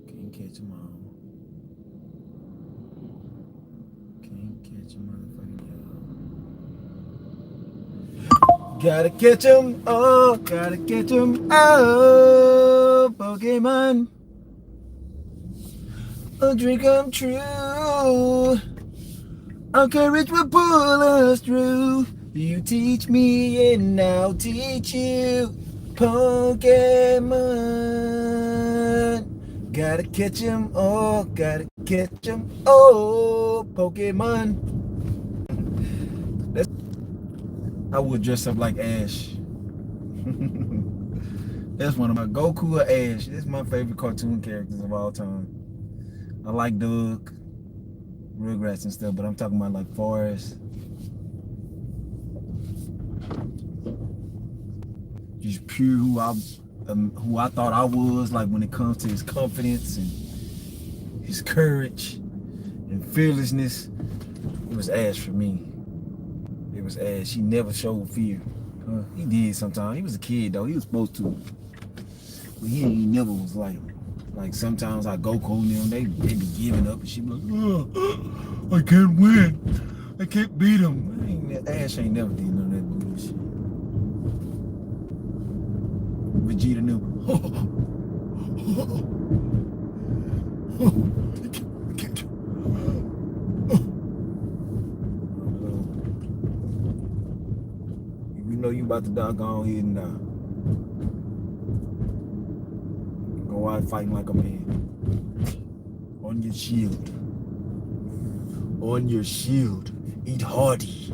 Can't catch them all. Can't catch a motherfucking y'all. Gotta catch them all. Gotta catch them all. Pokemon. A dream come true. Our courage will pull us through. You teach me and I'll teach you. Pokemon. Gotta catch 'em all, gotta catch 'em all, Pokemon. I would dress up like Ash. That's one of my Goku or Ash. That's my favorite cartoon characters of all time. I like Doug, Rugrats and stuff, but I'm talking about like Forrest. Just pure who I thought I was, like when it comes to his confidence and his courage and fearlessness. It was Ash for me. It was Ash. He never showed fear. He did sometimes. He was a kid though. He was supposed to. But he never was like sometimes I Goku and them, they be giving up and she be like, oh, I can't win. I can't beat him. Ash ain't never did none of that bullshit. Vegeta knew. You know you about to doggone here and die. Go out fighting like a man. On your shield. On your shield. Eat hearty.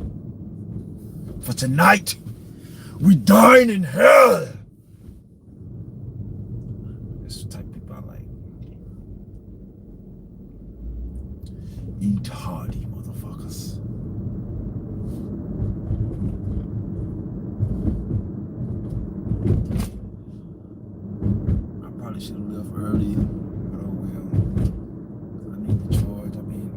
For tonight, we dine in hell. That's the type of people I like. Eat hearty, motherfuckers. I probably should have left earlier, but oh well. I need to charge. I mean,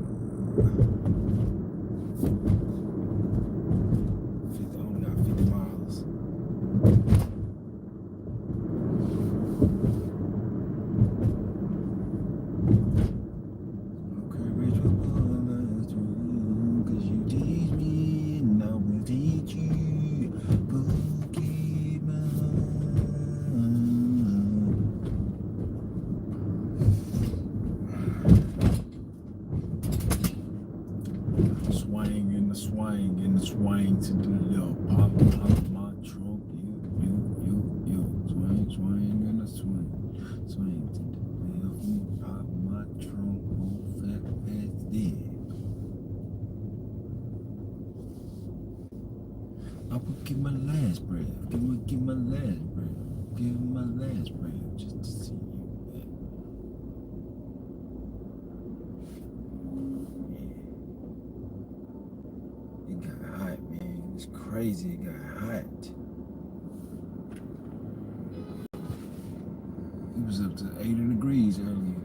I only got 50 miles. Okay, Rich will pull us through, 'cause you teach me and I will teach you. Swing to the left, pop my trunk, you, swing and a swing to the left, pop my trunk, oh fat dead. I would give my last breath, give my last breath, give my last breath just to see you back. It got hot, man. It's crazy. It got hot. It was up to 80 degrees earlier.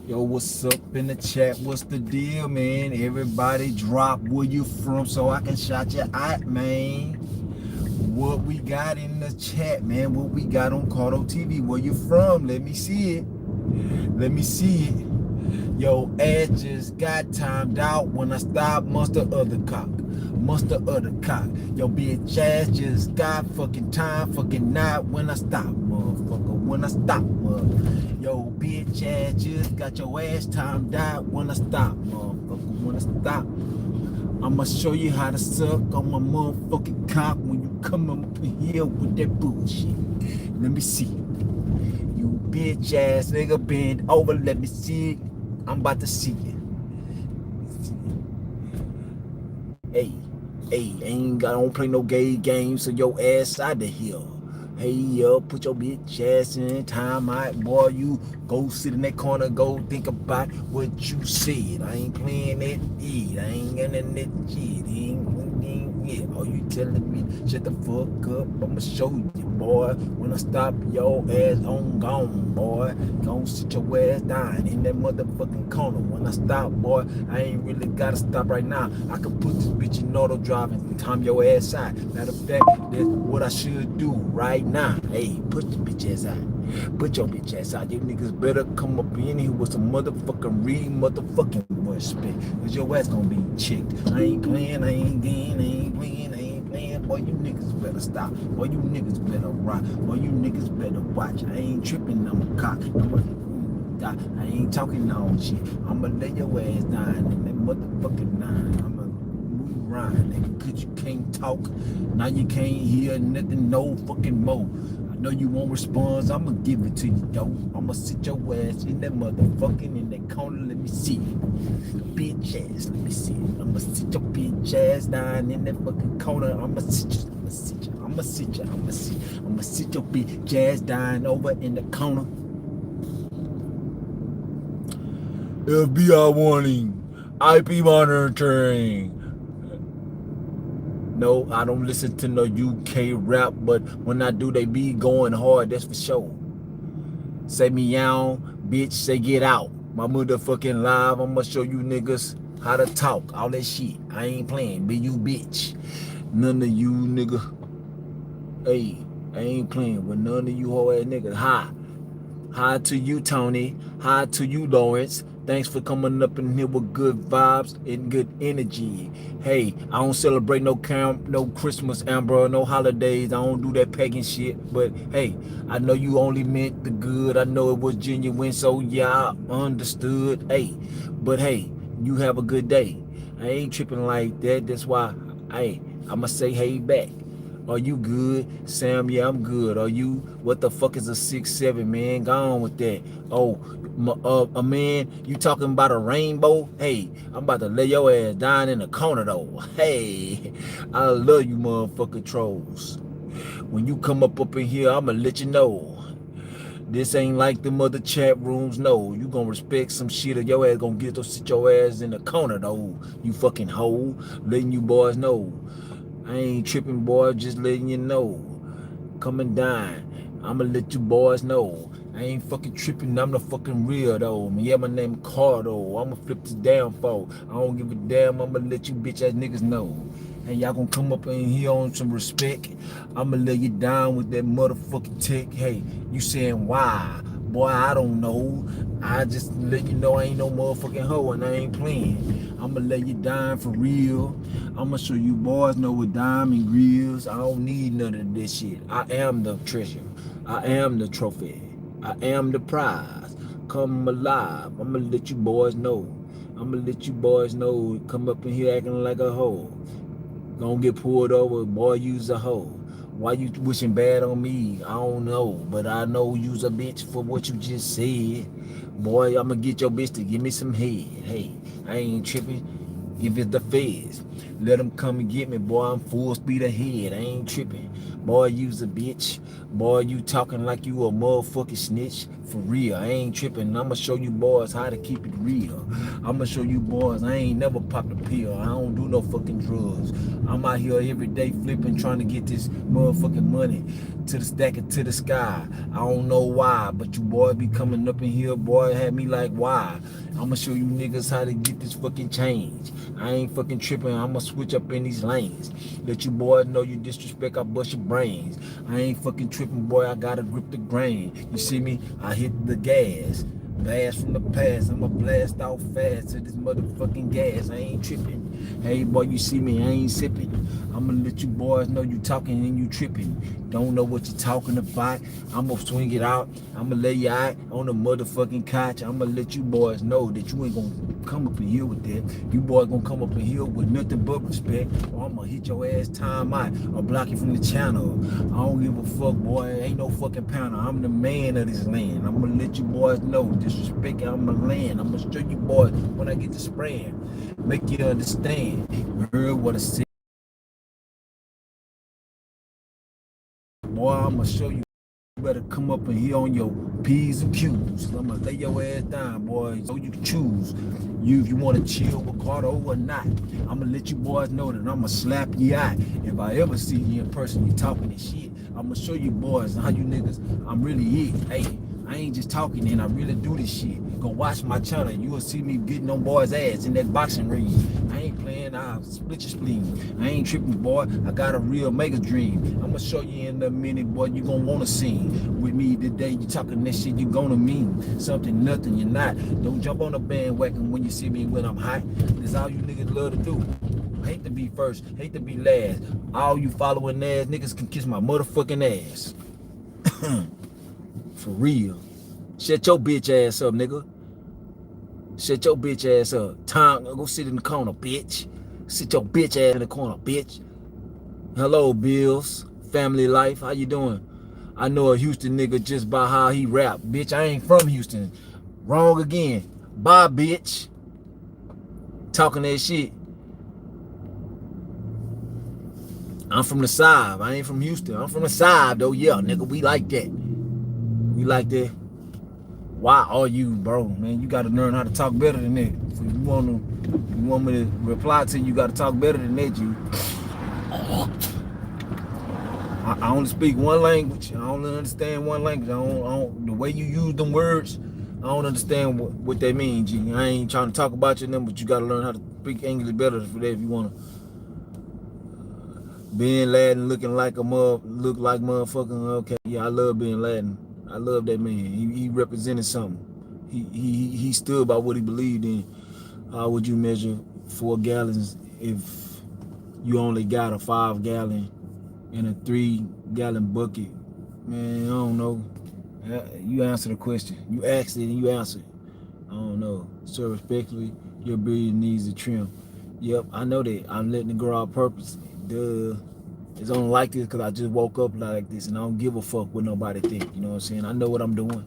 Yo, what's up in the chat? What's the deal, man? Everybody drop where you from so I can shout you out, man. What we got in the chat, man? What we got on CardoTV? Where you from? Let me see it. Let me see it. Yo, Ash just got timed out when I stopped Monster Other Cock. Monster Other Cock. Yo, bitch ass just got fucking time, fucking night when I stop, motherfucker. When I stop, motherfucker. Yo, bitch ass just got your ass timed out when I stop, motherfucker. When I stop. I'ma show you how to suck on my motherfucking cock when you come up here with that bullshit. Let me see. You bitch ass nigga, bend over, let me see it. I'm about to see it. Hey, Hey, I don't play no gay games, so your ass out of here. Hey, yo, put your bitch ass in time out, boy. You go sit in that corner, go think about what you said. I ain't playing that shit. I ain't gonna that shit. Ain't yeah. Oh, you telling me shut the fuck up? I'ma show you, boy. When I stop your ass on gone, boy. Gon' sit your ass down in that motherfucking corner. When I stop, boy, I ain't really gotta stop right now. I can put this bitch in auto drive and time your ass out. Matter of fact, that's what I should do right now. Hey, put the bitch ass out. Put your bitch ass out. You niggas better come up in here with some motherfucking respect. Cause your ass gonna be checked. I ain't playing, I ain't game, I ain't playing, I ain't playing. Boy, you niggas better stop. Boy, you niggas better rock. Boy, you niggas better watch. I ain't tripping, I'm a cock. I ain't talking on shit. I'ma lay your ass down in that motherfucking nine. I'ma move around, nigga. Cause you can't talk. Now you can't hear nothing, no fucking more. I know you won't respond, so I'ma give it to you, yo. I'ma sit your ass in that motherfucking in that corner, let me see it. Bitch ass, let me see it. I'ma sit your bitch ass down in that fucking corner. I'ma sit you, I'ma sit you, I'ma sit you, I'ma sit your bitch ass down over in the corner. FBI warning, IP monitoring. No, I don't listen to no UK rap, but when I do, they be going hard, that's for sure. Say meow, bitch, say get out. My motherfucking live, I'ma show you niggas how to talk, all that shit. I ain't playing, be you bitch. None of you nigga, hey, I ain't playing with none of you whole ass niggas. Hi. Hi to you, Tony. Hi to you, Lawrence. Thanks for coming up in here with good vibes and good energy. Hey, I don't celebrate no Christmas, Amber, no holidays. I don't do that pagan shit. But hey, I know you only meant the good. I know it was genuine, so yeah, I understood. Hey, but hey, you have a good day. I ain't tripping like that. That's why, hey, I'ma say hey back. Are you good? Sam, yeah, I'm good. Are you? What the fuck is a 6'7", man? Go on with that. Oh, a man, you talking about a rainbow? Hey, I'm about to lay your ass down in the corner, though. Hey, I love you motherfucking trolls. When you come up in here, I'ma let you know. This ain't like them other chat rooms, no. You gonna respect some shit or your ass gonna get to sit your ass in the corner, though. You fucking hoe. Letting you boys know. I ain't tripping, boy, just letting you know. Coming down. I'ma let you boys know. I ain't fucking tripping, I'm the fucking real though. Yeah, my name Cardo. I'ma flip this downfall. I don't give a damn, I'ma let you bitch ass niggas know. And y'all gonna come up in here on some respect. I'ma lay you down with that motherfucking tick. Hey, you saying why? Boy, I don't know. I just let you know I ain't no motherfucking hoe and I ain't playing. I'ma lay you down for real. I'ma show you boys know what diamond grills. I don't need none of this shit. I am the treasure. I am the trophy. I am the prize. Come alive. I'ma let you boys know. I'ma let you boys know. Come up in here acting like a hoe. Gonna get pulled over, boy, you's a hoe. Why you wishing bad on me? I don't know, but I know you's a bitch for what you just said. Boy, I'ma get your bitch to give me some head. Hey, I ain't tripping. If it's the feds, let them come and get me, boy. I'm full speed ahead. I ain't tripping. Boy, you's a bitch. Boy, you talking like you a motherfucking snitch. For real, I ain't tripping. I'ma show you boys how to keep it real. I'ma show you boys I ain't never popped a pill. I don't do no fucking drugs. I'm out here every day flipping, trying to get this motherfucking money to the stack it to the sky. I don't know why, but you boys be coming up in here, boy, had me like, why? I'ma show you niggas how to get this fucking change. I ain't fucking tripping. I'ma switch up in these lanes. Let you boys know you disrespect, I bust your brains. I ain't fucking tripping, boy. I gotta grip the grain. You see me? I hit the gas. Blast from the past. I'ma blast off fast to this motherfucking gas. I ain't tripping. Hey, boy, you see me? I ain't sipping. I'ma let you boys know you talking and you tripping. Don't know what you're talking about. I'ma swing it out. I'ma lay you out on the motherfucking couch. I'ma let you boys know that you ain't gonna come up in here with that. You boys gonna come up in here with nothing but respect, or I'ma hit your ass time out or block you from the channel. I don't give a fuck, boy. Ain't no fucking pounder. I'm the man of this land. I'ma let you boys know. Disrespect, I'm a land. I'ma show you boys when I get to spraying. Make you understand. You heard what I said. boy, I'ma show you. You better come up in here on your P's and Q's. I'ma lay your ass down, boy, so you can choose. If you wanna chill with Cardo or not. I'ma let you boys know that I'ma slap you out. If I ever see you in person, you talking this shit, I'ma show you boys how you niggas, I'm really it. Hey, I ain't just talking and I really do this shit. Go watch my channel. You will see me getting on boys' ass in that boxing ring. I ain't playing, I'll split your spleen. I ain't tripping, boy. I got a real mega dream. I'ma show you in a minute, boy. You gon' wanna sing with me today. You talking that shit, you gonna mean something, nothing, you're not. Don't jump on the bandwagon when you see me when I'm hot. That's all you niggas love to do. Hate to be first, hate to be last. All you following ass niggas can kiss my motherfucking ass. For real. Shut your bitch ass up, nigga. Shut your bitch ass up. Tom, go sit in the corner, bitch. Sit your bitch ass in the corner, bitch. Hello, Bills. Family life, how you doing? I know a Houston nigga just by how he rap. Bitch, I ain't from Houston. Wrong again. Bye, bitch. Talking that shit. I'm from the side. I ain't from Houston. I'm from the side, though. Yeah, nigga, we like that. We like that. Why are you, bro? Man, you gotta learn how to talk better than that. If you want me to reply to you, gotta talk better than that, you. I only speak one language. I only understand one language. The way you use them words, I don't understand what they mean, G. I ain't trying to talk about your number, but you gotta learn how to speak English better for that if you wanna. Bin Laden looking like look like motherfucking, okay. Yeah, I love Bin Laden. I love that man. He represented something. He stood by what he believed in. How would you measure 4 gallons if you only got a 5-gallon and a 3-gallon bucket? Man, I don't know. You answer the question. You asked it and you answered. I don't know. So respectfully, your beard needs a trim. Yep, I know that. I'm letting it grow out purpose. Duh. It's only like this because I just woke up like this and I don't give a fuck what nobody think. You know what I'm saying? I know what I'm doing.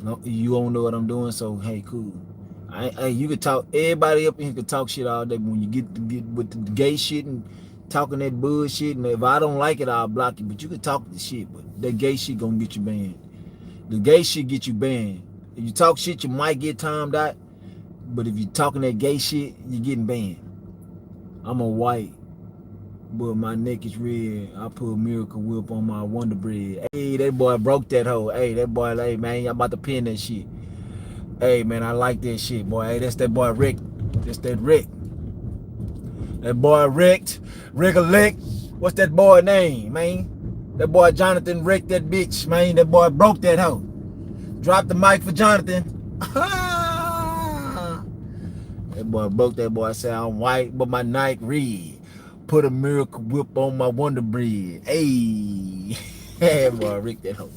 No, you don't know what I'm doing, so hey, cool. You could talk, everybody up in here could talk shit all day, but when you get with the gay shit and talking that bullshit, and if I don't like it, I'll block you. But you can talk the shit, but that gay shit gonna get you banned. The gay shit get you banned. If you talk shit, you might get timed out, but if you talking that gay shit, you're getting banned. I'm a white, but my neck is red. I put a Miracle Whip on my Wonder Bread. Hey, that boy broke that hoe. Hey, that boy, hey, man, I'm about to pin that shit. Hey, man, I like that shit, boy. Hey, that's that boy Rick. That's that Rick. That boy wrecked. Recollect. What's that boy name, man? That boy Jonathan wrecked that bitch, man. That boy broke that hoe. Drop the mic for Jonathan. That boy broke that boy. Said I'm white, but my Nike red. Put a Miracle Whip on my Wonder Bread. Hey. That boy Rick that hoe.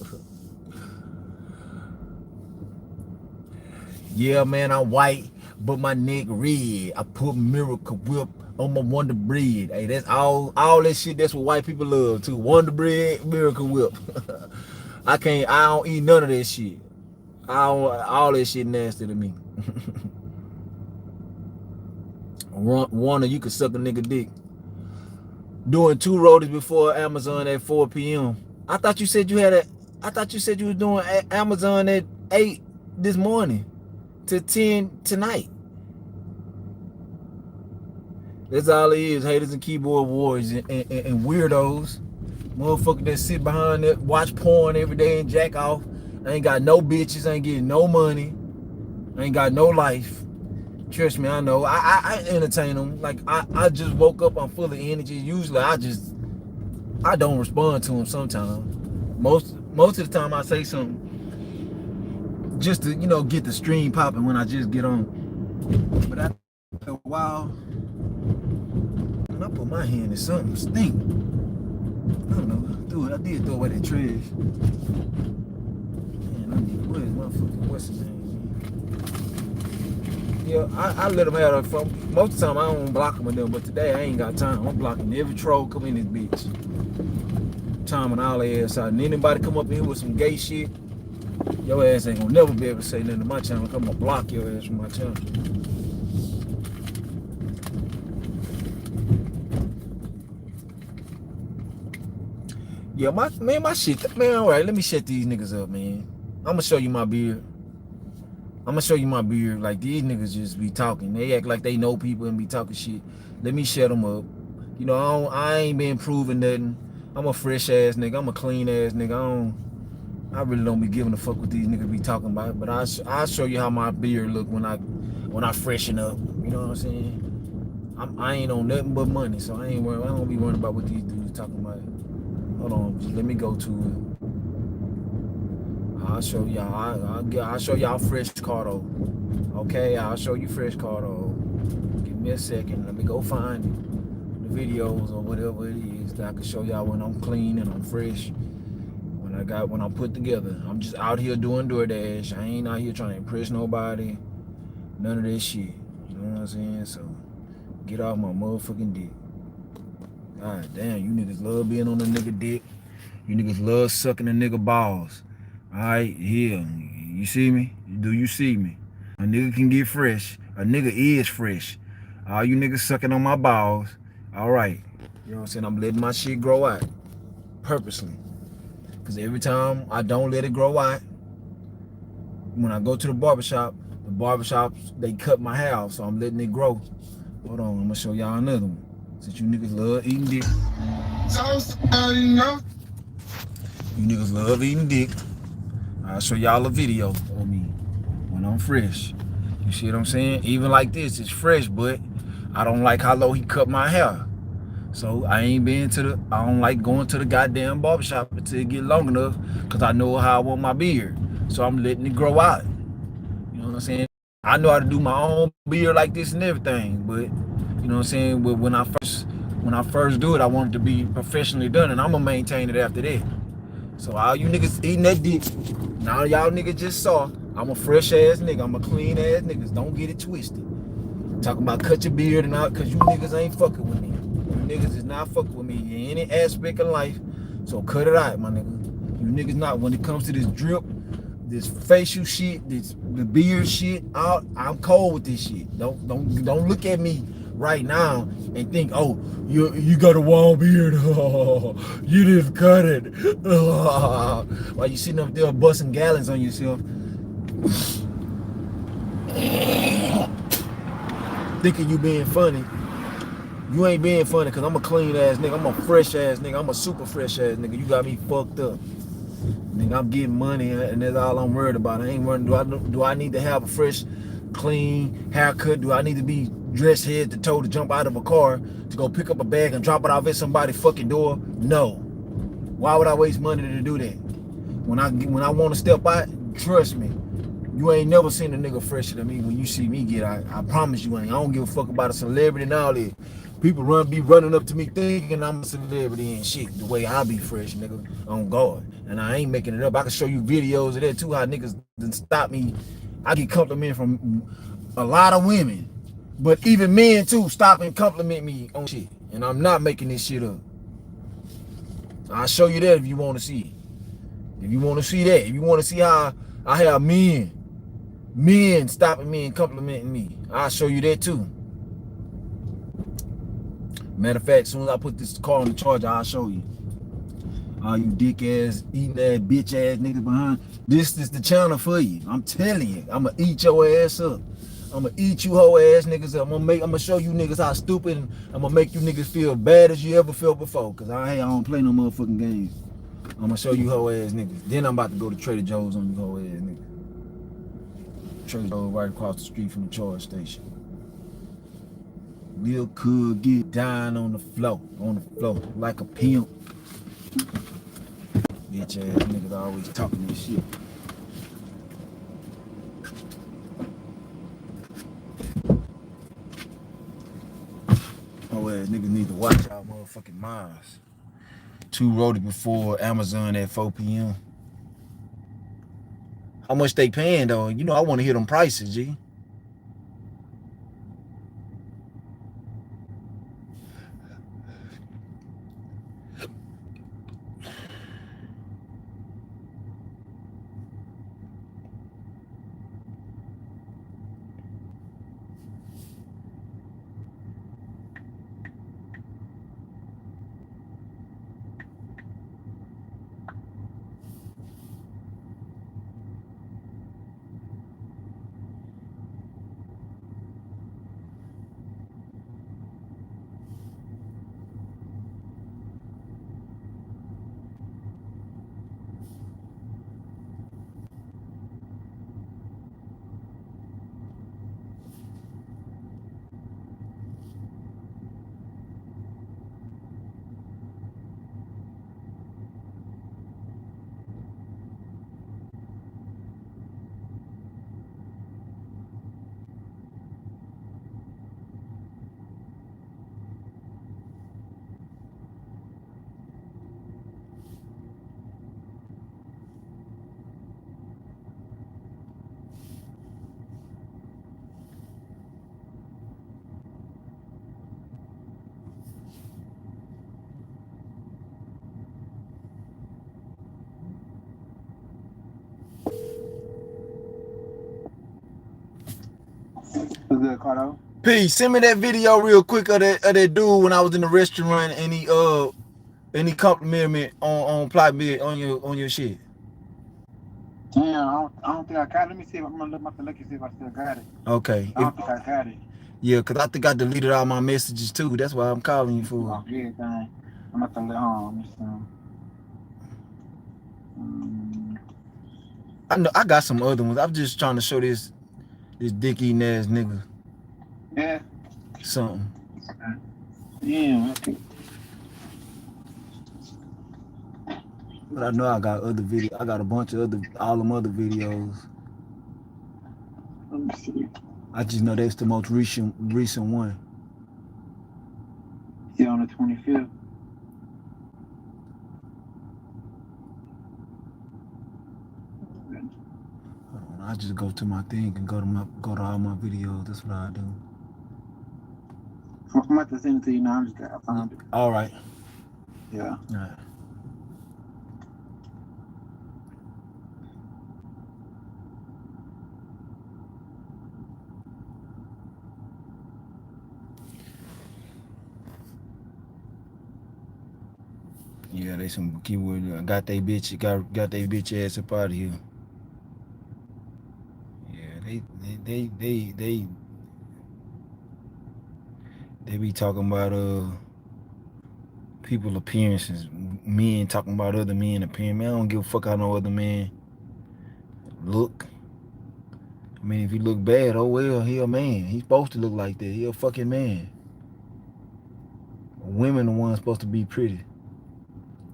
Yeah, man, I'm white, but my neck red. I put Miracle Whip on my Wonder Bread. Hey, that's all that shit. That's what white people love too. Wonder Bread, Miracle Whip. I don't eat none of that shit. All that shit nasty to me. Warner, you could suck a nigga dick. Doing 2 roadies before Amazon at 4 p.m. I thought you said you was doing Amazon at 8 this morning to 10 tonight. That's all it is. Haters and keyboard warriors and weirdos. Motherfuckers that sit behind that, watch porn every day and jack off. I ain't got no bitches, ain't getting no money, I ain't got no life. Trust me, I know. I entertain them. Like I just woke up, I'm full of energy. Usually I don't respond to them sometimes. Most of the time I say something just to, get the stream popping when I just get on. But after a while, when I put my hand in something stink. I don't know. Dude, I did throw away that trash. Man, what's his name? Yeah, I let them have it from. Most of the time I don't block them with them, but today I ain't got time. I'm blocking every troll come in this bitch. Timing all their ass out. And anybody come up in here with some gay shit, your ass ain't gonna never be able to say nothing to my channel. I'm gonna block your ass from my channel. Yeah, my shit, man. All right, let me shut these niggas up, man. I'ma show you my beard. I'ma show you my beard. Like these niggas just be talking. They act like they know people and be talking shit. Let me shut them up. You know, I ain't been proving nothing. I'm a fresh ass nigga. I'm a clean ass nigga. I really don't be giving a fuck what these niggas be talking about. But I'll show you how my beard look when I freshen up. You know what I'm saying? I ain't on nothing but money, so I don't be worrying about what these dudes talking about. Hold on, just let me go to it. I'll show y'all. I'll show y'all fresh Cardo. Okay, I'll show you fresh Cardo. Give me a second. Let me go find the videos or whatever it is that I can show y'all when I'm clean and I'm fresh. When I'm put together. I'm just out here doing DoorDash. I ain't out here trying to impress nobody. None of this shit. You know what I'm saying? So get off my motherfucking dick. God damn, you niggas love being on the nigga dick. You niggas love sucking the nigga balls. Alright, here. You see me? Do you see me? A nigga can get fresh. A nigga is fresh. All you niggas sucking on my balls. Alright. You know what I'm saying? I'm letting my shit grow out. Purposely. Because every time I don't let it grow out, when I go to the barbershops, they cut my hair off, so I'm letting it grow. Hold on, I'm going to show y'all another one. Since you niggas love eating dick. You niggas love eating dick. I'll show y'all a video of me when I'm fresh. You see what I'm saying? Even like this, it's fresh, but I don't like how low he cut my hair. So I don't like going to the goddamn barbershop until it get long enough, because I know how I want my beard. So I'm letting it grow out. You know what I'm saying? I know how to do my own beard like this and everything, but you know what I'm saying? But when I first do it, I want it to be professionally done, and I'm gonna maintain it after that. So all you niggas eating that dick, now y'all niggas just saw I'm a fresh ass nigga, I'm a clean ass niggas. Don't get it twisted. Talking about cut your beard and all, cause you niggas ain't fucking with me. You niggas is not fucking with me in any aspect of life. So cut it out, my nigga. You niggas not, when it comes to this drip, this facial shit, the beard shit, I'm cold with this shit. Don't look at me right now and think, oh, you got a wild beard. You didn't cut it. While you sitting up there busting gallons on yourself, thinking you being funny. You ain't being funny, because I'm a clean ass nigga. I'm a fresh ass nigga. I'm a super fresh ass nigga. You got me fucked up. Nigga, I'm getting money, and that's all I'm worried about. I ain't worried. Do I need to have a fresh, clean haircut? Do I need to be dressed head to toe to jump out of a car to go pick up a bag and drop it off at somebody's fucking door? No. Why would I waste money to do that? When I want to step out, trust me, you ain't never seen a nigga fresher than me when you see me get out. I promise you ain't. I don't give a fuck about a celebrity and all that. People be running up to me thinking I'm a celebrity and shit. The way I be fresh, nigga, on guard. And I ain't making it up. I can show you videos of that too, how niggas done stop me. I get compliment from a lot of women. But even men too stop and compliment me on shit. And I'm not making this shit up. I'll show you that if you want to see it. If you want to see that. If you want to see how I have men stopping me and complimenting me, I'll show you that too. Matter of fact, as soon as I put this car on the charger, I'll show you. All you dick ass, eating ass, bitch ass niggas behind. This is the channel for you. I'm telling you. I'ma eat your ass up. I'ma eat you hoe ass niggas up. I'ma show you niggas how stupid, and I'ma make you niggas feel bad as you ever felt before. Cause I don't play no motherfucking games. I'ma show you hoe ass niggas. Then I'm about to go to Trader Joe's on you hoe ass niggas. Trader Joe's right across the street from the charge station. Lil could get down on the floor, like a pimp. Bitch ass niggas always talking this shit. Oh ass niggas need to watch out motherfucking minds. 2 wrote it before Amazon at 4 p.m. How much they paying though? You know I want to hear them prices, G. What's good, Cardo? P, send me that video real quick of that dude when I was in the restaurant and he complimented me on plot me on your shit. Damn, I don't think I got it. Let me see if I'm gonna look and see if I still got it. Okay. I don't think I got it. Yeah, cause I think I deleted all my messages too. That's why I'm calling you for. Off everything. I'm about to let home. I know I got some other ones. I'm just trying to show this dick eating ass nigga Yeah. something. Yeah. Okay. But I know I got other video. I got a bunch of all them other videos. Let me see. I just know that's the most recent one. Yeah, on the 25th. I just go to my thing and go to all my videos. That's what I do. I'm about to send it to you now. I found it. All right. Yeah. All right. Yeah, they some keyword. Got they bitch ass up out of here. Yeah, they be talking about people appearances, men talking about other men appearance. Man, I don't give a fuck how no other man look. I mean, if he look bad, oh well, he a man. He's supposed to look like that. He a fucking man. Women the ones supposed to be pretty,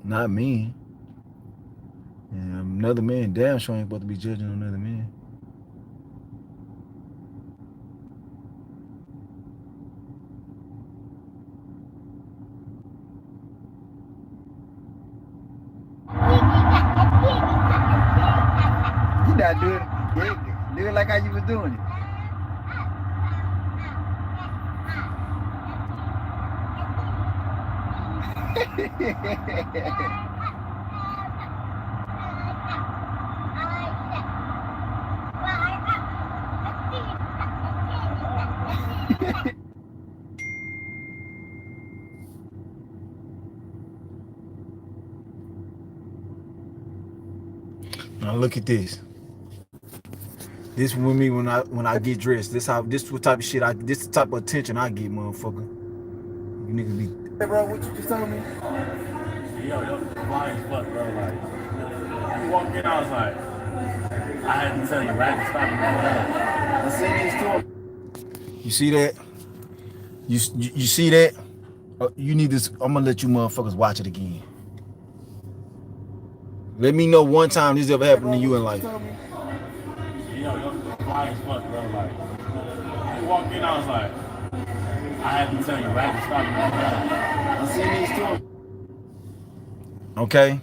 not men. And another man damn sure ain't supposed to be judging another man. You not do it like how you was doing it. Now look at this. This with me when I get dressed. This what type of shit this the type of attention I get, motherfucker. You niggas be. Hey, bro, what you just told me? Yo, fly as fuck, bro. Like, you walked in, I was like, I had to tell you, right? To stop and I seen these two. You see that? You see that? You need this. I'm gonna let you motherfuckers watch it again. Let me know one time this ever happened to you in life. Yo, fly as fuck, bro. Like, you walked in, I was like, I had to tell you, right? To stop and I seen these two. Okay.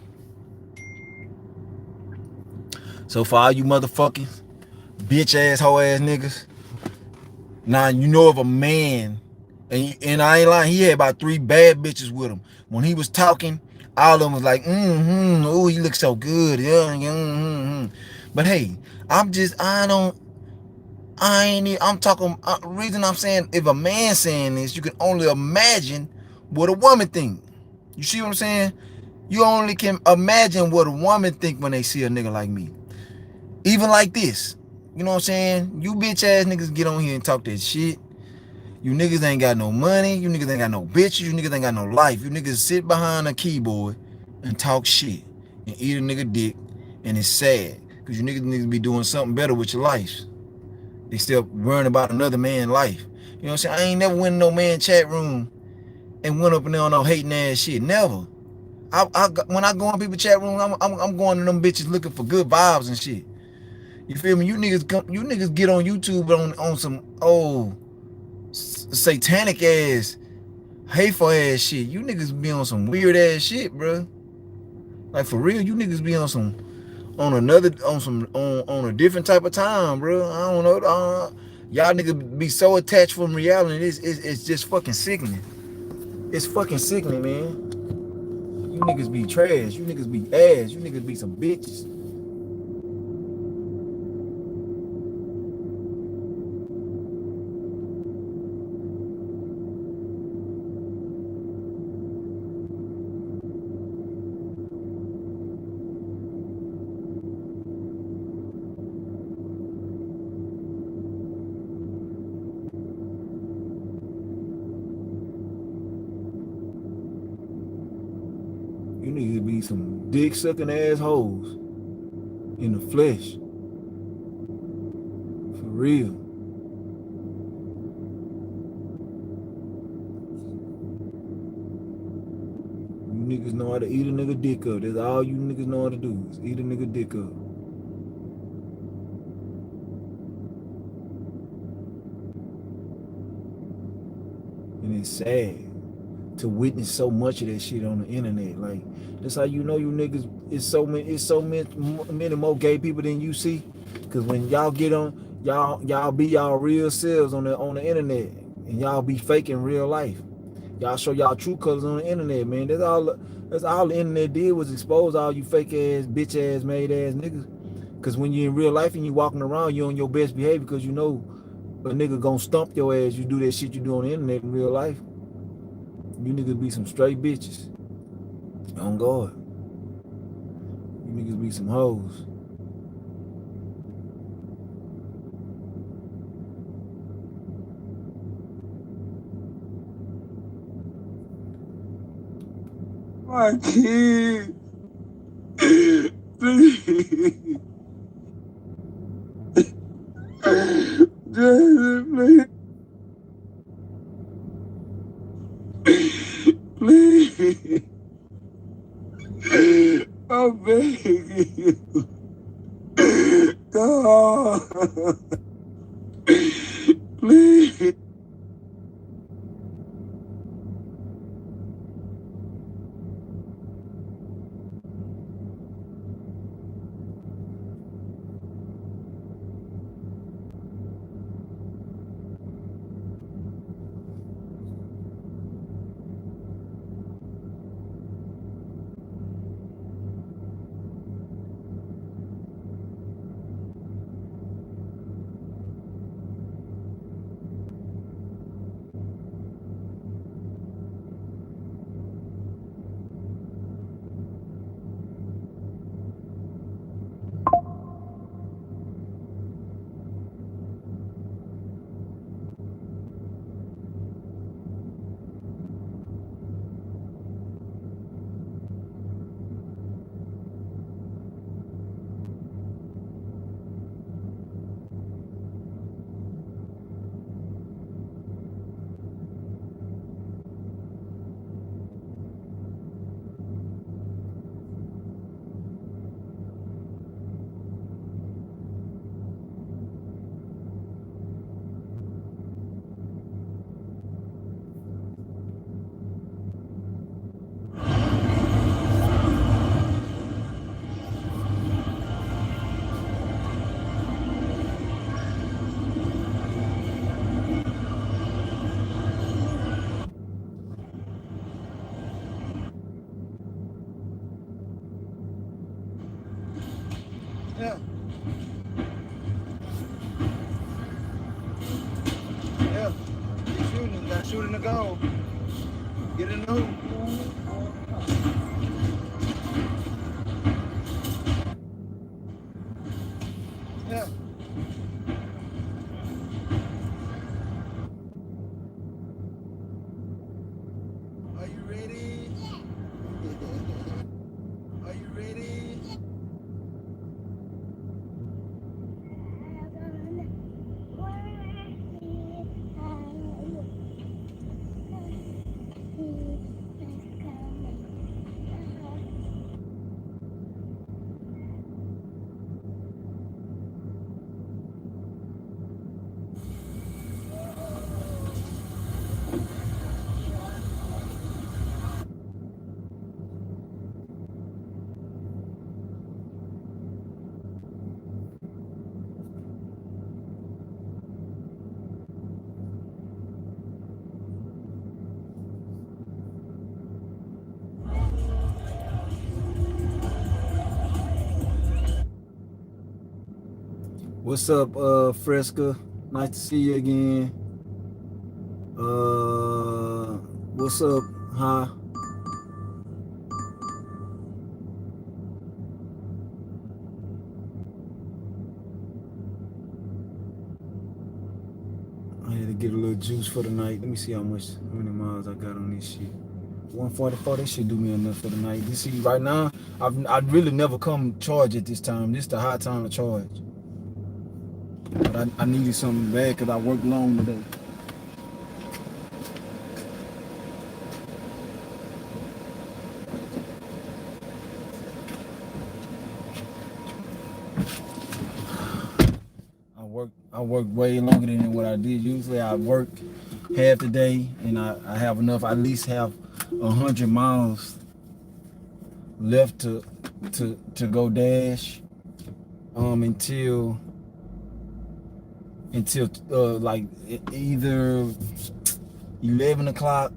So for all you motherfuckers, bitch ass, hoe ass niggas. Now you know of a man, and I ain't lying, he had about 3 bad bitches with him. When he was talking, all of them was like, oh, he looks so good. Yeah. But hey, I'm talking, reason I'm saying, if a man saying this, you can only imagine what a woman think. You see what I'm saying? You only can imagine what a woman think when they see a nigga like me. Even like this. You know what I'm saying? You bitch ass niggas get on here and talk that shit. You niggas ain't got no money. You niggas ain't got no bitches. You niggas ain't got no life. You niggas sit behind a keyboard and talk shit and eat a nigga dick, and it's sad because you niggas need to be doing something better with your lives. They still worrying about another man's life. You know what I'm saying? I ain't never went in no man chat room and went up in there on no hating ass shit. Never. When I go in people's chat room, I'm going to them bitches looking for good vibes and shit. You feel me? You niggas get on YouTube on some old satanic ass, hateful ass shit. You niggas be on some weird ass shit, bro. Like for real, you niggas be on a different type of time, bro. I don't know. Y'all niggas be so attached from reality. It's just fucking sickening. It's fucking sickening, man. You niggas be trash. You niggas be ass. You niggas be some bitches. You need to be some dick sucking assholes in the flesh. For real. You niggas know how to eat a nigga dick up. That's all you niggas know how to do is eat a nigga dick up. And it's sad to witness so much of that shit on the internet. Like, that's how you know you niggas, it's so many more gay people than you see. Cause when y'all get on, y'all be y'all real selves on the internet, and y'all be faking real life. Y'all show y'all true colors on the internet, man. That's all the internet did was expose all you fake ass, bitch ass, made ass niggas. Cause when you're in real life and you walking around, you on your best behavior, because you know a nigga gonna stump your ass. You do that shit you do on the internet in real life. You niggas be some straight bitches. On God. You niggas be some hoes. My kid. Please. Just please. I'm begging you. God. Please. Yeah. Yeah. Keep shooting. Got shooting the goal. Get in the hoop. Yeah. Are you ready? Are you ready? What's up, Fresca? Nice to see you again. What's up, huh? I had to get a little juice for the night. Let me see how many miles I got on this shit. 144, that should do me enough for the night. You see, right now, I'd really never come charge at this time. This is the high time to charge. But I needed something bad because I worked long today. I work way longer than what I did. Usually I work half the day and I have enough, I at least have 100 miles left to go dash until like either 11 o'clock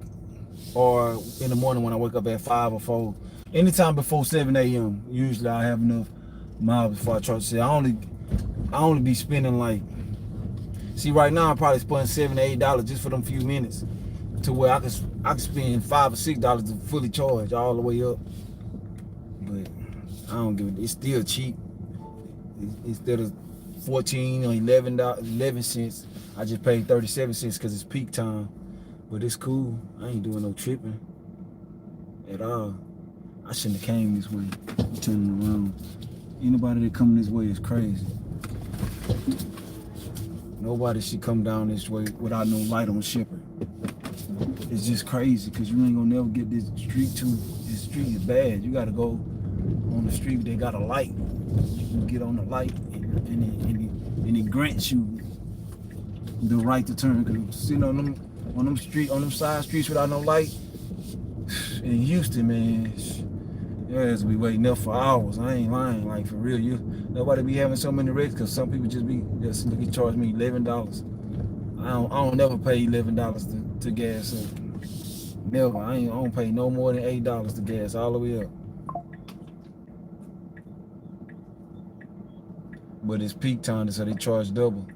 or in the morning when I wake up at 5 or 4. Anytime before 7 a.m. usually I have enough miles before I charge. See, I only be spending like, see, right now I probably spend $7 to $8 just for them few minutes, to where I can spend $5 or $6 to fully charge all the way up. But I don't give it. It's still cheap. Instead of 14 or 11 cents, I just paid 37 cents because it's peak time. But it's cool. I ain't doing no tripping at all. I shouldn't have came this way. I'm turning around. Anybody that come this way is crazy. Nobody should come down this way without no light on Shepherd. It's just crazy because you ain't gonna never get this street this street is bad. You gotta go on the street they got a light. You can get on the light and it grants you the right to turn. Cause sitting on them side streets without no light in Houston, man, your ass be waiting up for hours. I ain't lying, like for real. Nobody be having so many wrecks because some people just look at charge me $11. I don't never pay $11 to gas up. Never. I don't pay no more than $8 to gas all the way up. But it's peak time, so they charge double.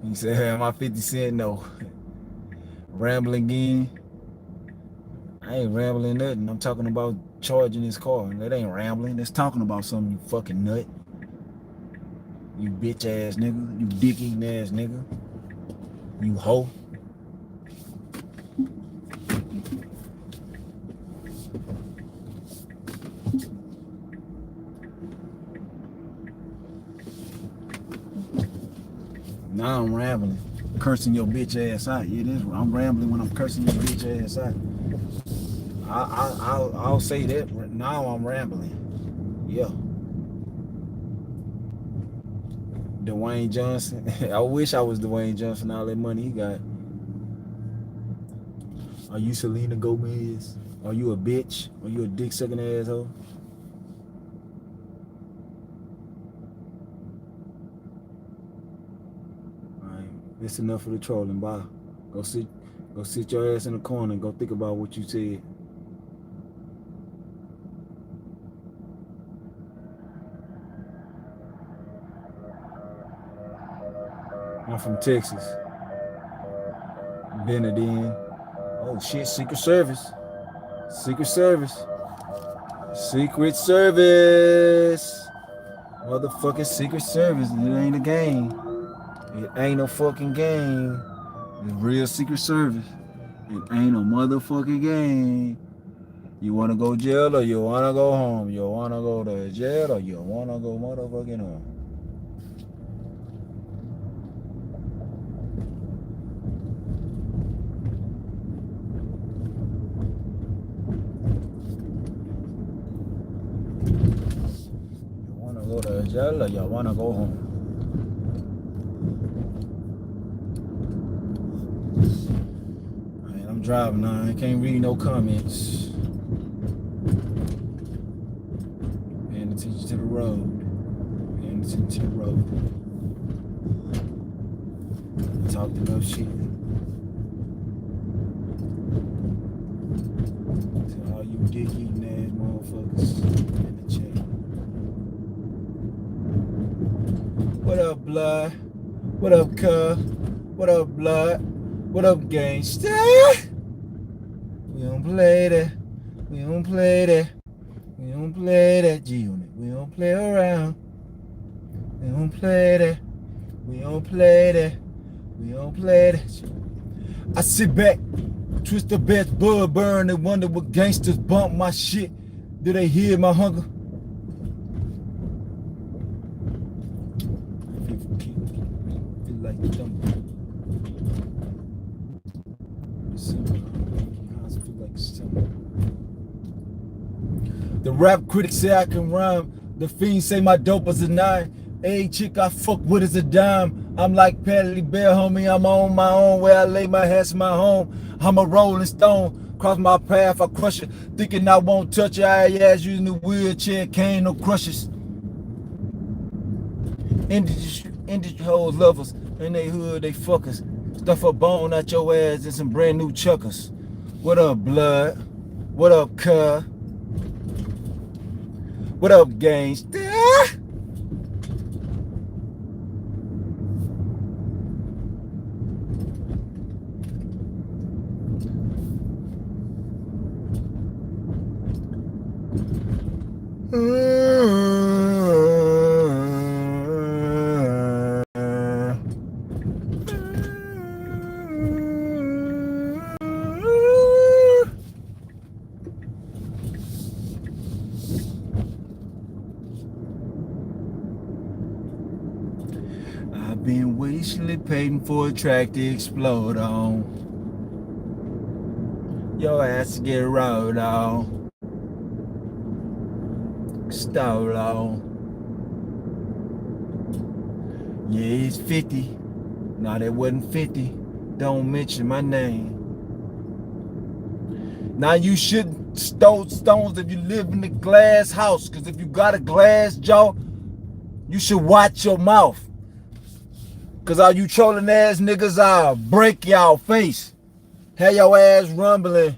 He said, hey, my 50 cent, no. Rambling again. I ain't rambling nothing. I'm talking about charging this car. That ain't rambling. That's talking about something, you fucking nut. You bitch ass nigga. You dick eating ass nigga. You hoe. Now I'm rambling. Cursing your bitch ass out. Yeah, I'm rambling when I'm cursing your bitch ass out. I'll say that. Now I'm rambling. Yeah. Dwayne Johnson. I wish I was Dwayne Johnson. All that money he got. Are you Selena Gomez? Are you a bitch? Are you a dick sucking asshole? Alright, that's enough for the trolling. Bye. Go sit your ass in the corner and go think about what you said. I'm from Texas. Benedin. Oh shit, Secret Service. Secret Service. Secret Service. Motherfucking Secret Service. It ain't a game. It ain't no fucking game. It's real Secret Service. It ain't no motherfucking game. You wanna go jail or you wanna go home? You wanna go to jail or you wanna go motherfucking home? Go to jail or you wanna go home? Man, I'm driving now. I can't read no comments. Paying attention to the road. Paying attention to the road. Talked enough shit. To all you dick eating ass motherfuckers in the chat. What up, blood? What up, cuz? What up, blood? What up, gangsta? We don't play that. We don't play that. We don't play that G-Unit. We don't play around. We don't play that. We don't play that. We don't play that. I sit back Twist the best bud burn and wonder what gangsters bump my shit. Do they hear my hunger? Feel like the rap critics say I can rhyme. The fiends say my dope is a 9. Hey chick I fuck with is a dime. I'm like Patty Bear, homie. I'm on my own. Where I lay my head's my home. I'm a rolling stone. Cross my path, I crush it. Thinking I won't touch your ass using the wheelchair, cane no crushes. Industry hoes lovers. In they hood, they fuckers. Stuff a bone out your ass and some brand new chuckers. What up, blood? What up, cuz? What up, gangsta? I've been wastefully paying for a track to explode on. Your ass to get rolled on. Stole on. Yeah, it's 50. No, that wasn't 50. Don't mention my name. Now you shouldn't throw stones if you live in a glass house. Cause if you got a glass jaw, you should watch your mouth. Cause all you trolling ass niggas, I'll break y'all face. Have your ass rumbling.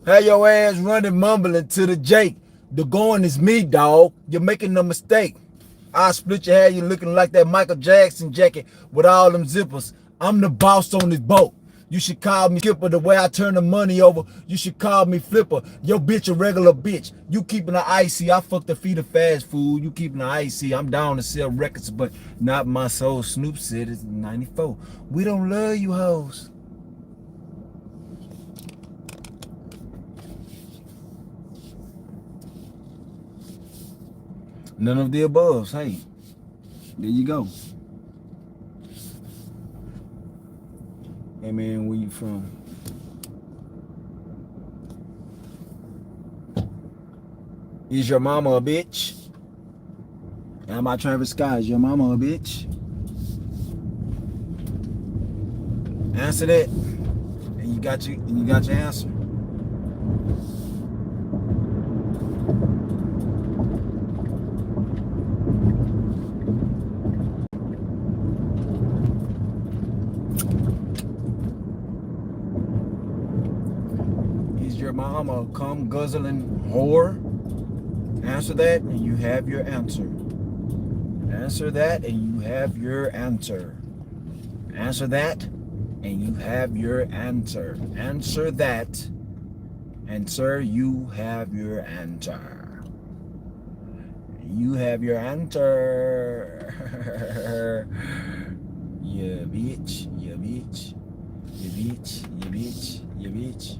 Have your ass running mumbling to the Jake. The going is me, dog. You're making a mistake. I'll split your hair, you looking like that Michael Jackson jacket with all them zippers. I'm the boss on this boat. You should call me Skipper the way I turn the money over. You should call me Flipper. Your bitch a regular bitch. You keeping her icy. I fuck the feet of fast food. You keeping her icy. I'm down to sell records, but not my soul. Snoop said it's 94. We don't love you hoes. None of the above. Hey, there you go. Hey man, where you from? Is your mama a bitch? How about Travis Scott? Is your mama a bitch? Answer that, and you got your answer. Your mama come guzzling whore? Answer that and you have your answer. Answer that and you have your answer. Answer that and you have your answer. Answer that and sir, you have your answer. You have your answer. You bitch, you bitch, you bitch, you bitch, you bitch.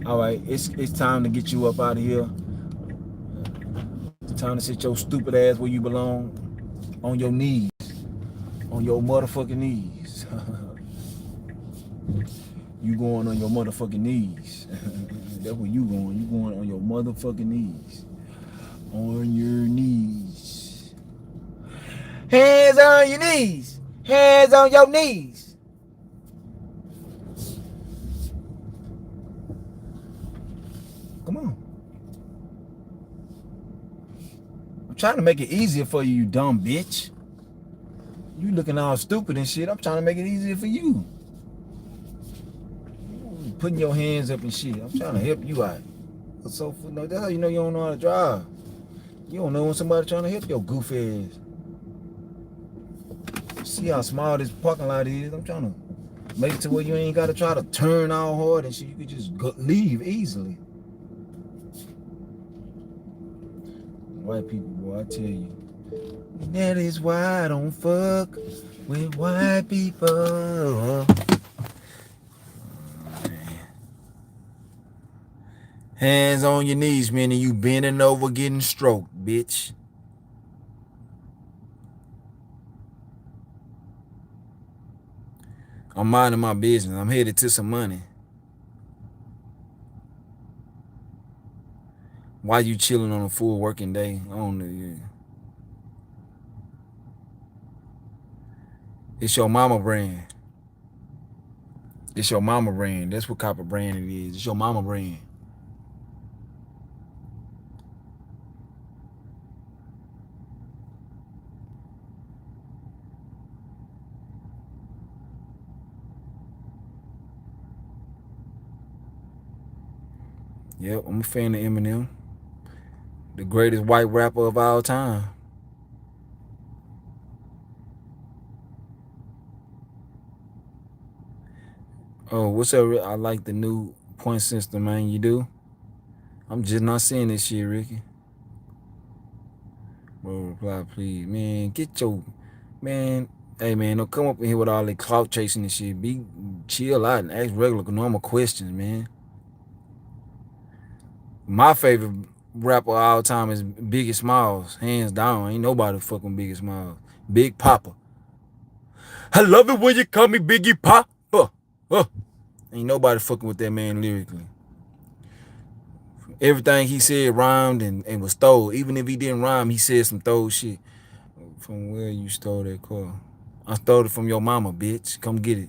All right, it's time to get you up out of here. It's time to sit your stupid ass where you belong, on your knees, on your motherfucking knees. You going on your motherfucking knees. That's where you going. You going on your motherfucking knees. On your knees. Hands on your knees. Hands on your knees. Come on. I'm trying to make it easier for you, you dumb bitch. You looking all stupid and shit. I'm trying to make it easier for you. Putting your hands up and shit. I'm trying to help you out. So no, that's how you know you don't know how to drive. You don't know when somebody trying to help your goof ass. See how small this parking lot is? I'm trying to make it to where you ain't got to try to turn all hard and shit. You could just leave easily. White people, boy, I tell you. That is why I don't fuck with white people. Hands on your knees, meaning you bending over getting stroked, bitch. I'm minding my business. I'm headed to some money. Why you chilling on a full working day? I don't know. Yeah. It's your mama brand. It's your mama brand. That's what type of brand it is. It's your mama brand. Yep, I'm a fan of Eminem. The greatest white rapper of all time. Oh, what's up? I like the new point system, man. You do? I'm just not seeing this shit, Ricky. Bro, reply, please. Man, get your... Man, hey, man, don't come up in here with all that clout chasing and shit. Be chill out and ask regular, normal questions, man. My favorite rapper of all time is Biggie Smalls. Hands down. Ain't nobody fucking Biggie Smalls. Big Papa. I love it when you call me Biggie Papa. Ain't nobody fucking with that man lyrically. Everything he said rhymed and was stole. Even if he didn't rhyme, he said some throw shit. From where you stole that car? I stole it from your mama, bitch. Come get it.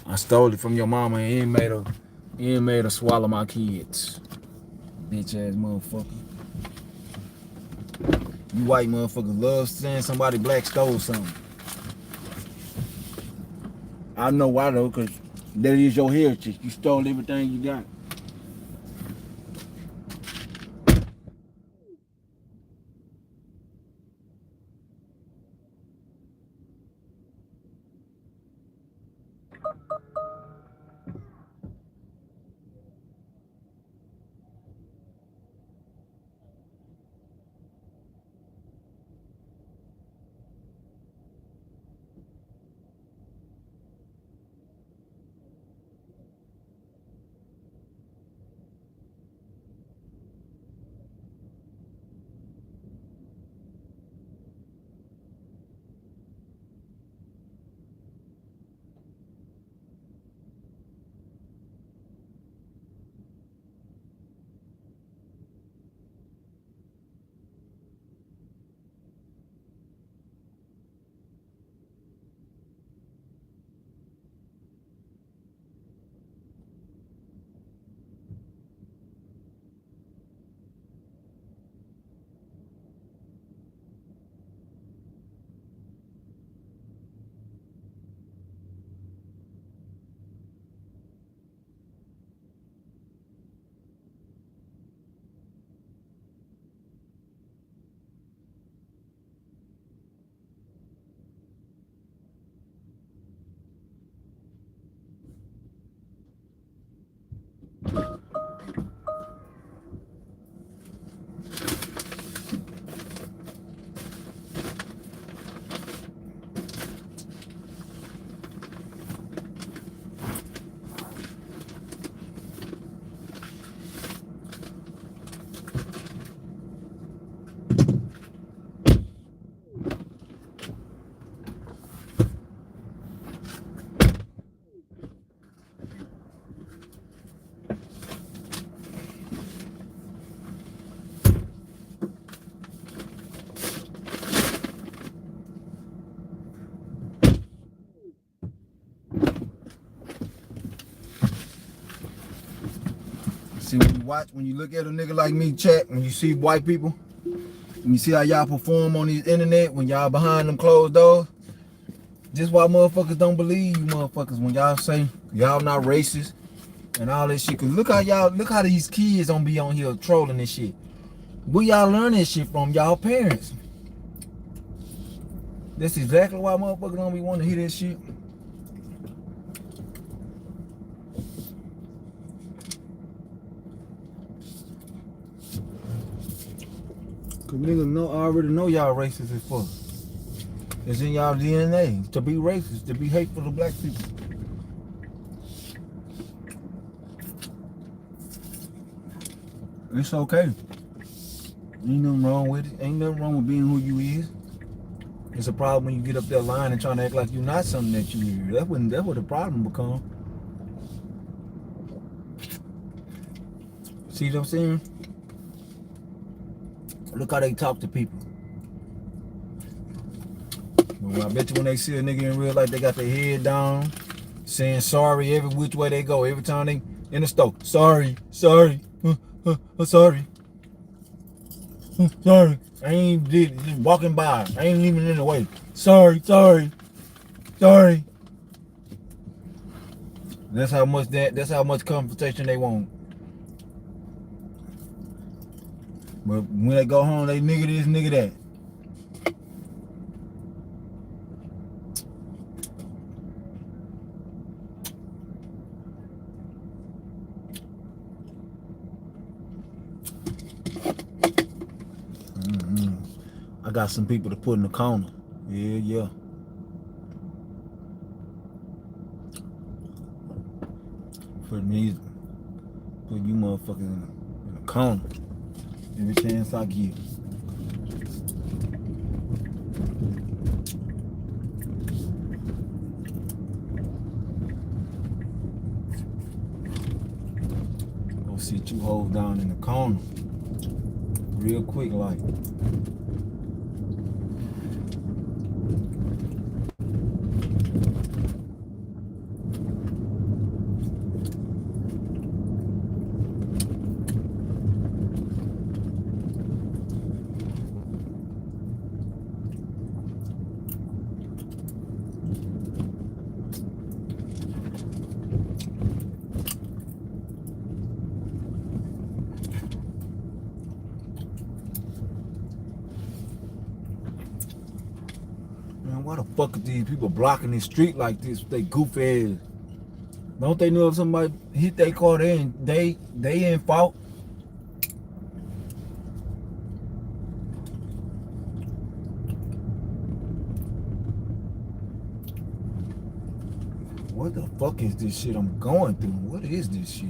I stole it from your mama and ain't made her swallow my kids. Bitch ass motherfucker. You white motherfuckers love saying somebody black stole something. I know why though, cause that is your heritage. You stole everything you got. See, when you look at a nigga like me, chat, when you see white people, when you see how y'all perform on the internet, when y'all behind them closed doors, just why motherfuckers don't believe you motherfuckers when y'all say y'all not racist and all that shit. Cause look how these kids don't be on here trolling this shit. Where y'all learn this shit from? Y'all parents. That's exactly why motherfuckers don't be wanting to hear this shit. Cause niggas know, I already know y'all racist as fuck. It's in y'all DNA to be racist, to be hateful to black people. It's okay. Ain't nothing wrong with it. Ain't nothing wrong with being who you is. It's a problem when you get up that line and trying to act like you're not something that you is. That's what the problem become. See what I'm saying? Look how they talk to people. Well, I bet you when they see a nigga in real life, they got their head down, saying sorry every which way they go. Every time they in the store, sorry, sorry, sorry, sorry. I ain't did just walking by. I ain't even in the way. Sorry, sorry, sorry. That's how much confrontation they want. But when they go home, they nigga this, nigga that. I got some people to put in the corner. Yeah. Put you motherfuckers in the corner. Every chance I get. Go sit you hoes down in the corner. Real quick like. Why the fuck are these people blocking this street like this with they goofy ass? Don't they know if somebody hit their car, they in fault? What the fuck is this shit I'm going through? What is this shit?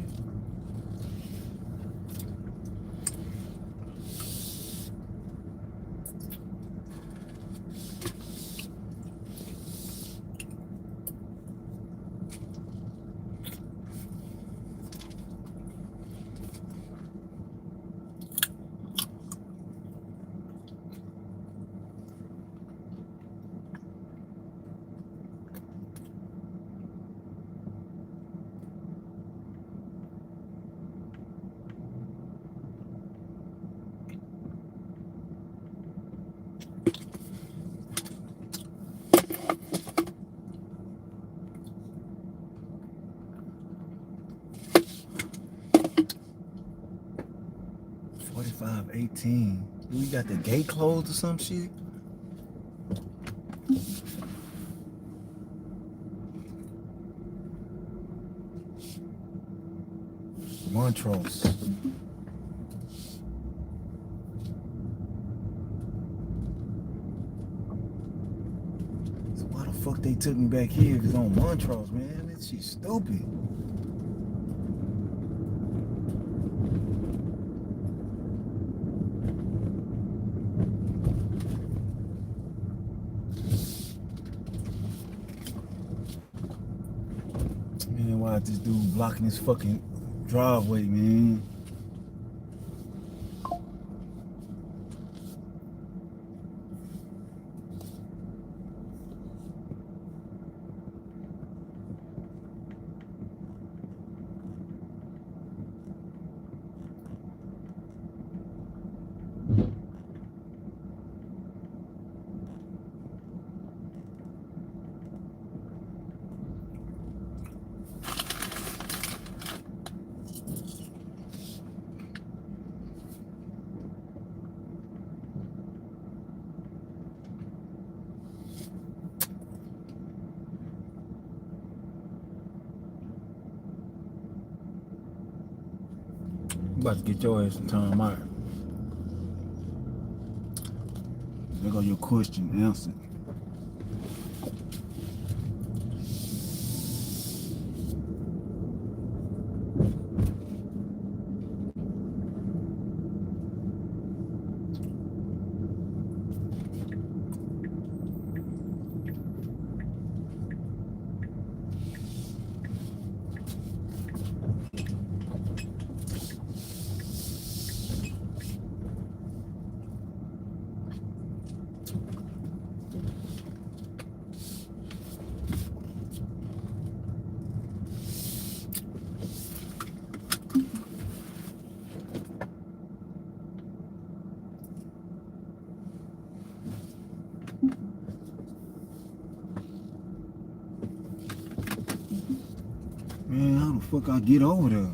$45.18. We got the gate closed or some shit? Montrose. So why the fuck they took me back here if it's on Montrose, man? That shit's stupid. Man, why is this dude blocking his fucking driveway, man? I'm about to get your ass some time out. There go your question answered. Man, how the fuck I get over there?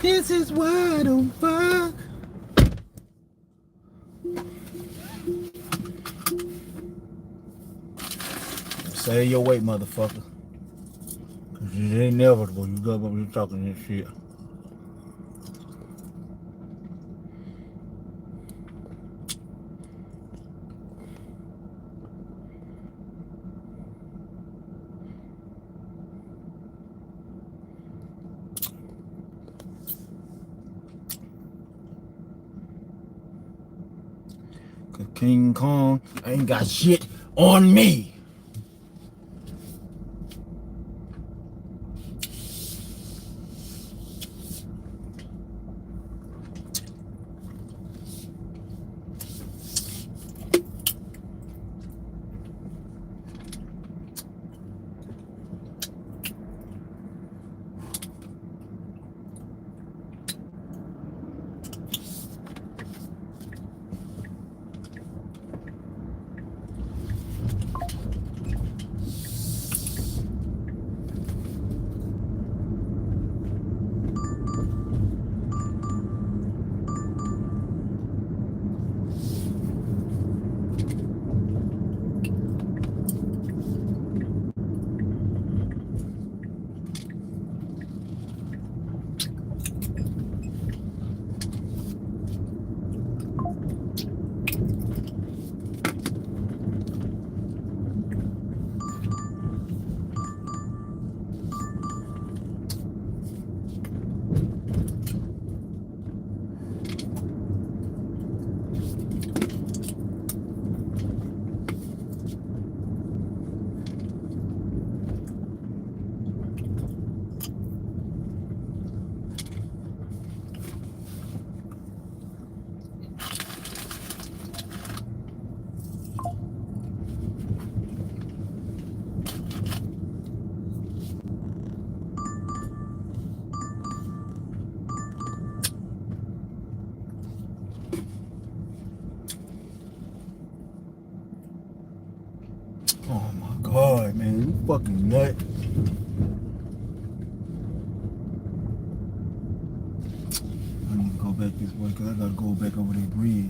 This is why I don't fuck. Say your weight, motherfucker. Cause it ain't inevitable. You go up and you talking this shit. Cause King Kong ain't got shit on me. fucking nut. I need to go back this way because I gotta go back over that bridge.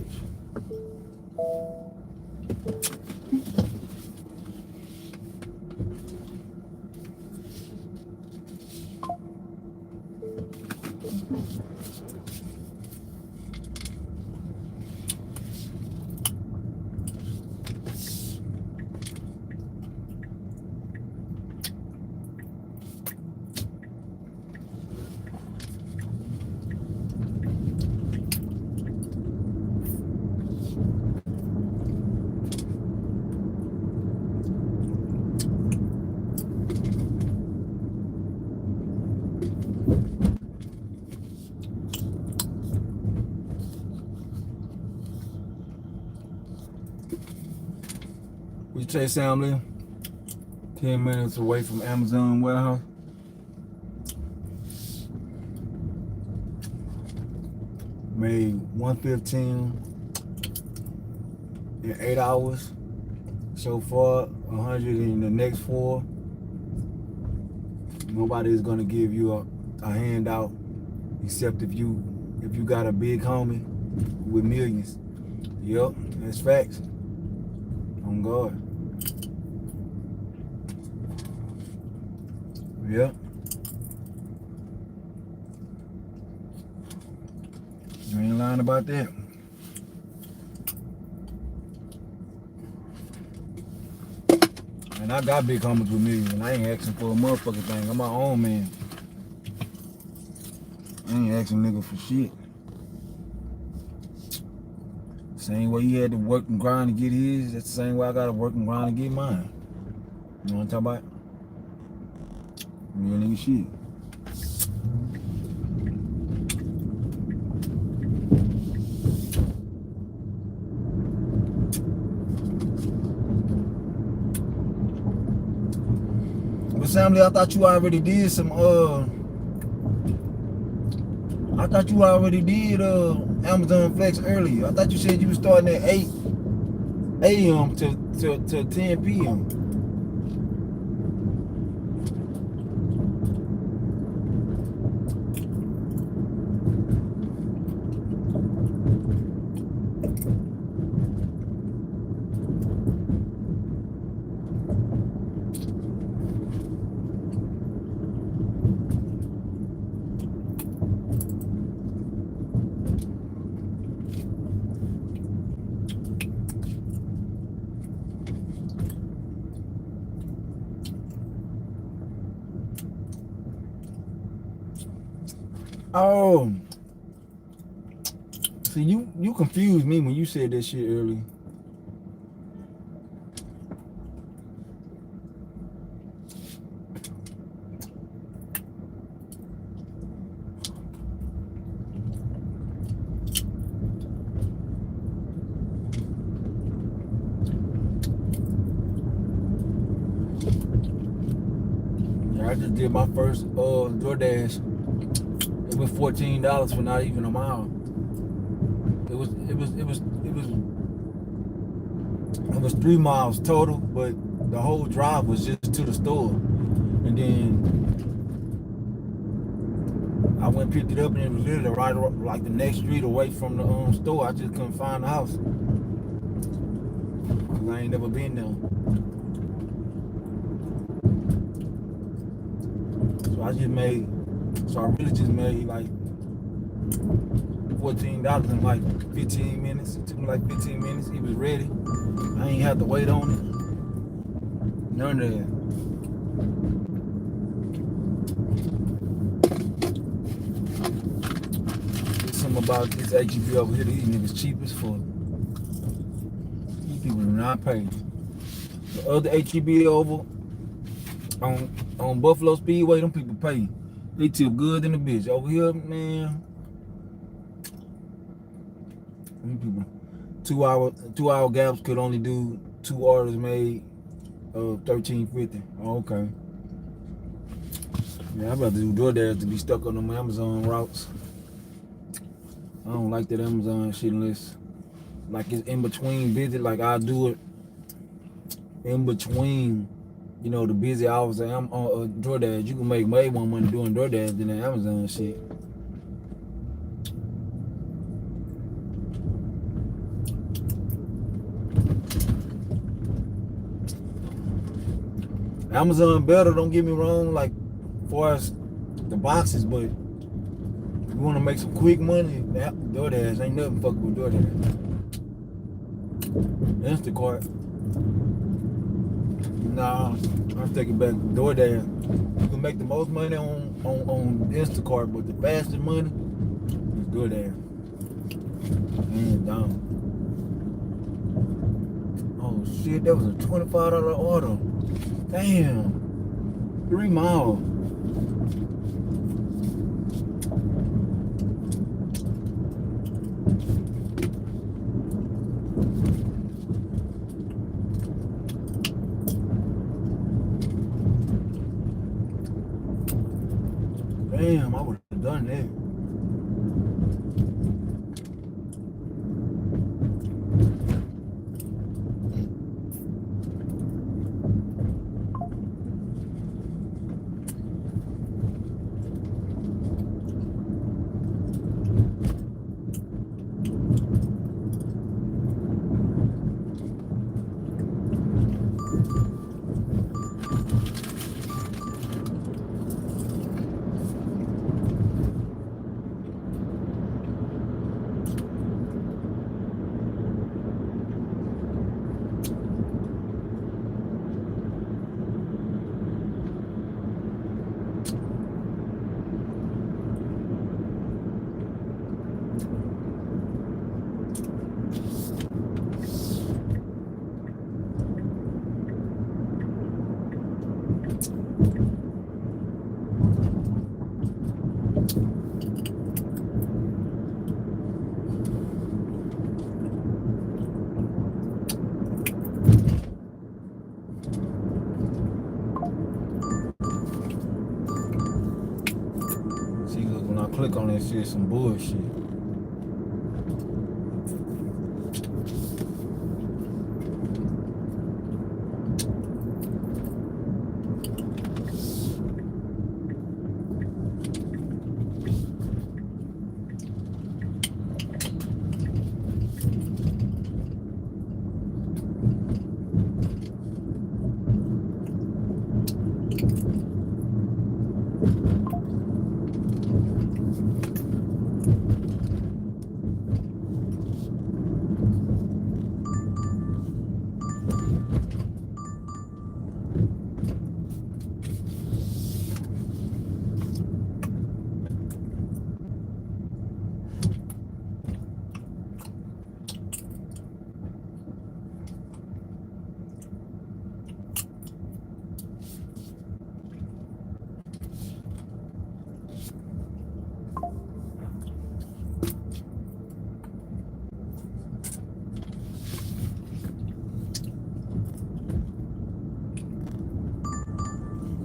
What you say, Sam Lee? 10 minutes away from Amazon warehouse. Made 115 in 8 hours. So far, 100 in the next 4. Nobody is gonna give you a handout except if you got a big homie with millions. Yep, that's facts. On God. Yep. You ain't lying about that. And I got big homies with millions, and I ain't asking for a motherfucking thing. I'm my own man. I ain't asking nigga for shit. Same way he had to work and grind to get his, that's the same way I gotta work and grind to get mine. You know what I'm talking about? Real nigga shit. But Sam Lee, I thought you already did some Amazon Flex earlier. I thought you said you was starting at 8 a.m. to 10 p.m. Oh, see, you confused me when you said that shit earlier. Yeah, I just did my first DoorDash. It was $14 for not even a mile. It was 3 miles total, but the whole drive was just to the store. And then I went and picked it up, and it was literally right like the next street away from the store. I just couldn't find the house. Cause I ain't never been there. So I really just made like $14 in like 15 minutes. It took me like 15 minutes. It was ready. I ain't have to wait on it. None of that. There's something about this HEB over here. These niggas cheap as fuck. These people do not pay. The other HEB over on Buffalo Speedway, them people pay. They tip good in the bitch. Over here, man, them people 2 hour gaps could only do 2 orders made of $13.50. Oh, okay. Yeah, I'm about to do DoorDash to be stuck on them Amazon routes. I don't like that Amazon shit unless like it's in between visit. Like I do it in between you know, the busy hours that I'm on DoorDash, you can make way more money doing DoorDash than the Amazon shit. Amazon better, don't get me wrong, like far as the boxes, but if you want to make some quick money, DoorDash ain't nothing fucking with DoorDash. Instacart, nah, I'm taking back DoorDash. You can make the most money on Instacart, but the fastest money is DoorDash. Hands down. Oh shit, that was a $25 order. Damn. 3 miles. Damn, I would have done that. See, look, when I click on that shit, some bullshit.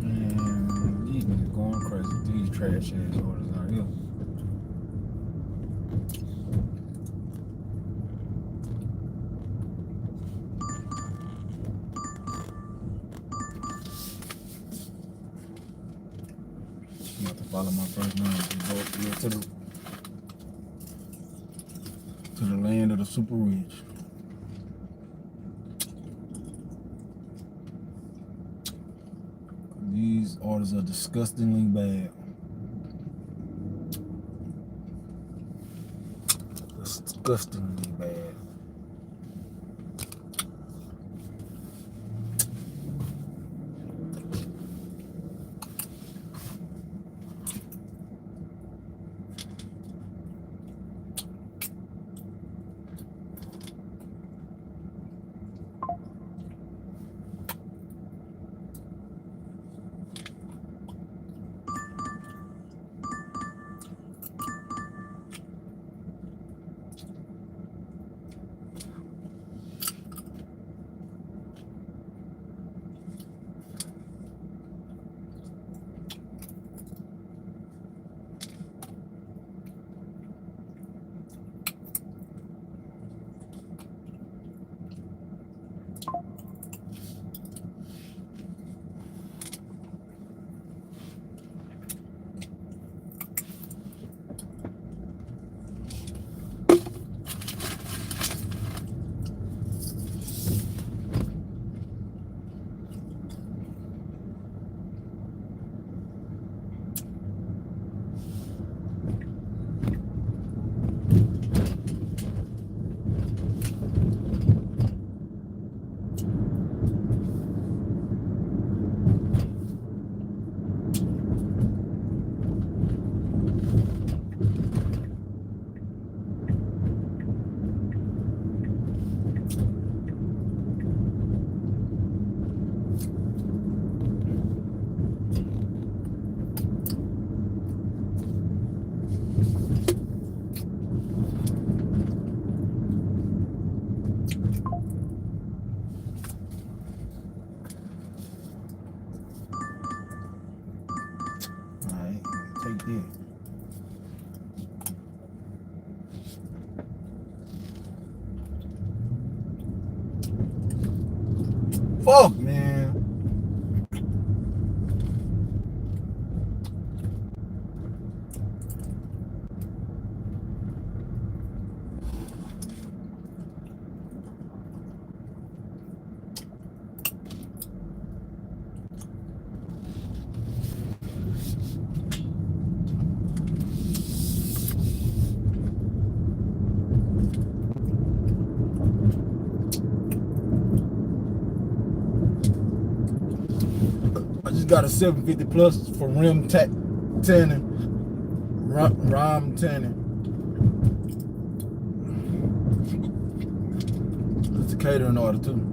Man, these niggas going crazy. These trash ass orders out here. You have to follow my first name. To the land of the super rich. These orders are disgustingly bad. Disgustingly bad. Take that. Fuck, man. I just got a 750 plus for rim tanning, rhyme tanning. It's a catering order too.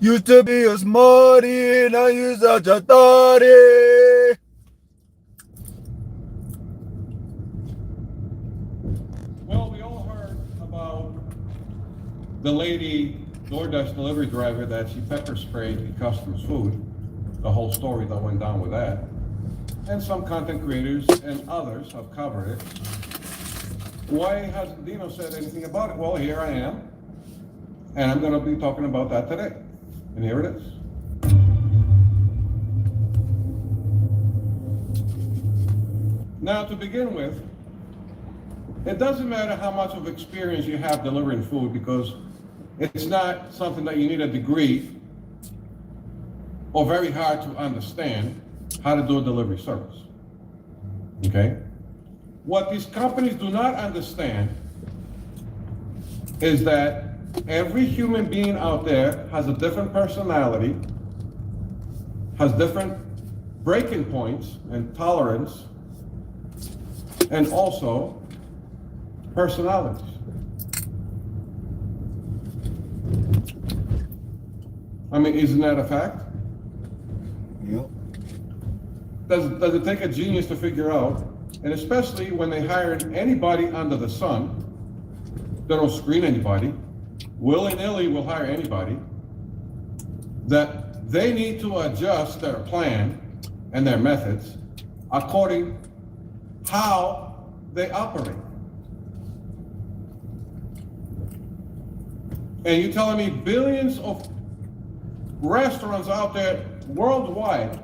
Used to be a smarty, now you such a thotty. Well, we all heard about the lady DoorDash delivery driver that she pepper sprayed the customer's food, the whole story that went down with that. And some content creators and others have covered it. Why hasn't Dino said anything about it? Well, here I am, and I'm gonna be talking about that today. And here it is. Now, to begin with, it doesn't matter how much of experience you have delivering food, because it's not something that you need a degree or very hard to understand how to do a delivery service. Okay? What these companies do not understand is that every human being out there has a different personality, has different breaking points and tolerance, and also personalities. I mean, isn't that a fact? Yep. Does it take a genius to figure out, and especially when they hire anybody under the sun, they don't screen anybody, willy-nilly will hire anybody, that they need to adjust their plan and their methods according how they operate. And you're telling me billions of restaurants out there worldwide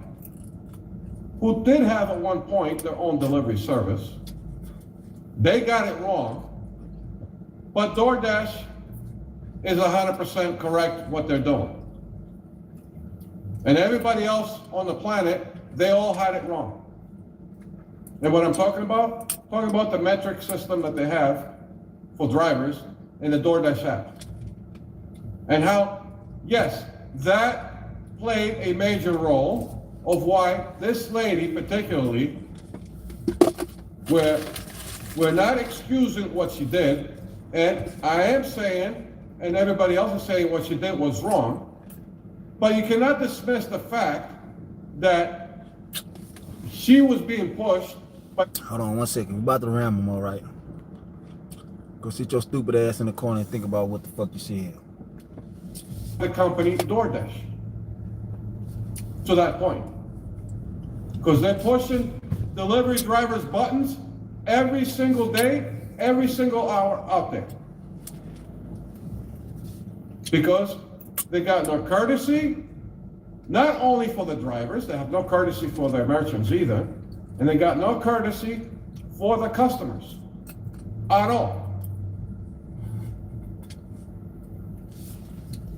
who did have at one point their own delivery service, they got it wrong, but DoorDash is 100% correct what they're doing. And everybody else on the planet, they all had it wrong. And what I'm talking about the metric system that they have for drivers in the DoorDash app. And how, yes, that played a major role of why this lady particularly, we're not excusing what she did, and I am saying, and everybody else is saying what she did was wrong, but you cannot dismiss the fact that she was being pushed. But Hold on 1 second. We about to ram them, all right? Go sit your stupid ass in the corner and think about what the fuck you said. the company DoorDash to that point. Because they're pushing delivery drivers' buttons every single day, every single hour out there. Because they got no courtesy, not only for the drivers, they have no courtesy for their merchants either, and they got no courtesy for the customers at all.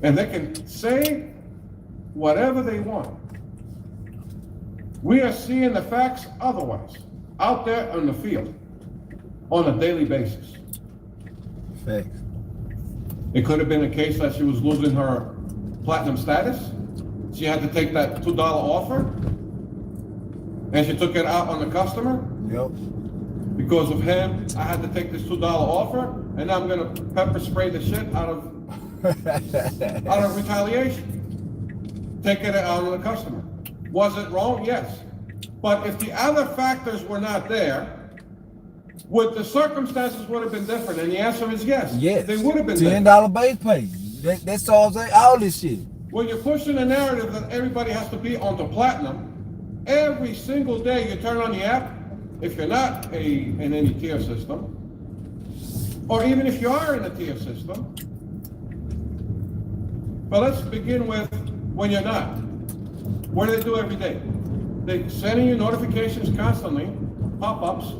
And they can say whatever they want. We are seeing the facts otherwise, out there on the field, on a daily basis. Facts. It could have been a case that she was losing her platinum status. She had to take that $2 offer, and she took it out on the customer. Yep. Because of him, I had to take this $2 offer, and I'm gonna pepper spray the shit out of retaliation. Taking it out on the customer. Was it wrong? Yes. But if the other factors were not there, would the circumstances would have been different? And the answer is yes. Yes. They would have been $10 base pay. That solves all this shit. When you're pushing a narrative that everybody has to be onto platinum, every single day you turn on the app, if you're not in any tier system, or even if you are in a tier system, but let's begin with when you're not. What do they do every day? They're sending you notifications constantly, pop-ups,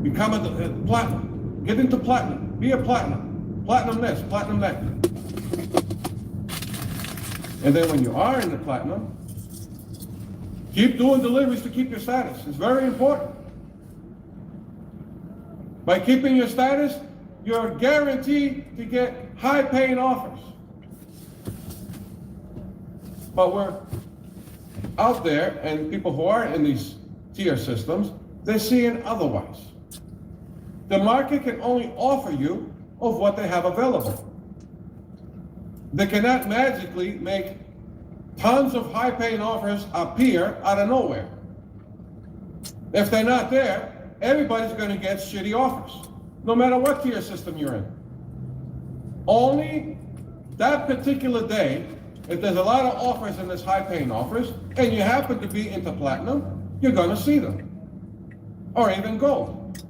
become a platinum, get into platinum, be a platinum, platinum this, platinum that. And then when you are in the platinum, keep doing deliveries to keep your status. It's very important. By keeping your status, you're guaranteed to get high-paying offers. But we're out there, and people who are in these tier systems, they're seeing otherwise. The market can only offer you of what they have available. They cannot magically make tons of high-paying offers appear out of nowhere. If they're not there, everybody's going to get shitty offers, no matter what tier system you're in. Only that particular day, if there's a lot of offers in this high-paying offers, and you happen to be into platinum, you're going to see them, or even gold.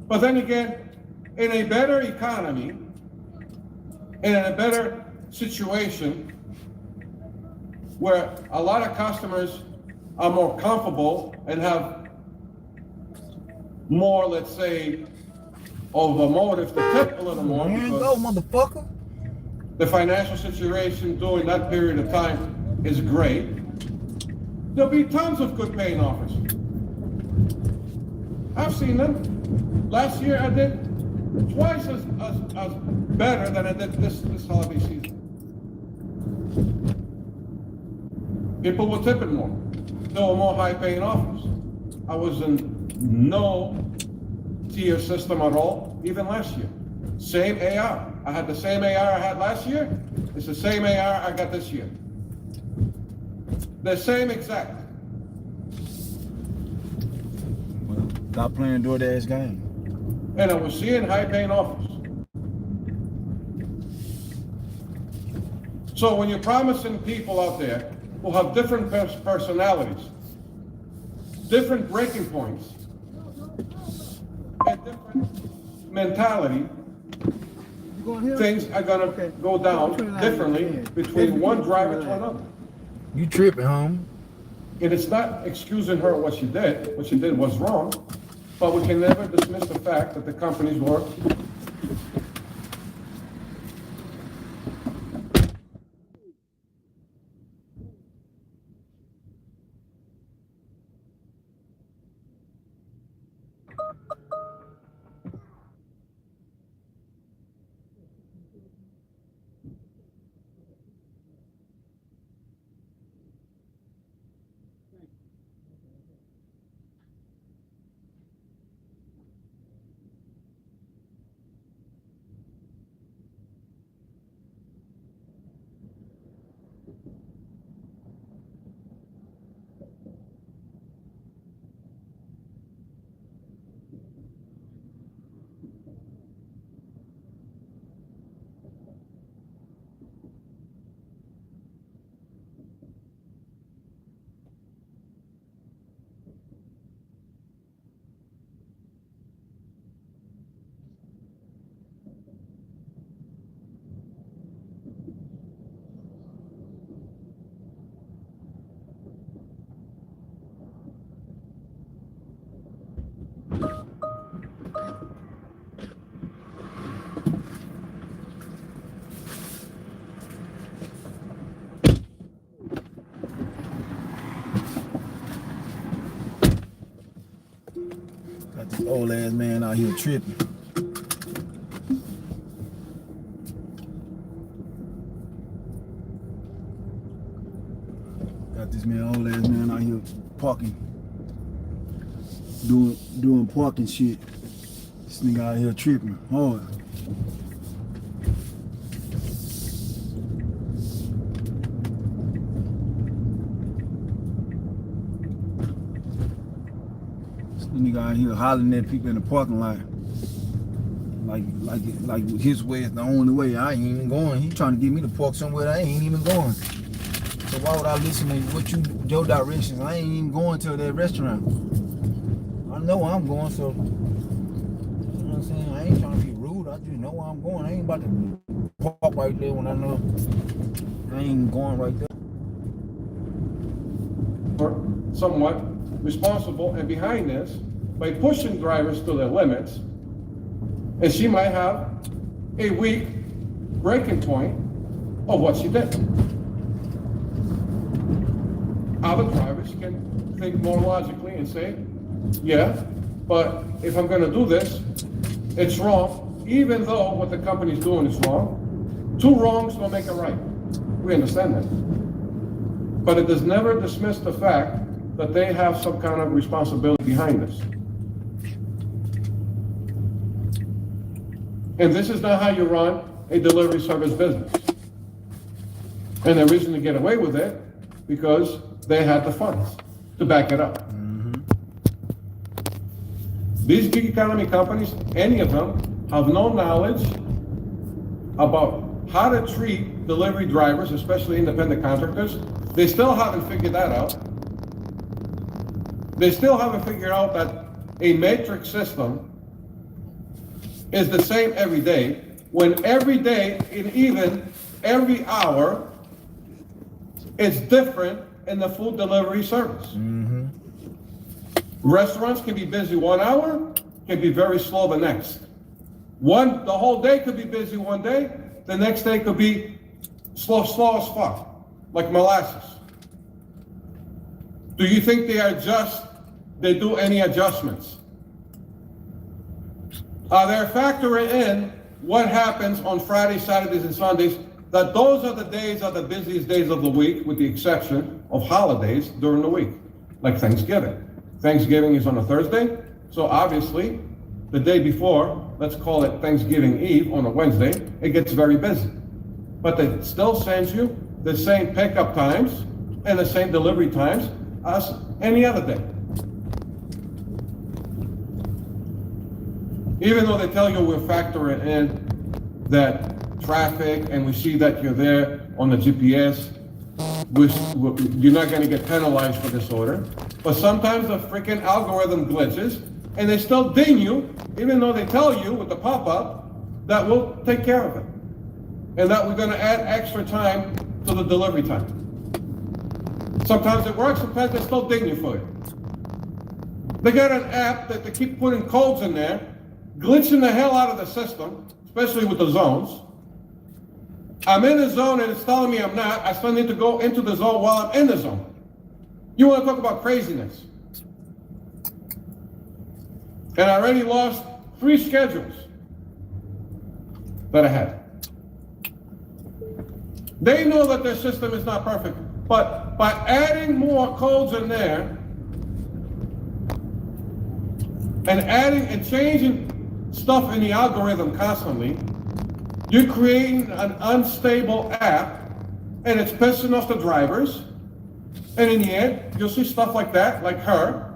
But then again, in a better economy, and in a better situation, where a lot of customers are more comfortable and have more, let's say, of a motive to tip a little more. There you go, motherfucker. The financial situation during that period of time is great. There'll be tons of good paying offers. I've seen them. Last year I did twice as better than I did this holiday season. People were tipping more. There were more high paying offers. I was in no TIL system at all, even last year. Same AR. I had the same AR I had last year. It's the same AR I got this year. The same exact. Well, stop playing DoorDash game. And I was seeing high-paying offers. So when you're promising people out there who have different personalities, different breaking points, and different mentality, things are gonna go down differently between one driver to another. You tripping, home? And it's not excusing her what she did. What she did was wrong, but we can never dismiss the fact that the companies were Got this old ass man out here tripping. Got this old ass man out here parking, doing parking shit. This nigga out here tripping hard. Nigga out here hollering at people in the parking lot. Like his way is the only way. I ain't even going. He trying to get me to park somewhere that I ain't even going. So why would I listen to your directions? I ain't even going to that restaurant. I know where I'm going, so you know what I'm saying? I ain't trying to be rude. I just know where I'm going. I ain't about to park right there when I know I ain't going right there. Somewhat responsible and behind this by pushing drivers to their limits, and she might have a weak breaking point of what she did. Other drivers can think more logically and say, yeah, but if I'm going to do this, it's wrong, even though what the company's doing is wrong. Two wrongs don't make a right. We understand that. But it does never dismiss the fact that they have some kind of responsibility behind this. And this is not how you run a delivery service business. And the reason to get away with it, because they had the funds to back it up. These gig economy companies, any of them, have no knowledge about how to treat delivery drivers, especially independent contractors. They still haven't figured that out. They still haven't figured out that a matrix system is the same every day, when every day and even every hour is different in the food delivery service. Restaurants can be busy 1 hour, can be very slow the next. The whole day could be busy one day, the next day could be slow as fuck, like molasses. Do you think they do any adjustments? They're factoring in what happens on Fridays, Saturdays, and Sundays, that those are the busiest days of the week, with the exception of holidays during the week, like Thanksgiving. Thanksgiving is on a Thursday, so obviously the day before, let's call it Thanksgiving Eve on a Wednesday, it gets very busy. But it still sends you the same pickup times and the same delivery times as any other day. Even though they tell you we're factoring in that traffic and we see that you're there on the GPS, you're not going to get penalized for this order. But sometimes the freaking algorithm glitches and they still ding you, even though they tell you with the pop-up that we'll take care of it. And that we're going to add extra time to the delivery time. Sometimes it works, sometimes they still ding you for it. They got an app that they keep putting codes in there, glitching the hell out of the system, especially with the zones. I'm in the zone and it's telling me I'm not. I still need to go into the zone while I'm in the zone. You want to talk about craziness? And I already lost 3 schedules that I had. They know that their system is not perfect, but by adding more codes in there and adding and changing stuff in the algorithm constantly, you're creating an unstable app and it's pissing off the drivers. And in the end, you'll see stuff like that, like her,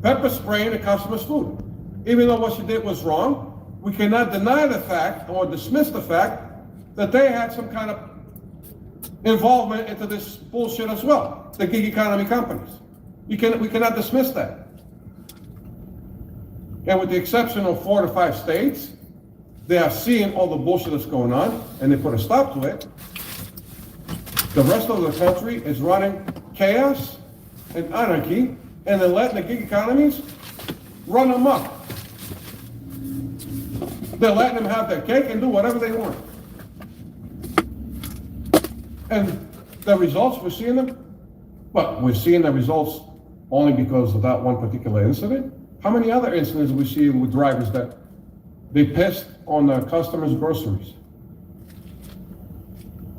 pepper spraying the customer's food. Even though what she did was wrong, we cannot deny the fact or dismiss the fact that they had some kind of involvement into this bullshit as well, the gig economy companies. We cannot dismiss that. And with the exception of 4 to 5 states, they are seeing all the bullshit that's going on and they put a stop to it. The rest of the country is running chaos and anarchy, and they're letting the gig economies run amok. They're letting them have their cake and do whatever they want. And the results, we're seeing them, but we're seeing the results only because of that one particular incident. How many other incidents we see with drivers that they pissed on the customers' groceries?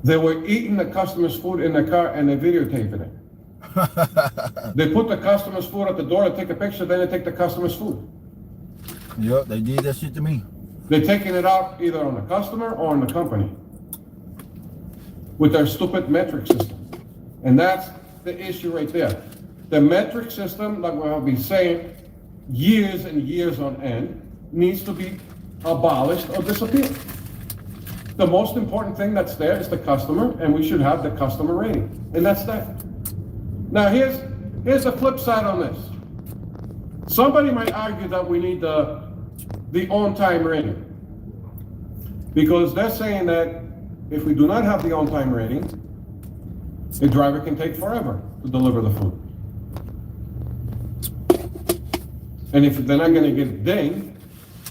They were eating the customer's food in the car and they're videotaping it. They put the customer's food at the door to take a picture, then they take the customer's food. Yep, they did that shit to me. They're taking it out either on the customer or on the company with their stupid metric system. And that's the issue right there. The metric system, like we'll be saying years and years on end, needs to be abolished or disappear. The most important thing that's there is the customer, and we should have the customer rating. And that's that. Now here's the flip side on this. Somebody might argue that we need the on-time rating. Because they're saying that if we do not have the on-time rating, the driver can take forever to deliver the food. And if they're not gonna get dinged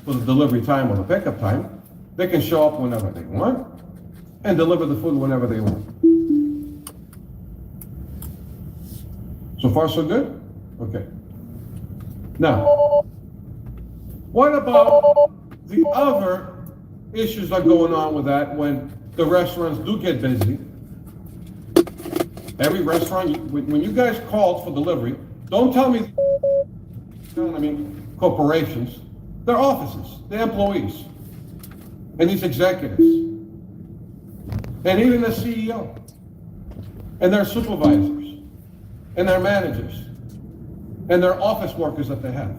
for the delivery time or the pickup time, they can show up whenever they want and deliver the food whenever they want. So far, so good? Okay. Now, what about the other issues that are going on with that when the restaurants do get busy? Every restaurant, when you guys called for delivery, don't tell me corporations, their offices, their employees, and these executives, and even the CEO, and their supervisors, and their managers, and their office workers that they have,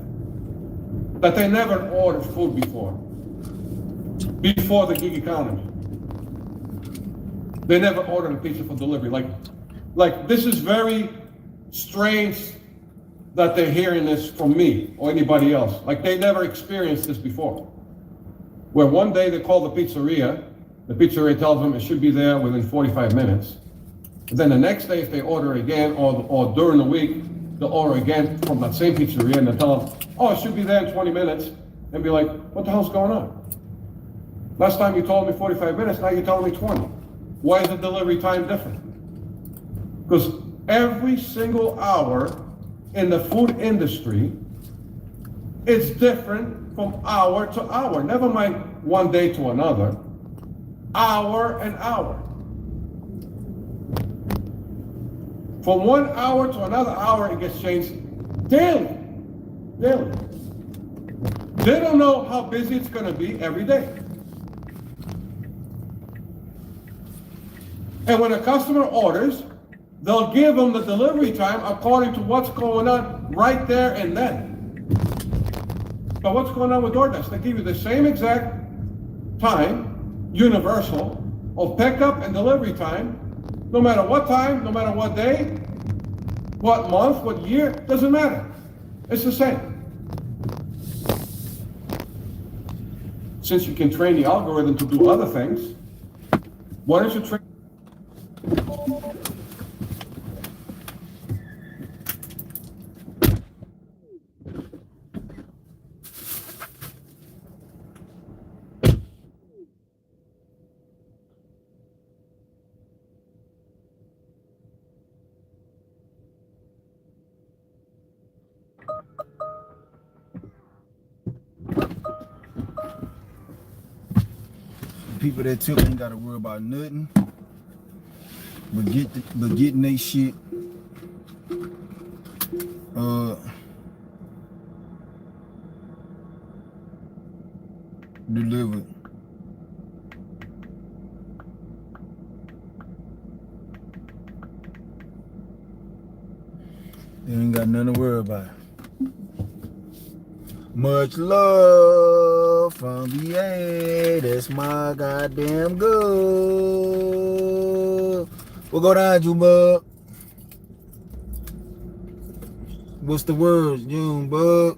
that they never ordered food before the gig economy. They never ordered a pizza for delivery. Like this is very strange that they're hearing this from me or anybody else. Like they never experienced this before. Where one day they call the pizzeria tells them it should be there within 45 minutes. And then the next day if they order again, or during the week, they'll order again from that same pizzeria and they'll tell them, oh, it should be there in 20 minutes. And be like, what the hell's going on? Last time you told me 45 minutes, now you're telling me 20. Why is the delivery time different? Because every single hour in the food industry is different from hour to hour. Never mind one day to another. Hour and hour. From 1 hour to another hour, it gets changed daily. Daily. They don't know how busy it's going to be every day. And when a customer orders, they'll give them the delivery time according to what's going on right there and then. But what's going on with DoorDash? They give you the same exact time, universal, of pickup and delivery time, no matter what time, no matter what day, what month, what year, doesn't matter. It's the same. Since you can train the algorithm to do other things, why don't you train? People that took ain't gotta worry about nothing but getting they shit delivered. They ain't got nothing to worry about. Much love from VA, that's my goddamn good. We'll go down, Junebug. What's the words, Junebug?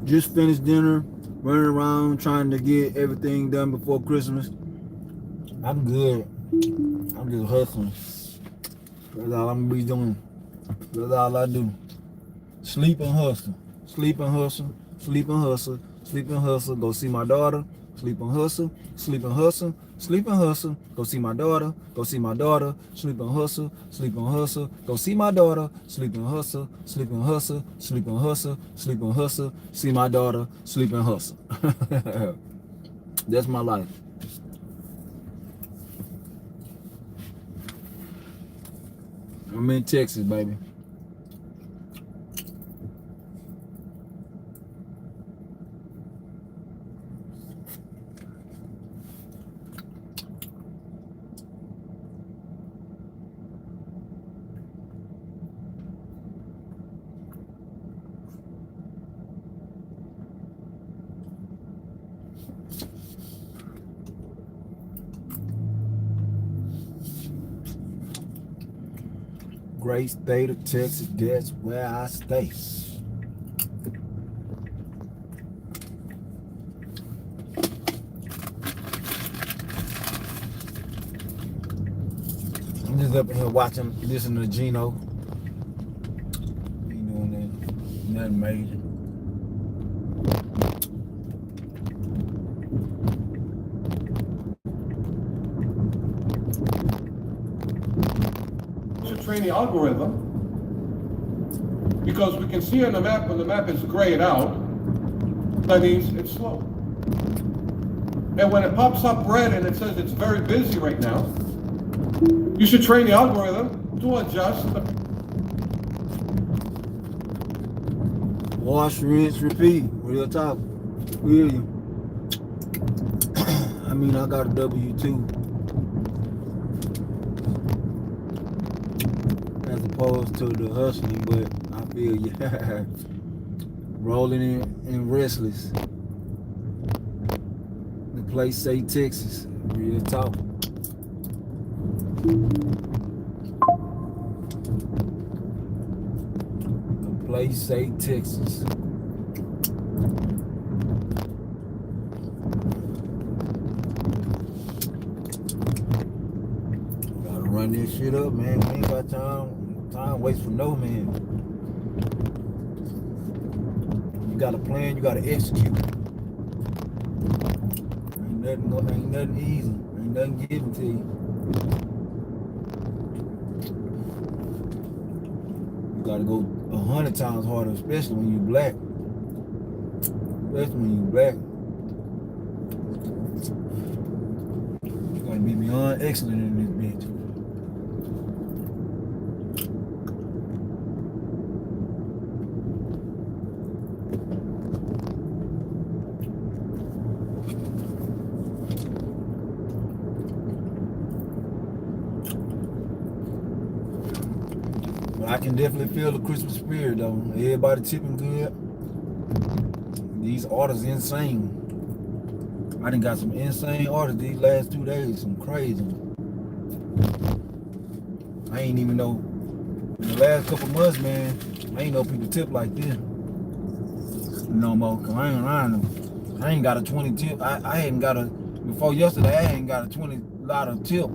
Just finished dinner, running around trying to get everything done before Christmas. I'm good. I'm just hustling. That's all I'm gonna be doing. That's all I do. Sleep and hustle. Sleep and hustle. Sleep and hustle. Sleep and hustle. Go see my daughter. Sleep and hustle. Sleep and hustle. Sleep and hustle. Go see my daughter. Go see my daughter. Sleep and hustle. Sleep and hustle. Go see my daughter. Sleep and hustle. Sleep and hustle. Sleep and hustle. Sleep and hustle. See my daughter. Sleep and hustle. That's my life. I'm in Texas, baby. Great state of Texas, that's where I stay. I'm just up in here watching, listening to Gino. Ain't doing nothing major. Train the algorithm, because we can see on the map when the map is grayed out, that means it's slow. And when it pops up red and it says it's very busy right now, you should train the algorithm to adjust the wash, rinse, repeat. Real talk. Really. I mean, I got a W2. opposed to the hustling, but I feel you. Rolling in Restless. The place say Texas. Real talk. The place say Texas. Gotta run this shit up, man. We ain't got time waits for no man. You got a plan, you gotta execute. Ain't nothing easy. Ain't nothing given to you. You gotta go 100 times harder, especially when you black. Especially when you black. You gotta be beyond excellent in this bitch. I can definitely feel the Christmas spirit though. Everybody tipping good. These orders insane. I done got some insane orders these last 2 days. Some crazy. I ain't even know. In the last couple months, man, I ain't know people tip like this. No more. Cause I ain't around them. I ain't got a 20 tip. I hadn't got a, before yesterday, I ain't got a $20 tip.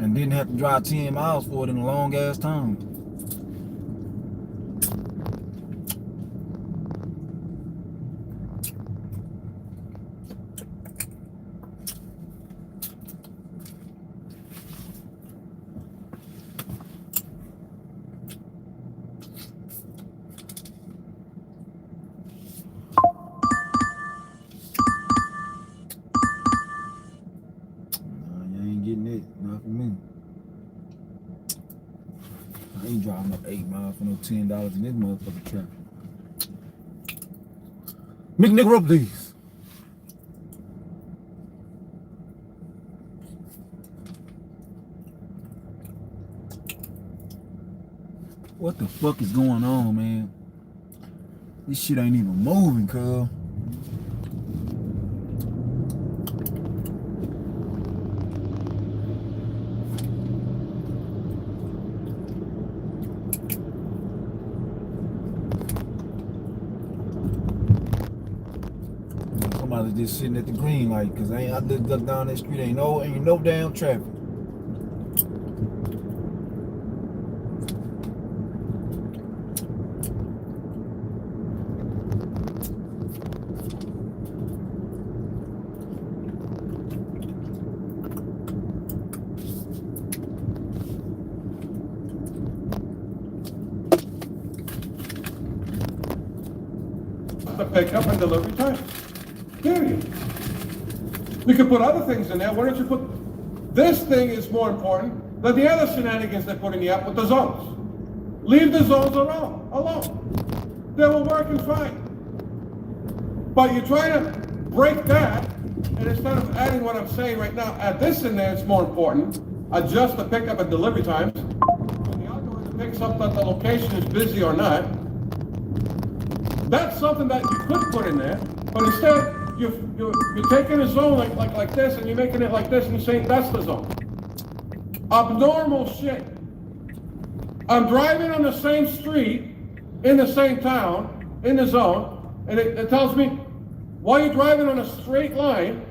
And didn't have to drive 10 miles for it in a long ass time. Not for me. I ain't driving up 8 miles for no $10 in this motherfucking traffic. McNigger, please. What the fuck is going on, man? This shit ain't even moving, cuz. Somebody just sitting at the green light, cause I looked up down that street, ain't no damn traffic. The pickup and delivery time. Period. You could put other things in there. Why don't you put, this thing is more important than the other shenanigans they put in the app with the zones. Leave the zones alone. They were working fine. But you're trying to break that, and instead of adding what I'm saying right now, add this in there, it's more important. Adjust the pickup and delivery times. When the algorithm picks up that the location is busy or not, that's something that you could put in there, but instead, you're taking a zone like this, and you're making it like this, and you're saying that's the zone. Abnormal shit. I'm driving on the same street, in the same town, in the zone, and it tells me, while you're driving on a straight line,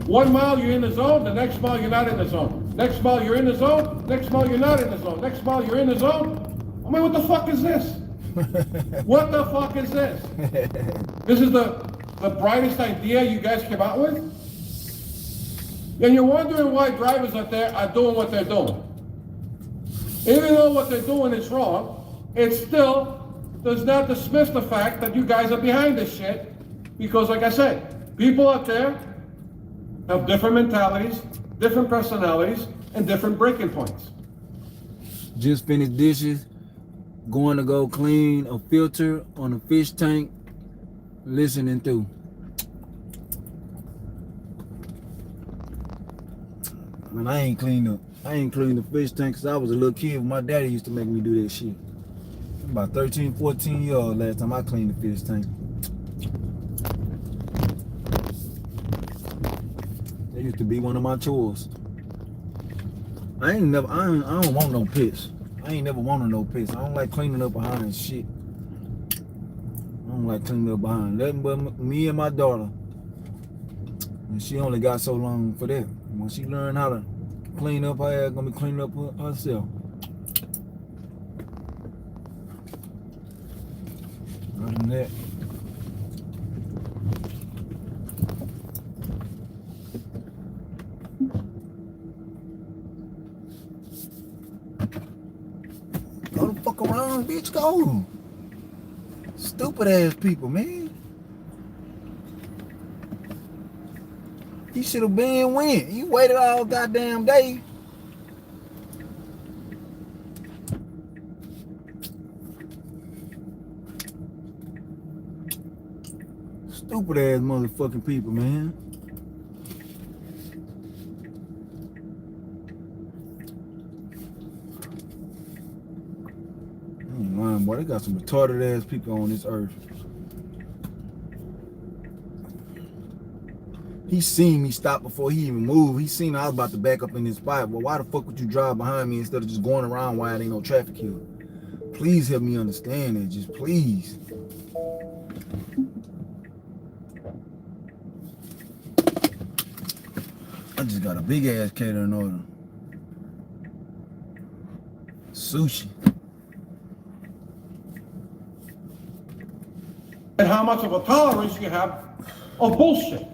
1 mile you're in the zone, the next mile you're not in the zone. Next mile you're in the zone, next mile you're not in the zone. Next mile you're in the zone. I mean, what the fuck is this? What the fuck is this? This is the brightest idea you guys came out with? And you're wondering why drivers out there are doing what they're doing. Even though what they're doing is wrong, it still does not dismiss the fact that you guys are behind this shit. Because like I said, people out there have different mentalities, different personalities, and different breaking points. Just finished dishes. Going to go clean a filter on a fish tank, listening through. I mean, I ain't cleaned up. I ain't cleaned the fish tank because I was a little kid. My daddy used to make me do that shit. About 13, 14 years old last time I cleaned the fish tank. That used to be one of my chores. I don't want no piss. I ain't never wanted no piss. I don't like cleaning up behind shit. I don't like cleaning up behind nothing but me and my daughter. And she only got so long for that. When she learned how to clean up, her ass gonna be cleaning up herself. Other than that, go the fuck around, bitch, go. Stupid ass people, man. You should have been went. You waited all goddamn day. Stupid ass motherfucking people, man. I ain't lying, boy. They got some retarded ass people on this earth. He seen me stop before he even moved. He seen I was about to back up in this spot. Well, why the fuck would you drive behind me instead of just going around while there ain't no traffic here? Please help me understand that. Just please. I just got a big ass catering order. Sushi. And how much of a tolerance you have of bullshit.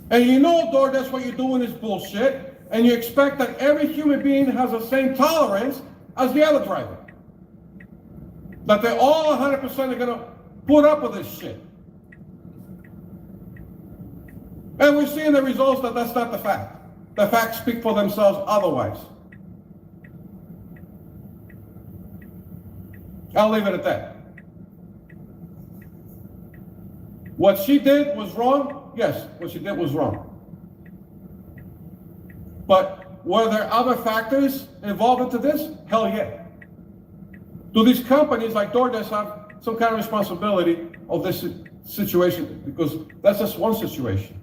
And you know, DoorDash, what you're doing is bullshit, and you expect that every human being has the same tolerance as the other driver. That they're all 100% are gonna put up with this shit. And we're seeing the results that that's not the fact. The facts speak for themselves otherwise. I'll leave it at that. What she did was wrong? Yes, what she did was wrong. But were there other factors involved into this? Hell yeah. Do these companies like DoorDash have some kind of responsibility of this situation? Because that's just one situation.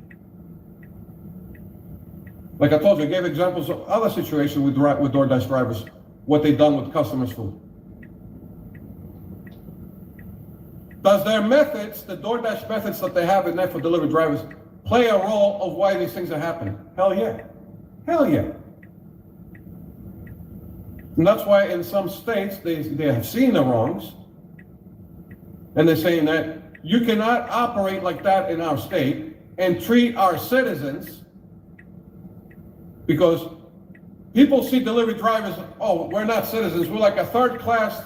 Like I told you, I gave examples of other situations with DoorDash drivers, what they've done with customers' food. Does their methods, the DoorDash methods that they have in there for delivery drivers, play a role of why these things are happening? Hell yeah. Hell yeah. And that's why in some states, they have seen the wrongs, and they're saying that you cannot operate like that in our state and treat our citizens, because people see delivery drivers, oh, we're not citizens, we're like a third-class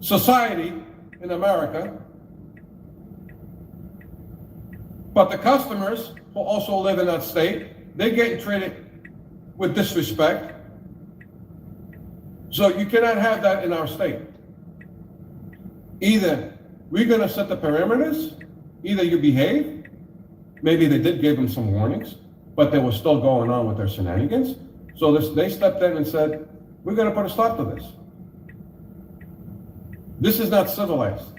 society in America. But the customers who also live in that state, they're getting treated with disrespect. So you cannot have that in our state. Either we're gonna set the perimeters, either you behave, maybe they did give them some warnings, but they were still going on with their shenanigans. So they stepped in and said, we're gonna put a stop to this. This is not civilized.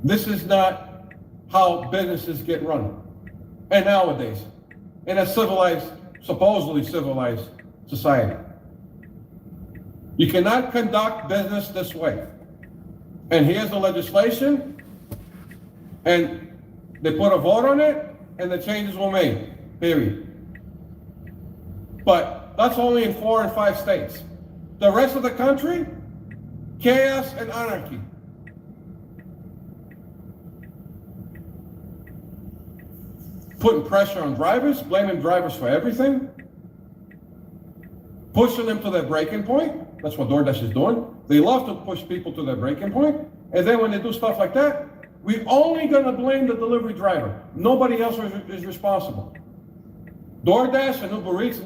This is not how businesses get run. And nowadays, in a civilized, supposedly civilized society, you cannot conduct business this way. And here's the legislation, and they put a vote on it, and the changes were made, period. But that's only in 4 and 5 states. The rest of the country, chaos and anarchy. Putting pressure on drivers, blaming drivers for everything, pushing them to their breaking point. That's what DoorDash is doing. They love to push people to their breaking point, and then when they do stuff like that, we're only gonna blame the delivery driver. Nobody else is responsible. DoorDash and Uber Eats.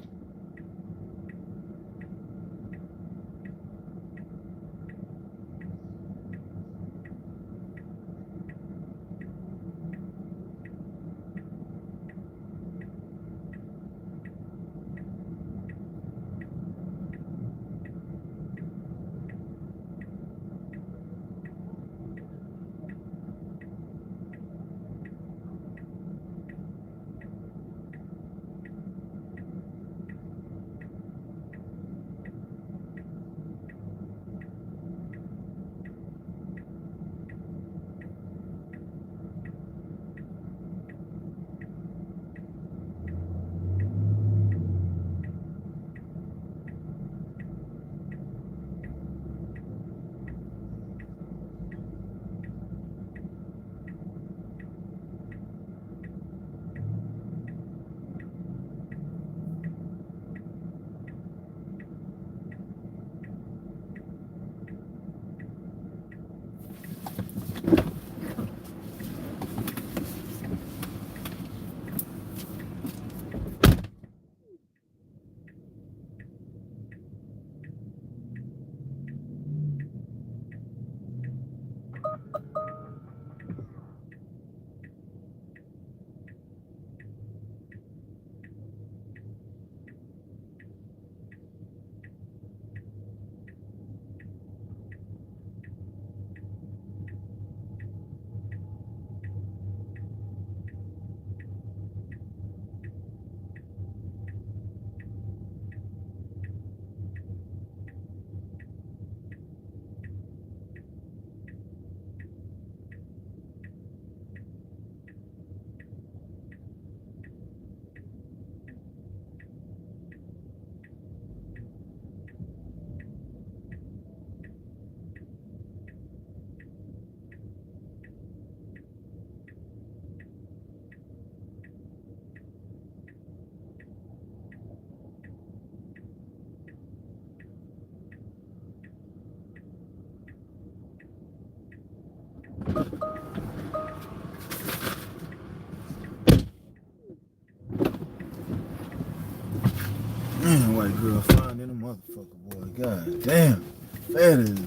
white girl fine than a motherfucker, boy. God damn. That is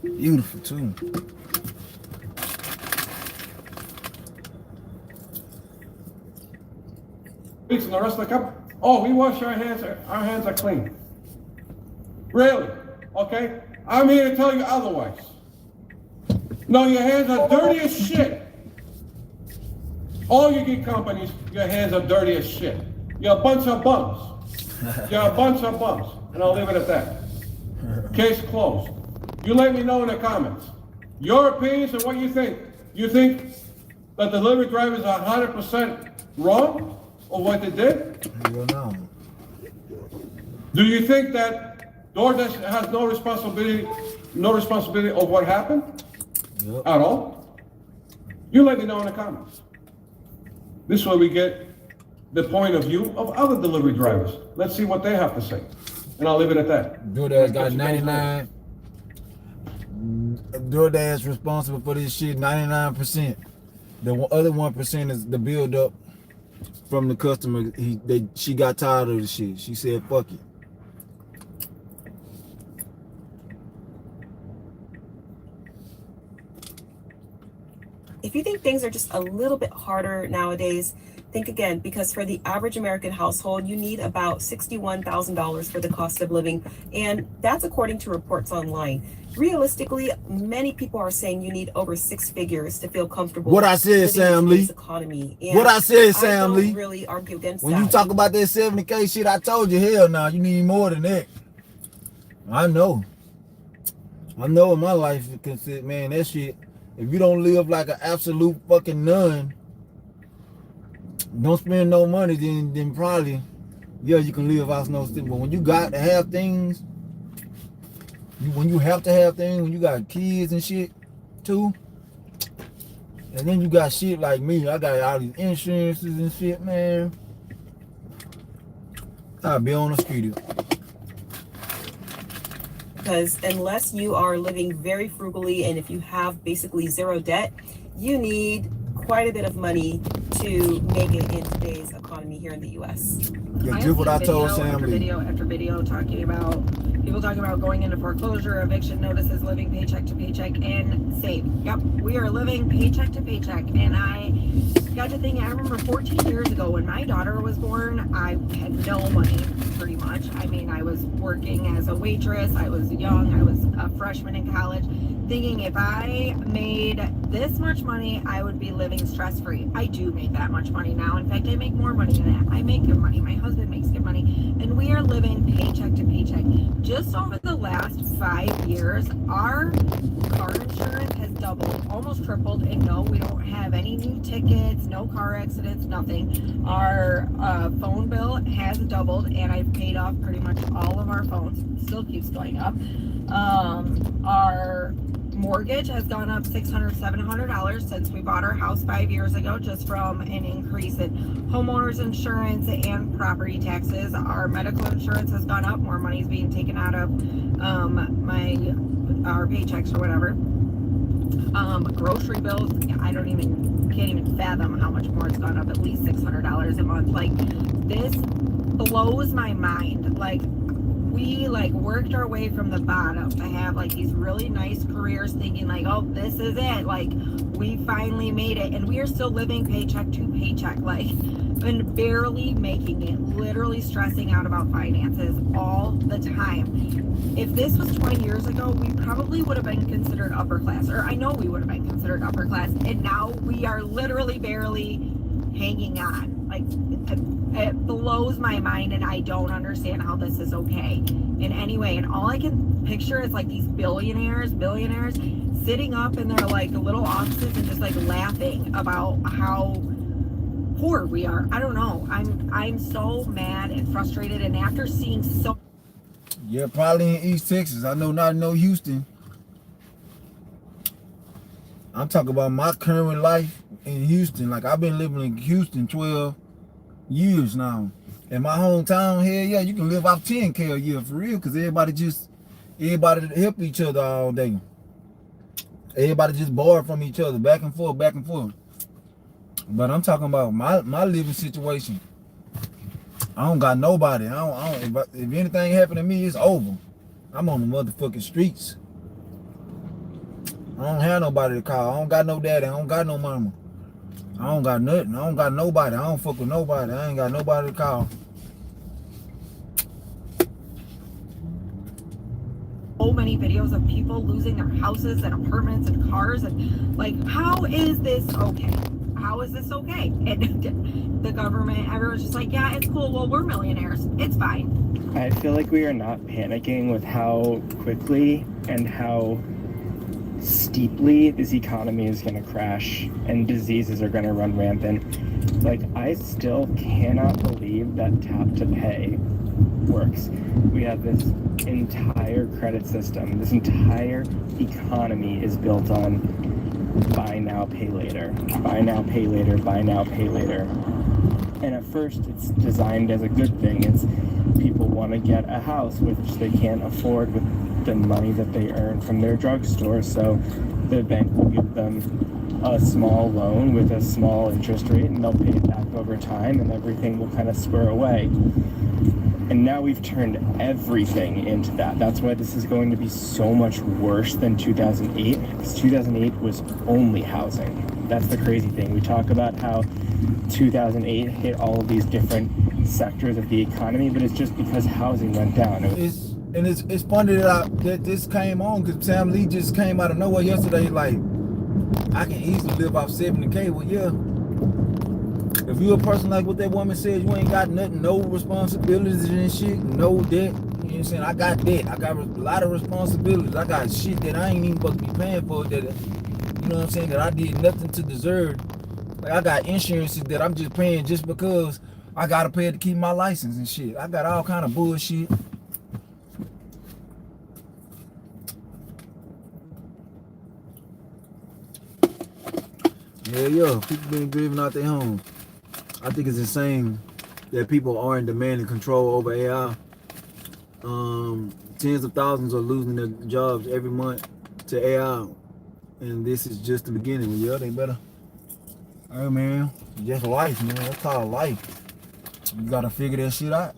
beautiful too. And the rest of the cup. Oh, we wash our hands. Our hands are clean. Really? Okay. I'm here to tell you otherwise. No, your hands are dirty as shit. All you get companies, your hands are dirty as shit. You're a bunch of bums. You're a bunch of bums. And I'll leave it at that. Case closed. You let me know in the comments. Your opinions and what you think. You think that the delivery drivers are 100% wrong or what they did? Hell no. Do you think that DoorDash has no responsibility of what happened? Yep. At all? You let me know in the comments. This way we get the point of view of other delivery drivers. Let's see what they have to say. And I'll leave it at that. DoorDash got 99. DoorDash responsible for this shit 99%. The other 1% is the build up from the customer. She got tired of the shit. She said, fuck it. If you think things are just a little bit harder nowadays, think again, because for the average American household, you need about $61,000 for the cost of living. And that's according to reports online. Realistically, many people are saying you need over 6 figures to feel comfortable. What I said, Sam Lee. Economy. What I said, Sam Lee. I don't really argue against when that. you talk about that 70K shit, I told you, hell no, you need more than that. I know in my life, man, that shit, if you don't live like an absolute fucking nun, don't spend no money, then probably, yeah, you can live off no stick. But when you got to have things, when you have to have things, when you got kids and shit too, and then you got shit like me, I got all these insurances and shit, man, I'd be on the street. Because unless you are living very frugally and if you have basically zero debt, you need quite a bit of money to make it in today's economy here in the U.S. Yeah, just what I told Sam Lee. Video after video talking about people talking about going into foreclosure, eviction notices, living paycheck to paycheck, and save. Yep, we are living paycheck to paycheck. And I got to think, I remember 14 years ago when my daughter was born, I had no money, pretty much. I mean, I was working as a waitress, I was young, I was a freshman in college, thinking if I made this much money, I would be living stress-free. I do make that much money now. In fact, I make more money than that. I make good money. My husband makes good money. And we are living paycheck to paycheck. Just over the last 5 years, our car insurance has doubled, almost tripled. And no, we don't have any new tickets, no car accidents, nothing. Our phone bill has doubled, and I've paid off pretty much all of our phones. Still keeps going up. Our mortgage has gone up $600, $700 since we bought our house 5 years ago, just from an increase in homeowners insurance and property taxes. Our medical insurance has gone up. More money is being taken out of our paychecks or whatever. Grocery bills, can't even fathom how much more it's gone up. At least $600 a month. Like, this blows my mind. Like, we worked our way from the bottom to have these really nice careers, thinking oh, this is it, we finally made it, and we are still living paycheck to paycheck, and barely making it, literally stressing out about finances all the time. If this was 20 years ago, we probably would have been considered upper class, or I know we would have been considered upper class, and now we are literally barely hanging on. It blows my mind, and I don't understand how this is okay in any way. And all I can picture is these billionaires sitting up in their little offices and just laughing about how poor we are. I don't know. I'm so mad and frustrated, and after seeing so. Yeah, probably in East Texas. I know not no Houston. I'm talking about my current life in Houston. I've been living in Houston 12 years now. In my hometown here, yeah, you can live off 10K a year for real, because everybody help each other all day. Everybody just borrow from each other, back and forth, back and forth. But I'm talking about my living situation. I don't got nobody. If anything happened to me, it's over. I'm on the motherfucking streets. I don't have nobody to call. I don't got no daddy. I don't got no mama. I don't got nothing. I don't got nobody. I don't fuck with nobody. I ain't got nobody to call. So many videos of people losing their houses and apartments and cars, and like, how is this okay? How is this okay? And the government, everyone's just like, yeah, it's cool. Well, we're millionaires. It's fine. I feel like we are not panicking with how quickly and how steeply this economy is going to crash and diseases are going to run rampant. Like, I still cannot believe that tap to pay works. We have this entire credit system, this entire economy is built on buy now, pay later, buy now, pay later, buy now, pay later. And at first it's designed as a good thing. It's people want to get a house which they can't afford with the money that they earn from their drugstore, so the bank will give them a small loan with a small interest rate and they'll pay it back over time and everything will kind of square away. And now we've turned everything into that. That's why this is going to be so much worse than 2008, because 2008 was only housing. That's the crazy thing. We talk about how 2008 hit all of these different sectors of the economy, but it's just because housing went down. It's funny that this came on because Sam Lee just came out of nowhere yesterday. Like, I can easily live off 70K. Well, yeah. If you a person like what that woman said, you ain't got nothing, no responsibilities and shit, no debt. You know what I'm saying? I got debt. I got a lot of responsibilities. I got shit that I ain't even supposed to be paying for. That, you know what I'm saying? That I did nothing to deserve. Like, I got insurances that I'm just paying just because I gotta pay it to keep my license and shit. I got all kind of bullshit. Yeah, people been driven out their homes. I think it's insane that people are in demand and control over AI. Tens of thousands are losing their jobs every month to AI, and this is just the beginning. Yeah, they better. Hey man, it's just life, man. That's called life. You gotta figure that shit out.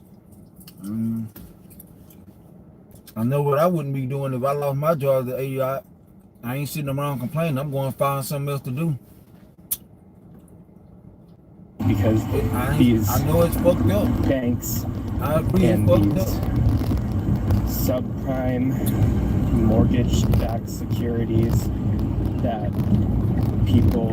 I know what I wouldn't be doing if I lost my job to AI. I ain't sitting around complaining. I'm going to find something else to do. Because I know it's fucked up. Banks I agree, and it's fucked these up. subprime mortgage-backed securities that people,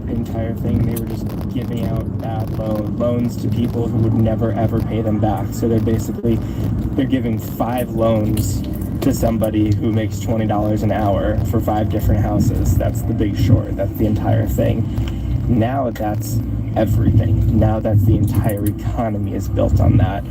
the entire thing, they were just giving out bad loans to people who would never ever pay them back. So they're giving 5 loans to somebody who makes $20 an hour for 5 different houses. That's the Big Short. That's the entire thing. Now that's everything. Now that's the entire economy is built on that.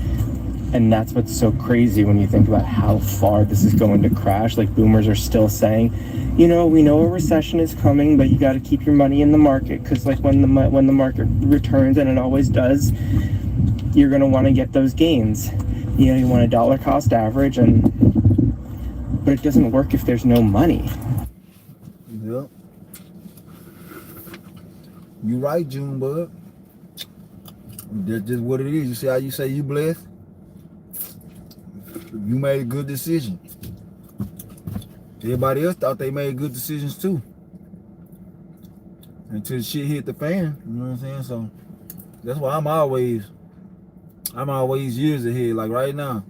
And that's what's so crazy when you think about how far this is going to crash. Like, boomers are still saying, you know, we know a recession is coming, but you got to keep your money in the market, because like when the market returns, and it always does, you're going to want to get those gains. You know, you want a dollar cost average, but it doesn't work if there's no money. Yep. You right, Junebug. That's just what it is. You see how you say you blessed? You made a good decision. Everybody else thought they made good decisions too. Until shit hit the fan, you know what I'm saying? So that's why I'm always years ahead. Like right now,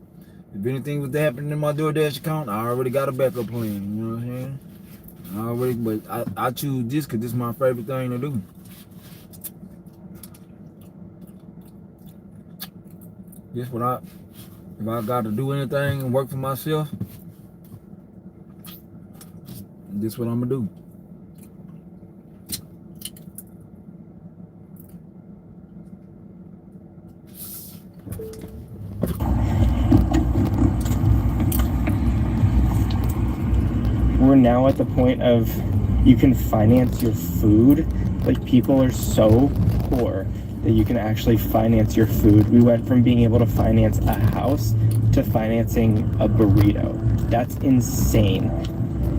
if anything was happening in my DoorDash account, I already got a backup plan, you know what I'm saying? But I choose this because this is my favorite thing to do. This if I got to do anything and work for myself, this is what I'm gonna do. We're now at the point of you can finance your food. Like, people are so poor that you can actually finance your food. We went from being able to finance a house to financing a burrito. That's insane.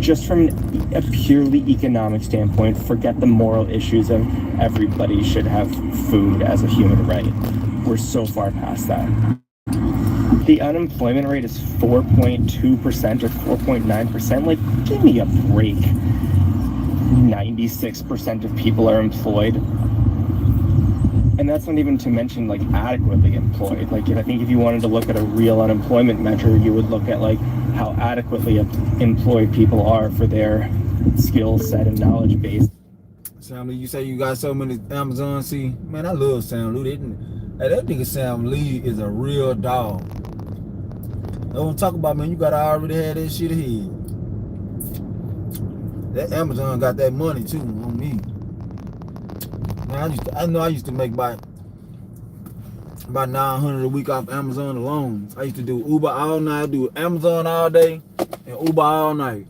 Just from a purely economic standpoint, forget the moral issues of everybody should have food as a human right. we're so far past that. The unemployment rate is 4.2% or 4.9%. Like, give me a break. 96% of people are employed. And that's not even to mention, like, adequately employed. Like, I think if you wanted to look at a real unemployment measure, you would look at, like, how adequately employed people are for their skill set and knowledge base. Sam Lee, you say you got so many Amazon. See, man, I love Sam Lee. Hey, that nigga Sam Lee is a real dog. Don't talk about, man, you gotta already have that shit ahead. That Amazon got that money too on me. Man, I know I used to make about $900 a week off Amazon alone. I used to do Uber all night, I do Amazon all day, and Uber all night.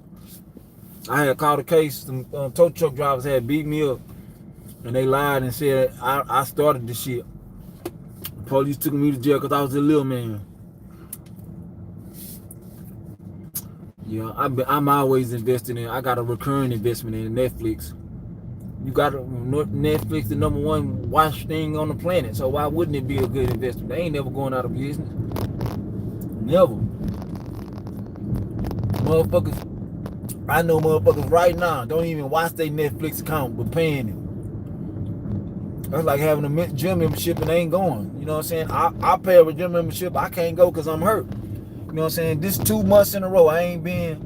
I had called a case. Some tow truck drivers had beat me up, and they lied and said I started the shit. The police took me to jail because I was a little man. Yeah, I'm always investing in. I got a recurring investment in Netflix. You got Netflix, the #1 watch thing on the planet. So why wouldn't it be a good investment? They ain't never going out of business. Never. Motherfuckers. I know motherfuckers right now don't even watch their Netflix account, but paying it. That's like having a gym membership and they ain't going. You know what I'm saying? I pay a gym membership. I can't go because I'm hurt. You know what I'm saying? This 2 months in a row, I ain't been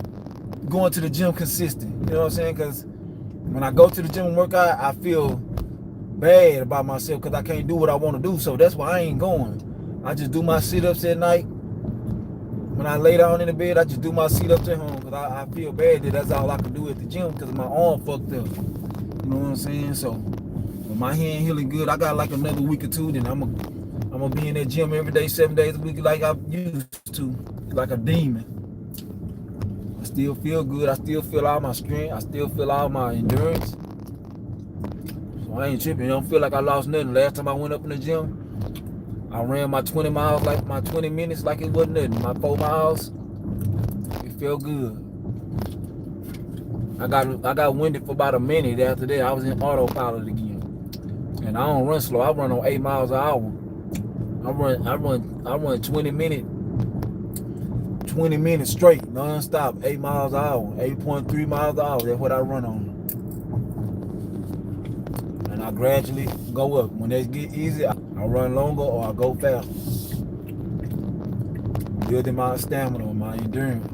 going to the gym consistent. You know what I'm saying? Because when I go to the gym and work out, I feel bad about myself because I can't do what I want to do. So that's why I ain't going. I just do my sit-ups at night. When I lay down in the bed, I just do my sit-ups at home because I feel bad that that's all I can do at the gym because my arm fucked up. You know what I'm saying? So when my hand healing good, I got like another week or two, then I'm gonna be in that gym every day, 7 days a week like I used to, like a demon. I still feel good. I still feel all my strength. I still feel all my endurance. So I ain't tripping. I don't feel like I lost nothing. Last time I went up in the gym, I ran my 20 miles, like my 20 minutes like it wasn't nothing. My 4 miles, it felt good. I got winded for about a minute. After that, I was in autopilot again. And I don't run slow. I run on 8 miles an hour. I run 20 minutes straight, non-stop, 8 miles an hour, 8.3 miles an hour. That's what I run on. And I gradually go up. When they get easy, I run longer or I go faster. Building my stamina, my endurance.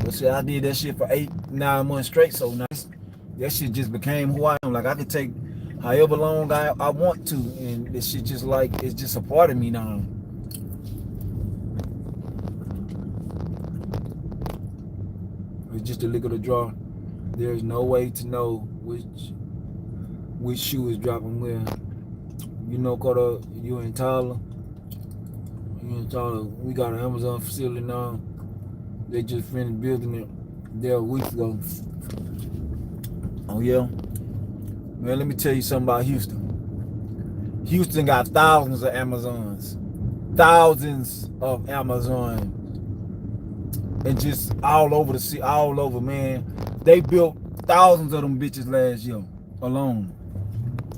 But see, I did that shit for 8-9 months straight, so now that shit just became who I am. Like I could take however long I want to, and this shit just like, it's just a part of me now. It's just a lick of the draw. There's no way to know which shoe is dropping where. You know, Cardo, you in Tyler. We got an Amazon facility now. They just finished building it there weeks ago. Oh yeah? Man, let me tell you something about Houston. Houston got thousands of Amazons. Thousands of Amazons. And just all over the city, all over, man. They built thousands of them bitches last year alone.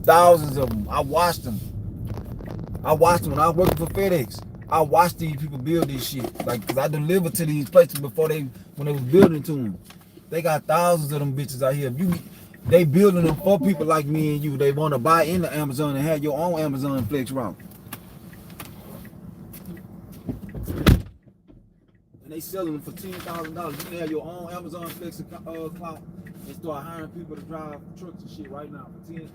Thousands of them. I watched them. When I was working for FedEx. I watched these people build this shit. Like, cause I delivered to these places before when they was building to them. They got thousands of them bitches out here. They building them for people like me and you. They want to buy into Amazon and have your own Amazon Flex route. And they selling them for $10,000. You can have your own Amazon Flex clout and start hiring people to drive trucks and shit right now for $10,000.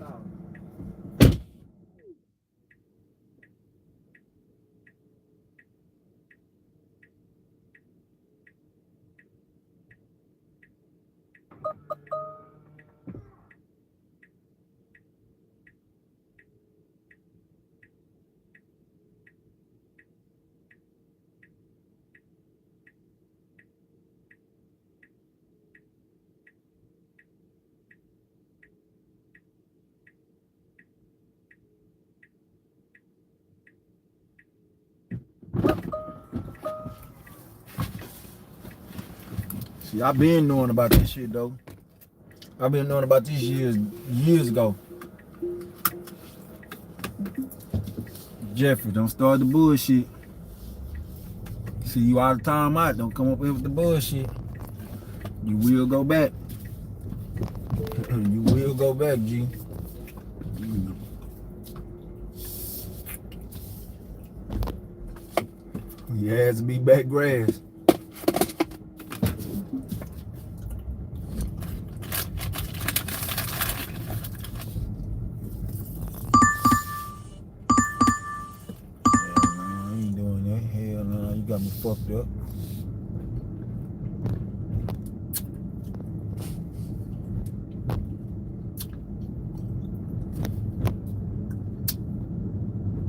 See, I've been knowing about this shit though. I've been knowing about this years ago. Jeffrey, don't start the bullshit. See, you out of time out. Don't come up here with the bullshit. You will go back. You will go back, G. He has to be back grass. I ain't doing that. Hell no, you got me fucked up.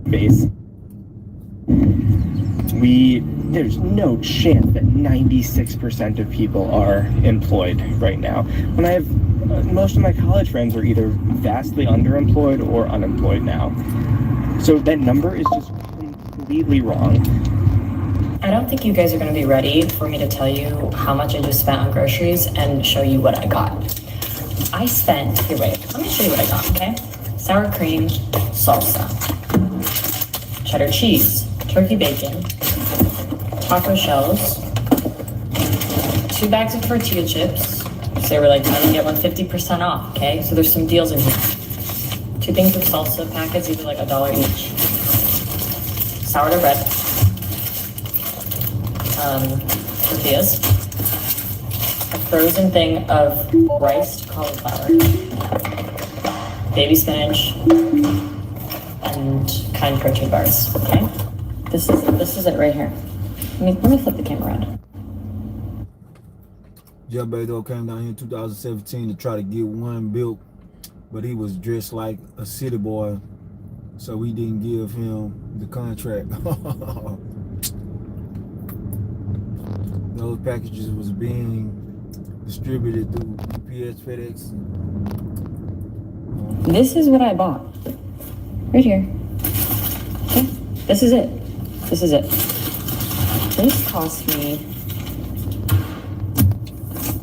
Base. There's no chance that 96% of people are employed right now. When I have most of my college friends are either vastly underemployed or unemployed now. So that number is just completely wrong. I don't think you guys are going to be ready for me to tell you how much I just spent on groceries and show you what I got. I spent, here, wait, let me show you what I got, okay? Sour cream, salsa, cheddar cheese, turkey bacon, taco shells, 2 bags of tortilla chips. So they were like, I can get one 50% off, okay? So there's some deals in here. 2 things of salsa packets, these are like $1 each. Sourdough bread. Tortillas. A frozen thing of riced cauliflower. Baby spinach. And kind protein bars, okay? This is it right here. Let me flip the camera around. Jeff Bezos came down here in 2017 to try to get one built, but he was dressed like a city boy, so we didn't give him the contract. Those packages was being distributed through UPS, FedEx. This is what I bought. Right here. Okay. This is it. This is it. This cost me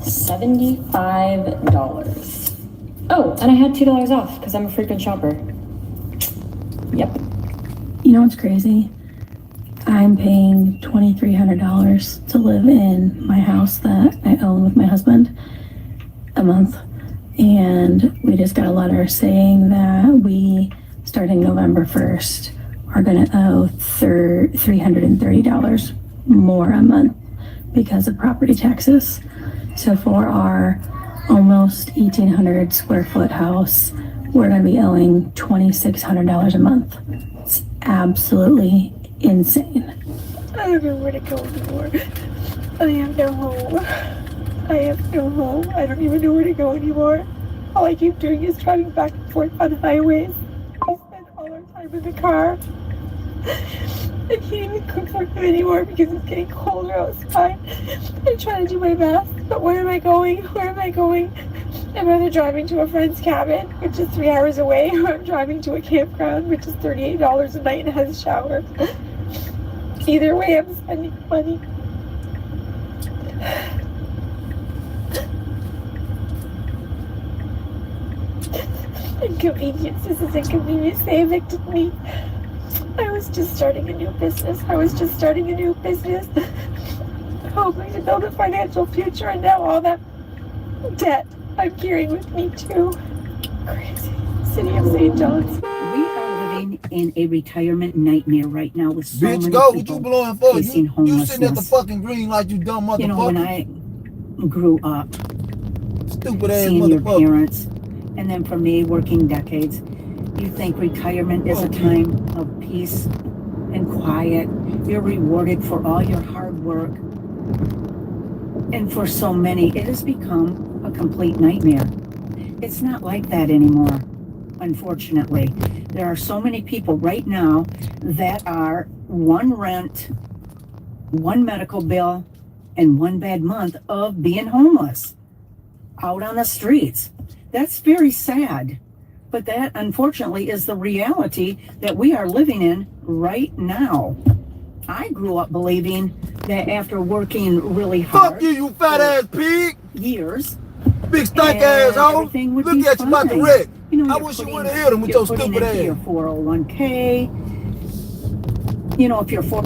$75. Oh, and I had $2 off because I'm a frequent shopper. Yep. You know what's crazy? I'm paying $2,300 to live in my house that I own with my husband a month. And we just got a letter saying that we, starting November 1st, are going to owe $330 more a month because of property taxes. So for our almost 1,800 square foot house, we're going to be owing $2,600 a month. It's absolutely insane. I don't know where to go anymore. I have no home. I have no home. I don't even know where to go anymore. All I keep doing is driving back and forth on highways. I spend all our time in the car. I can't even cook for him anymore because it's getting colder outside. I try to do my best, but where am I going? Where am I going? I'm either driving to a friend's cabin, which is 3 hours away, or I'm driving to a campground, which is $38 a night and has a shower. Either way, I'm spending money. Inconvenience. This is inconvenience. They evicted me. I was just starting a new business. Hoping to build a financial future, and now all that debt I'm carrying with me too. Crazy. City of St. John's. We are living in a retirement nightmare right now with so Bitch, many go. What people you blowing for? facing You homelessness. sitting at the fucking green light, you dumb motherfucker. You know, when I grew up, stupid ass seeing your motherfucker. parents, and then for me, working decades, you think retirement is a time of peace and quiet. You're rewarded for all your hard work. And for so many, it has become a complete nightmare. It's not like that anymore, unfortunately. There are so many people right now that are one rent, one medical bill, and one bad month of being homeless out on the streets. That's very sad. But that, unfortunately, is the reality that we are living in right now. I grew up believing that after working really hard, fuck you fat ass pig, years, big stank ass hoe. Look at you about to wreck. You know, I wish you would have hit him with your stupid Your ass. 401k, You know, if you're for.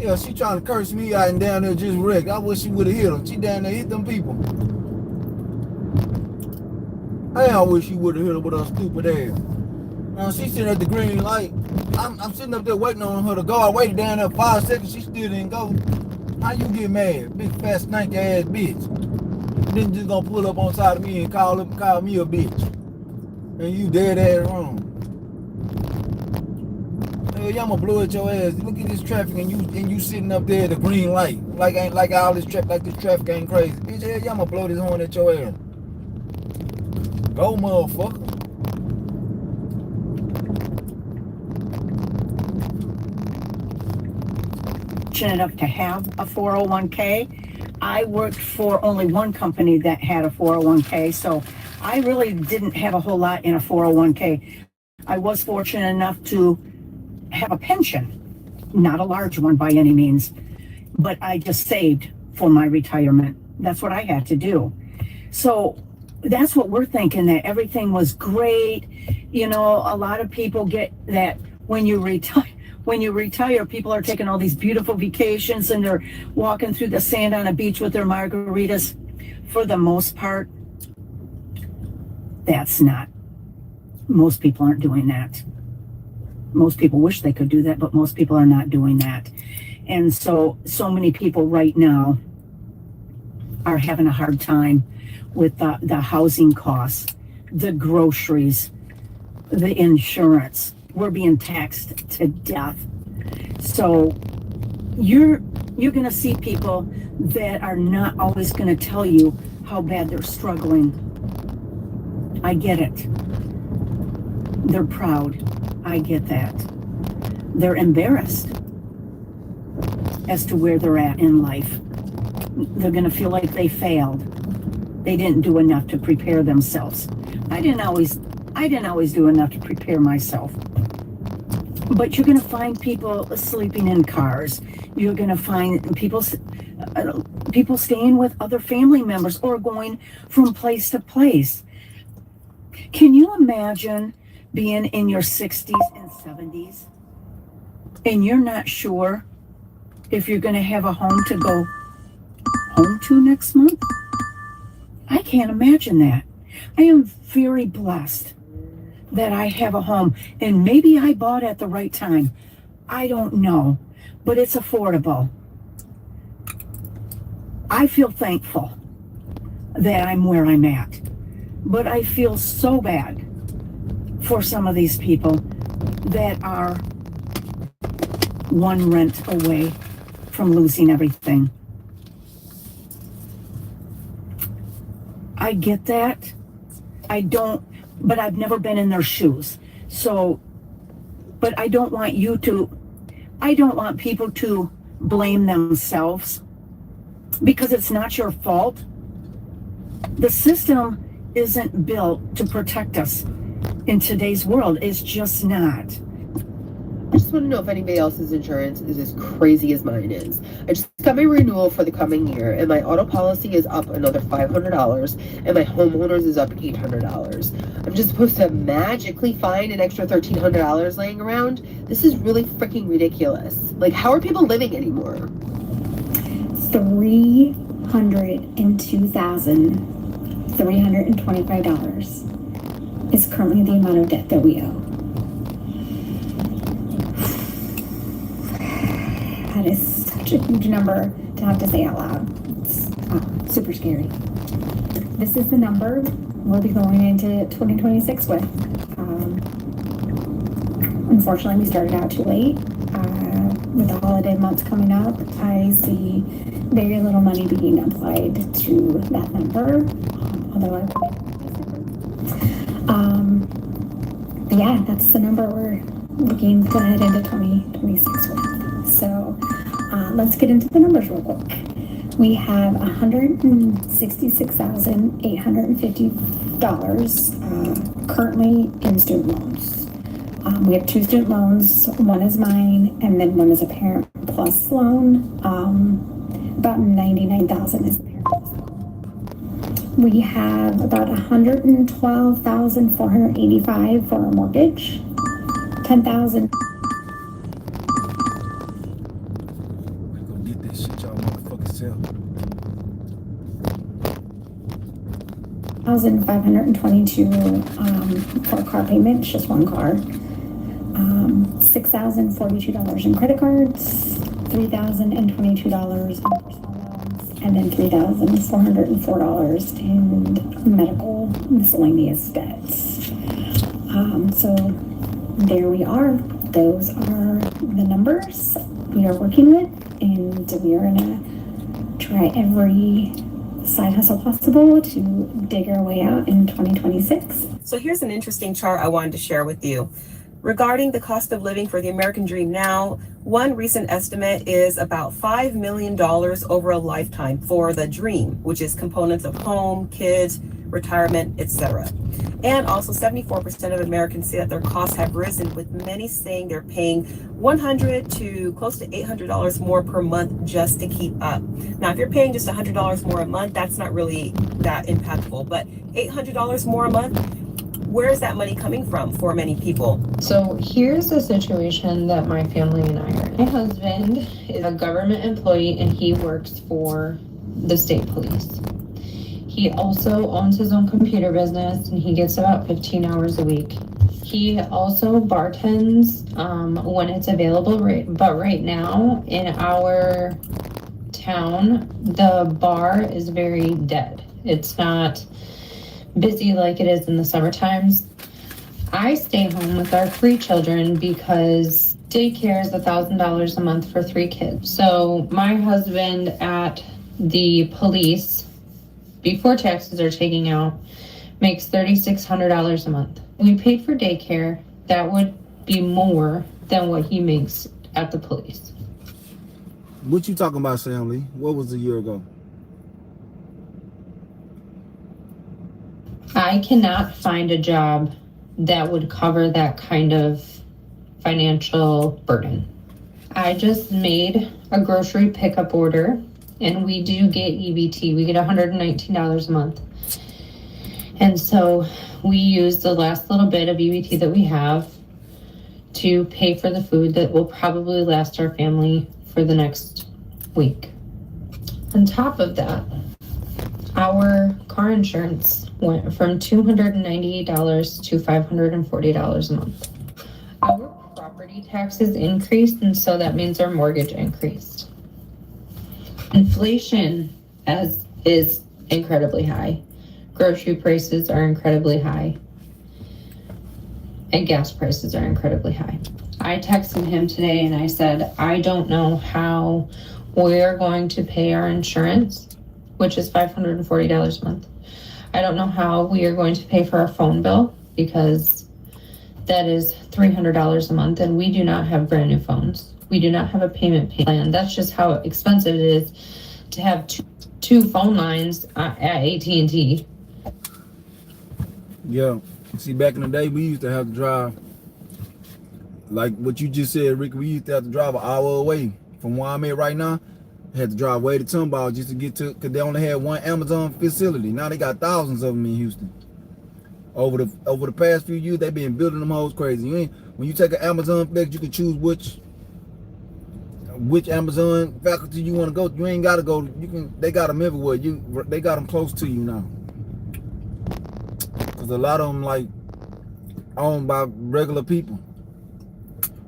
Yeah, she trying to curse me out and down there just wrecked. I wish she would have hit her. She down there hit them people. I wish she would have hit her with her stupid ass. She's sitting at the green light. I'm sitting up there waiting on her to go. I waited down there 5 seconds. She still didn't go. How you get mad? Big fat stanky ass bitch. Then just gonna pull up on side of me and call me a bitch. And you dead ass wrong. Hell, y'all gonna blow at your ass. Look at this traffic and you sitting up there at the green light. Like all this traffic, like this traffic ain't crazy. Bitch, hell, y'all gonna blow this horn at your ass. Go, motherfucker. Enough to have a 401k. I worked for only one company that had a 401k, so I really didn't have a whole lot in a 401k. I was fortunate enough to have a pension, not a large one by any means, but I just saved for my retirement. That's what I had to do. So that's what we're thinking, that everything was great. You know, a lot of people get that when you retire, people are taking all these beautiful vacations and they're walking through the sand on a beach with their margaritas. For the most part, most people aren't doing that. Most people wish they could do that, but most people are not doing that. And so many people right now are having a hard time with the housing costs, the groceries, the insurance. We're being taxed to death. So you're going to see people that are not always going to tell you how bad they're struggling. I get it. They're proud. I get that. They're embarrassed as to where they're at in life. They're going to feel like they failed. They didn't do enough to prepare themselves. I didn't always do enough to prepare myself. But you're going to find people sleeping in cars. You're going to find people staying with other family members or going from place to place. Can you imagine being in your 60s and 70s and you're not sure if you're going to have a home to go home to next month? I can't imagine that. I am very blessed that I have a home, and maybe I bought at the right time. I don't know, but it's affordable. I feel thankful that I'm where I'm at, but I feel so bad for some of these people that are one rent away from losing everything. I get that. But I've never been in their shoes. So, but I don't want people to blame themselves because it's not your fault. The system isn't built to protect us in today's world. It's just not. I just want to know if anybody else's insurance is as crazy as mine is. I just got my renewal for the coming year, and my auto policy is up another $500, and my homeowners is up $800. I'm just supposed to magically find an extra $1,300 laying around? This is really freaking ridiculous. Like, how are people living anymore? $302,325 is currently the amount of debt that we owe. That is such a huge number to have to say out loud. It's super scary. This is the number we'll be going into 2026 with. Unfortunately, we started out too late. With the holiday months coming up, I see very little money being applied to that number. Although but yeah, that's the number we're looking to head into 2026 with. So let's get into the numbers real quick. We have $166,850 currently in student loans. We have 2 student loans. One is mine, and then one is a Parent Plus loan. About $99,000 is the Parent Plus loan. We have about $112,485 for our mortgage. $10,000 hell? 1,522 for a car payment, it's just one car. $6,042 in credit cards, $3,022 in personal loans, and then $3,404 in medical miscellaneous debts. So there we are. Those are the numbers we are working with, and we are gonna try every side hustle possible to dig our way out in 2026. So here's an interesting chart I wanted to share with you. Regarding the cost of living for the American Dream now, one recent estimate is about $5 million over a lifetime for the dream, which is components of home, kids, retirement, etc. And also 74% of Americans say that their costs have risen, with many saying they're paying $100 to close to $800 more per month just to keep up. Now, if you're paying just $100 more a month, that's not really that impactful, but $800 more a month, where is that money coming from for many people? So here's the situation that my family and I are in. My husband is a government employee and he works for the state police. He also owns his own computer business and he gets about 15 hours a week. He also bartends when it's available, but right now in our town, the bar is very dead. It's not busy like it is in the summer times. I stay home with our 3 children because daycare is $1,000 a month for 3 kids. So my husband at the police, before taxes are taken out, makes $3,600 a month. We paid for daycare. That would be more than what he makes at the police. What you talking about, Sam Lee? What was a year ago? I cannot find a job that would cover that kind of financial burden. I just made a grocery pickup order and we do get EBT. We get $119 a month. And so we use the last little bit of EBT that we have to pay for the food that will probably last our family for the next week. On top of that, our car insurance went from $298 to $540 a month. Our property taxes increased, and so that means our mortgage increased. Inflation is incredibly high. Grocery prices are incredibly high. And gas prices are incredibly high. I texted him today and I said, I don't know how we're going to pay our insurance, which is $540 a month. I don't know how we are going to pay for our phone bill because that is $300 a month and we do not have brand new phones. We do not have a payment plan. That's just how expensive it is to have two phone lines at AT&T. Yeah. See, back in the day, we used to have to drive, like what you just said, Rick, we used to have to drive an hour away from where I'm at right now. I had to drive way to Tomball just to get to, because they only had one Amazon facility. Now they got thousands of them in Houston. Over the past few years, they've been building them hoes crazy. When you take an Amazon flex, you can choose which Amazon faculty you want to go. You ain't got to go. They got them everywhere. They got them close to you now. Cause a lot of them like owned by regular people.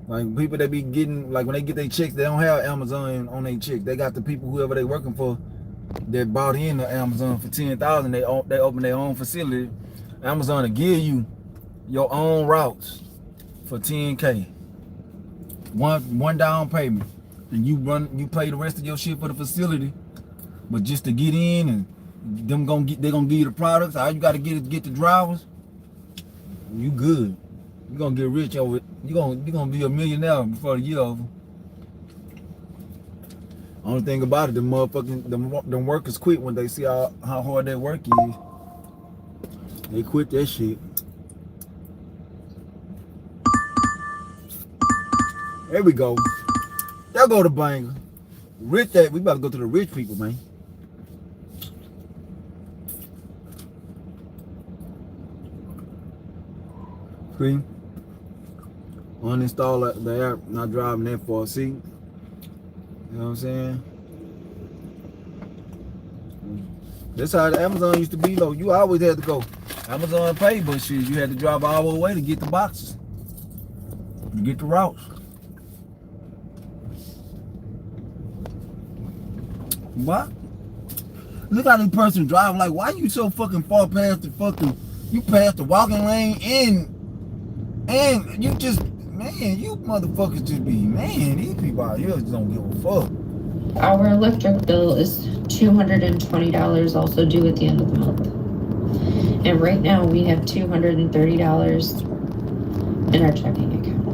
Like people that be getting, like when they get their checks, they don't have Amazon on their checks. They got the people, whoever they working for, that bought in the Amazon for $10,000. They open their own facility. Amazon will give you your own routes for $10K. One down payment, and you pay the rest of your shit for the facility. But just to get in, and they're gonna give you the products. All you gotta get is get the drivers. You good. You're gonna get rich over it. You're gonna be a millionaire before the year over. Only thing about it, the motherfucking them workers quit when they see how hard that work is. They quit that shit. There we go. Y'all go to Banger. We about to go to the rich people, man. See? Uninstall the app, not driving that far. See? You know what I'm saying? That's how the Amazon used to be though. You always had to go Amazon Pay, but shit, you had to drive all the way to get the boxes, to get the routes. What? Look how this person drive. Like, why you so fucking far past the fucking? You passed the walking lane and you just, man, you motherfuckers just be, man, these people out here just don't give a fuck. Our electric bill is $220 also due at the end of the month. And right now we have $230 in our checking account.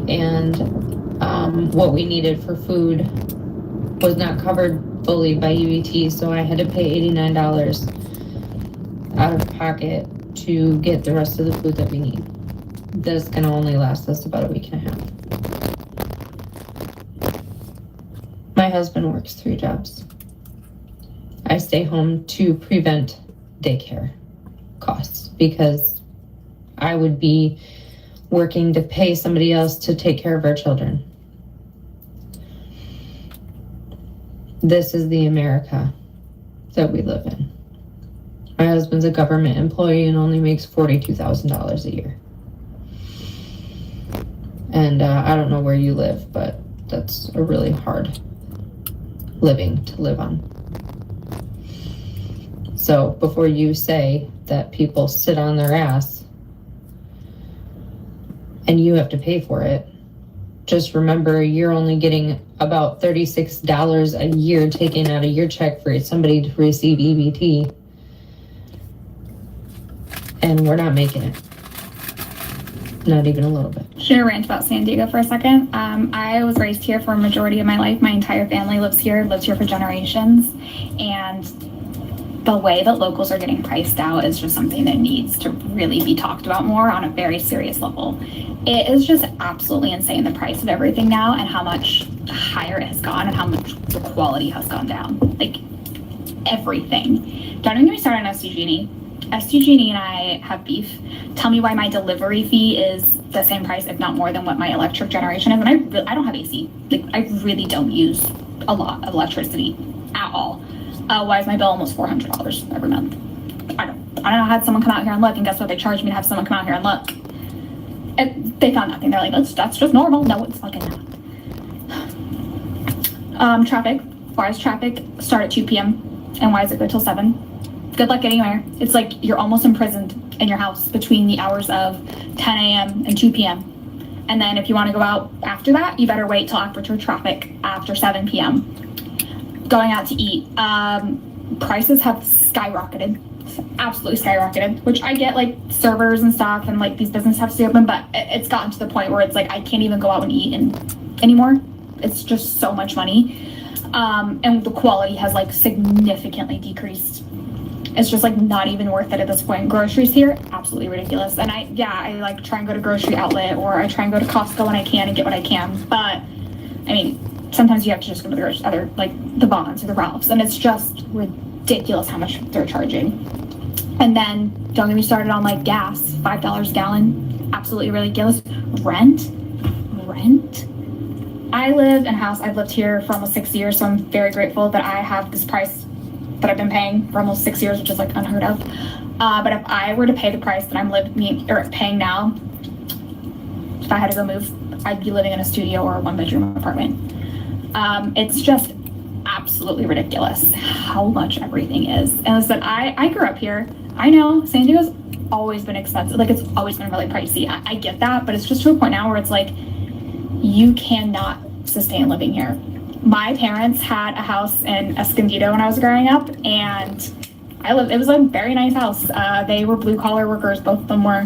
And what we needed for food was not covered fully by UET, so I had to pay $89 out of pocket to get the rest of the food that we need. This can only last us about a week and a half. My husband works 3 jobs. I stay home to prevent daycare costs because I would be working to pay somebody else to take care of our children. This is the America that we live in. My husband's a government employee and only makes $42,000 a year. And I don't know where you live, but that's a really hard living to live on. So before you say that people sit on their ass and you have to pay for it, just remember you're only getting about $36 a year taken out of your check for somebody to receive EBT. And we're not making it. Not even a little bit. Should I rant about San Diego for a second? I was raised here for a majority of my life. My entire family lives here for generations. And the way that locals are getting priced out is just something that needs to really be talked about more on a very serious level. It is just absolutely insane, the price of everything now and how much higher it has gone and how much the quality has gone down. Like, everything. Don't even get me started on SDG&E. SDG&E and I have beef. Tell me why my delivery fee is the same price, if not more, than what my electric generation is. And I don't have AC. Like, I really don't use a lot of electricity at all. Why is my bill almost $400 every month? I don't know. I had someone come out here and look, and guess what? They charged me to have someone come out here and look. And they found nothing. They're like, that's just normal. No, it's fucking not. Traffic. Why is traffic start at 2 p.m. and why does it go till 7? Good luck getting there. It's like you're almost imprisoned in your house between the hours of 10 a.m. and 2 p.m. And then if you want to go out after that, you better wait till after traffic after 7 p.m. Going out to eat. Prices have skyrocketed. Absolutely skyrocketed, which I get, like, servers and stuff and like these businesses have to stay open, but it's gotten to the point where it's like I can't even go out and eat anymore. It's just so much money. And the quality has like significantly decreased. It's just like not even worth it at this point. Groceries here, absolutely ridiculous. And I like try and go to grocery outlet, or I try and go to Costco when I can and get what I can. But I mean, sometimes you have to just go to the other, like the Bonds or the Ralphs, and it's just ridiculous how much they're charging. And then don't get me started on like gas, $5 a gallon, absolutely ridiculous. Rent. I live in a house, I've lived here for almost 6 years, so I'm very grateful that I have this price that I've been paying for almost 6 years, which is like unheard of. But if I were to pay the price that I'm paying now, if I had to go move, I'd be living in a studio or a 1-bedroom apartment. It's just absolutely ridiculous how much everything is. And I said, I grew up here. I know San Diego's always been expensive. Like, it's always been really pricey. I get that, but it's just to a point now where it's like, you cannot sustain living here. My parents had a house in Escondido when I was growing up, and it was a very nice house. They were blue collar workers, both of them were.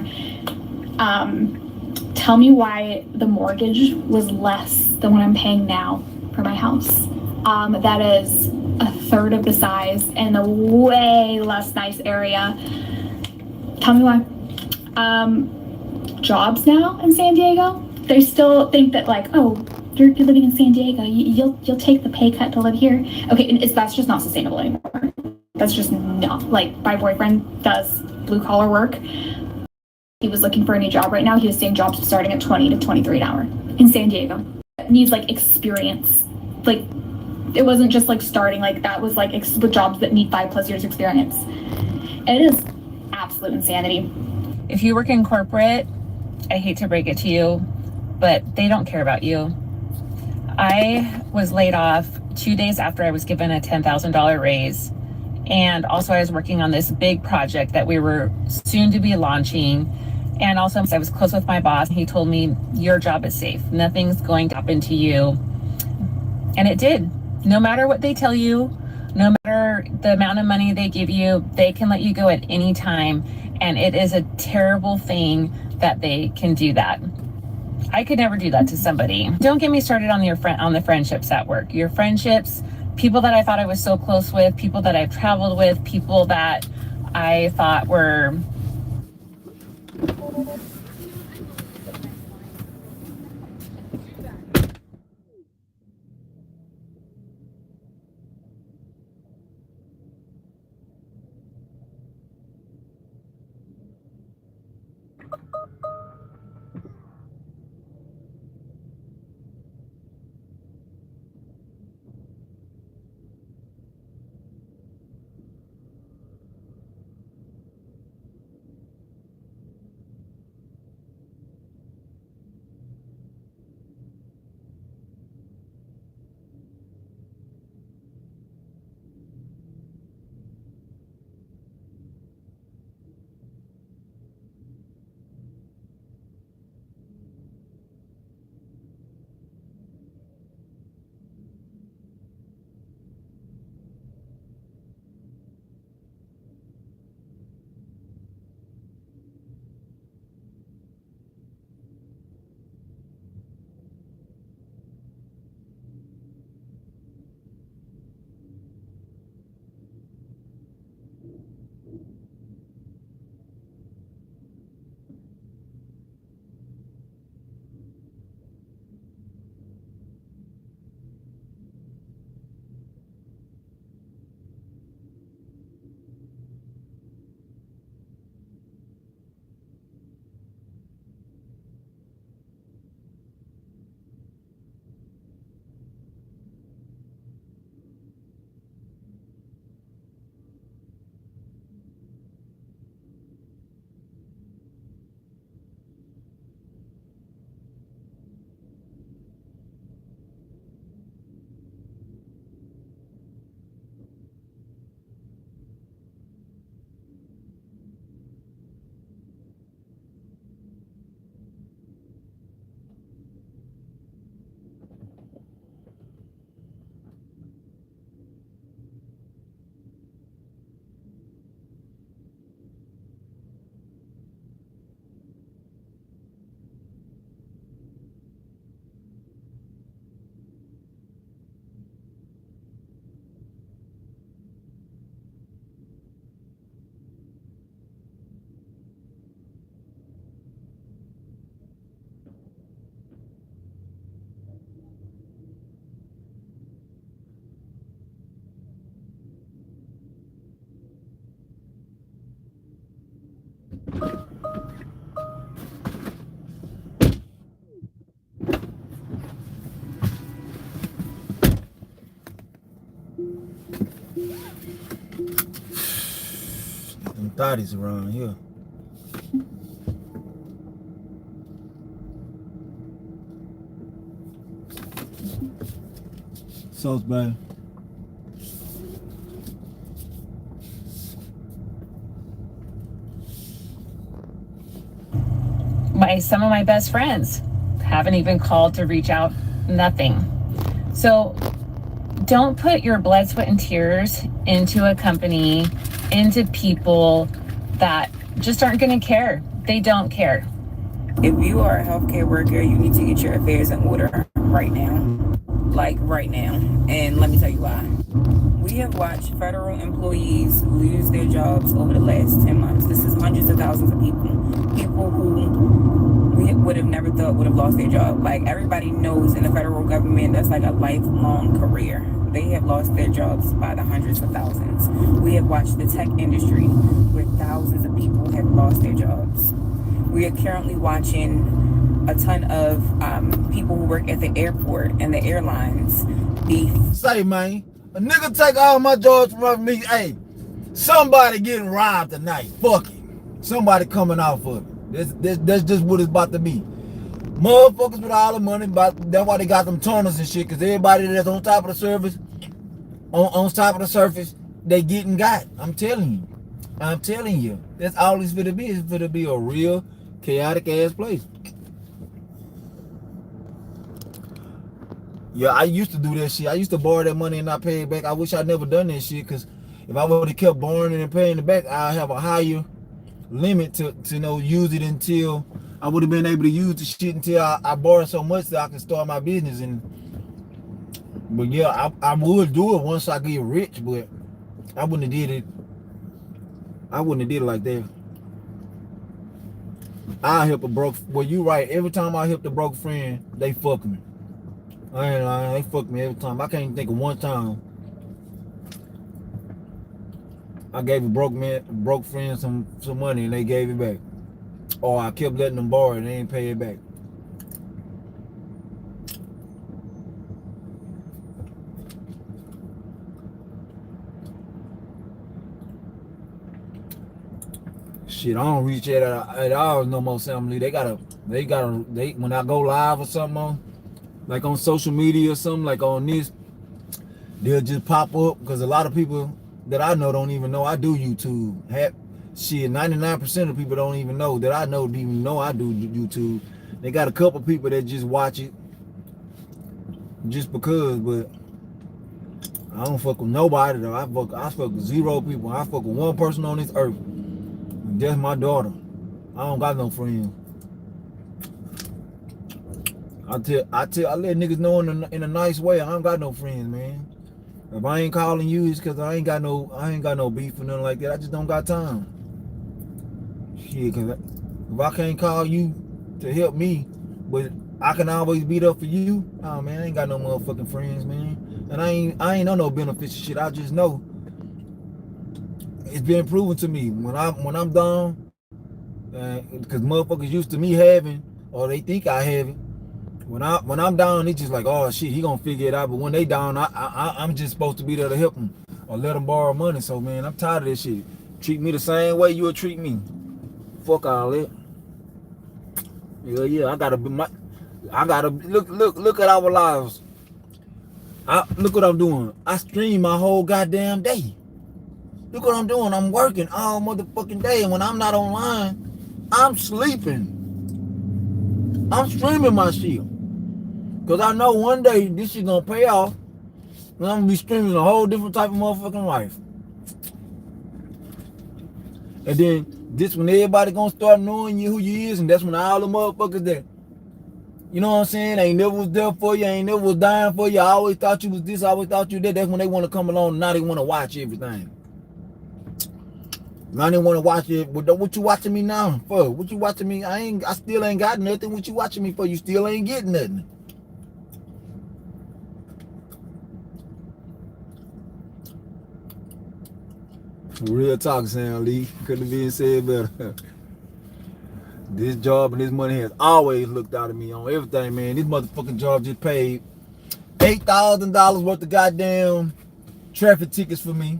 Tell me why the mortgage was less than what I'm paying now for my house. That is a third of the size in a way less nice area. Tell me why. Jobs now in San Diego, they still think that like, oh, you're living in San Diego, you'll take the pay cut to live here. Okay, and that's just not sustainable anymore. That's just not, like, my boyfriend does blue collar work. He was looking for a new job right now. He was seeing jobs starting at $20 to $23 an hour in San Diego. It needs like experience, like It wasn't just like starting, like that was like with jobs that need 5+ years experience. It is absolute insanity. If you work in corporate, I hate to break it to you, but they don't care about you. I was laid off 2 days after I was given a $10,000 raise. And also I was working on this big project that we were soon to be launching. And also I was close with my boss. He told me, your job is safe. Nothing's going to happen to you. And it did. No matter what they tell you, no matter the amount of money they give you, they can let you go at any time. And it is a terrible thing that they can do that. I could never do that to somebody. Don't get me started on the friendships at work. Your friendships, people that I thought I was so close with, people that I've traveled with, people that I thought were Them thotties around here. Sauce, babe. Some of my best friends haven't even called to reach out, nothing. So don't put your blood, sweat, and tears into a company, into people that just aren't going to care. They don't care. If you are a healthcare worker, you need to get your affairs in order right now. Like right now. And let me tell you why. We have watched federal employees lose their jobs over the last 10 months. This is hundreds of thousands of people. People who we would have never thought would have lost their job. Like everybody knows in the federal government, that's like a lifelong career. They have lost their jobs by the hundreds of thousands. We have watched the tech industry where thousands of people have lost their jobs. We are currently watching a ton of people who work at the airport and the airlines beef. Say, man, a nigga take all my jobs from me. Hey, somebody getting robbed tonight. Fuck it. Somebody coming out for it. That's just what it's about to be. Motherfuckers with all the money, that's why they got them tunnels and shit, because everybody that's on top of the surface, on top of the surface, they getting got. I'm telling you. That's all it's gonna be. It's gonna be a real chaotic ass place. Yeah, I used to do that shit. I used to borrow that money and not pay it back. I wish I'd never done that shit, because if I would have kept borrowing it and paying it back, I'd have a higher limit to use it until I would have been able to use the shit until I borrowed so much that I could start my business. But yeah, I would do it once I get rich, but I wouldn't have did it. I wouldn't have did it like that. I help a broke. Well, you right. Every time I help a broke friend, they fuck me. I ain't lying. They fuck me every time. I can't even think of one time I gave a broke friend some money and they gave it back. Or I kept letting them borrow and they ain't pay it back. Shit, I don't reach at all no more, family. They when I go live or something like on social media or something, like on this, they'll just pop up, because a lot of people that I know don't even know I do YouTube. Shit, 99% of people don't even know that I even know I do YouTube. They got a couple people that just watch it just because, but I don't fuck with nobody though. I fuck with 0 people. I fuck with one person on this earth. And that's my daughter. I don't got no friends. I let niggas know in a nice way. I don't got no friends, man. If I ain't calling you, it's because I ain't got no beef or nothing like that. I just don't got time. Shit, cause if I can't call you to help me, but I can always be there for you, oh man, I ain't got no motherfucking friends, man. And I ain't on no beneficial shit. I just know it's been proven to me when I'm down, because motherfuckers used to me having, or they think I have it. When I'm down, it's just like, oh shit, he gonna figure it out. But when they down, I'm just supposed to be there to help them or let them borrow money. So man, I'm tired of this shit. Treat me the same way you would treat me. Fuck all that. Yeah. I gotta look at our lives. Look what I'm doing. I stream my whole goddamn day. Look what I'm doing. I'm working all motherfucking day, and when I'm not online, I'm sleeping. I'm streaming my shit. Cause I know one day this shit gonna pay off, and I'm gonna be streaming a whole different type of motherfucking life. And then this when everybody gonna start knowing you who you is, and that's when all the motherfuckers that, you know what I'm saying, ain't never was there for you, ain't never was dying for you, I always thought you was this, I always thought you that. That's when they want to come along, and now they want to watch everything. Now they want to watch it. What you watching me now for? What you watching me? I still ain't got nothing. What you watching me for? You still ain't getting nothing. Real talk, Sam Lee. Couldn't have been said better. This job and this money has always looked out at me on everything, man. This motherfucking job just paid $8,000 worth of goddamn traffic tickets for me.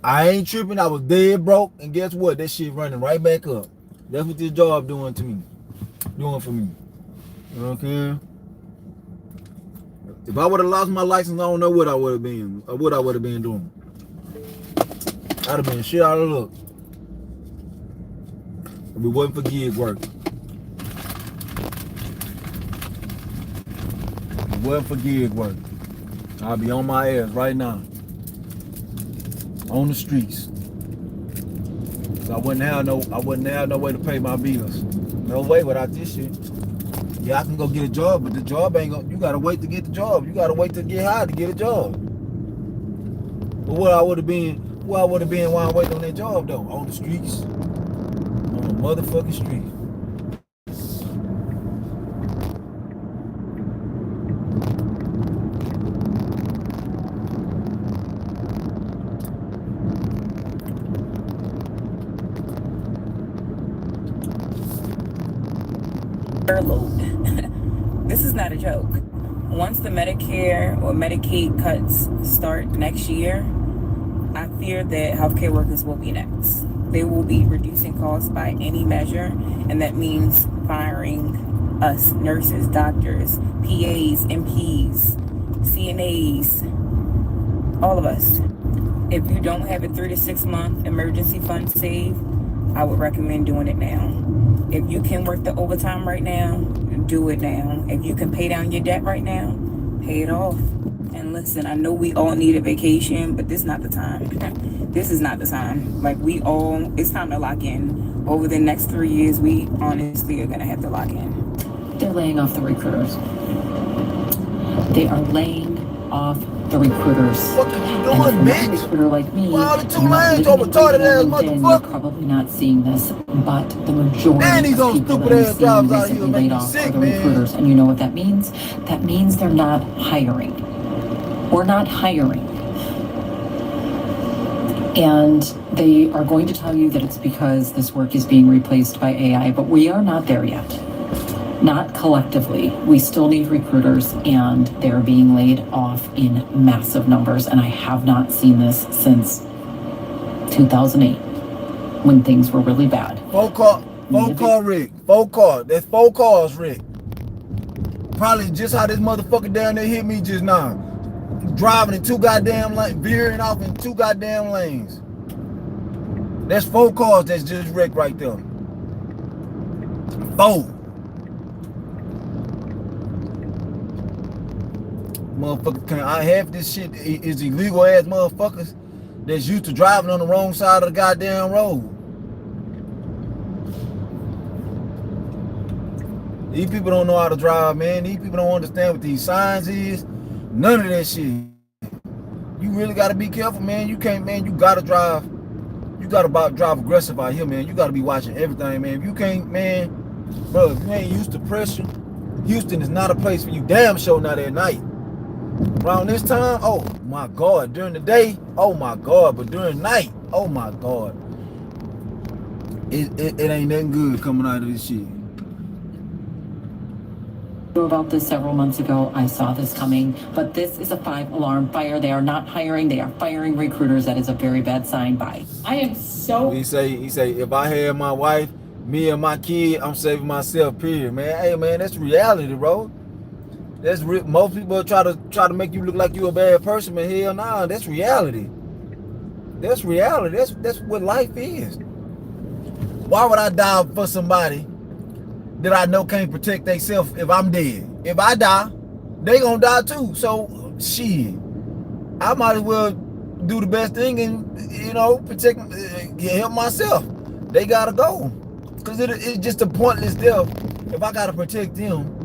I ain't tripping. I was dead broke, and guess what? That shit running right back up. That's what this job doing for me. You know what I'm saying? If I would have lost my license, I don't know what I would have been, or what I would have been doing. I'd have been shit out of luck. If it wasn't for gig work. If it wasn't for gig work, I'd be on my ass right now. On the streets. So I wouldn't have no way to pay my bills. No way without this shit. Yeah, I can go get a job, but the job ain't gonna, you gotta wait to get the job. You gotta wait to get hired to get a job. But where I would have been while I'm waiting on that job though? On the streets. On the motherfucking street. This is not a joke. once the Medicare or Medicaid cuts start next year, I fear that healthcare workers will be next. They will be reducing costs by any measure, and that means firing us, nurses, doctors, PAs, MPs, CNAs, all of us. If you don't have a 3 to 6 month emergency fund saved, I would recommend doing it now. If you can work the overtime right now, do it now. If you can pay down your debt right now, pay it off. And listen, I know we all need a vacation, but this is not the time. This is not the time. Like, it's time to lock in. Over the next 3 years, we honestly are gonna have to lock in. They're laying off the recruiters. They are laying off the recruiters. What are you And doing, if you're not a bitch? recruiter like me, Well, the two you're not lanes, living your and retarded breathing ass on LinkedIn, you're motherfucker. probably not seeing this, but the majority Man, these of old people stupid that I'm ass seeing jobs out here recently make laid me off sick, are the man. recruiters. And you know what that means? That means they're not hiring. We're not hiring. And they are going to tell you that it's because this work is being replaced by AI, but we are not there yet. Not collectively. We still need recruiters, and they're being laid off in massive numbers. And I have not seen this since 2008, when things were really bad. Phone call, Rick. Phone call. That's 4 cars, Rick. Probably just how this motherfucker down there hit me just now. Driving in 2 goddamn lanes, veering off in 2 goddamn lanes. That's 4 cars that's just wrecked right there. 4. Motherfucker, half this shit is illegal ass motherfuckers that's used to driving on the wrong side of the goddamn road. These people don't know how to drive, man. These people don't understand what these signs is. None of that shit. You really gotta be careful, man. You can't, man. You gotta drive. You gotta drive aggressive out here, man. You gotta be watching everything, man. If you can't, man, bro, if you ain't used to pressure, Houston is not a place for you. Damn sure not at night. Around this time, oh my God. During the day, oh my God. But during the night, oh my God. It ain't nothing good coming out of this shit. Knew about this several months ago. I saw this coming, but this is a 5-alarm fire. They are not hiring. They are firing recruiters. That is a very bad sign. Bye. I am so. He say, if I had my wife, me and my kid, I'm saving myself. Period, man. Hey, man, that's reality, bro. That's most people try to make you look like you a bad person, but hell nah, that's reality. That's reality. That's what life is. Why would I die for somebody that I know can't protect themselves if I'm dead? If I die, they gonna die too. So shit, I might as well do the best thing and, you know, protect, help myself. They gotta go, cause it's just a pointless death if I gotta protect them.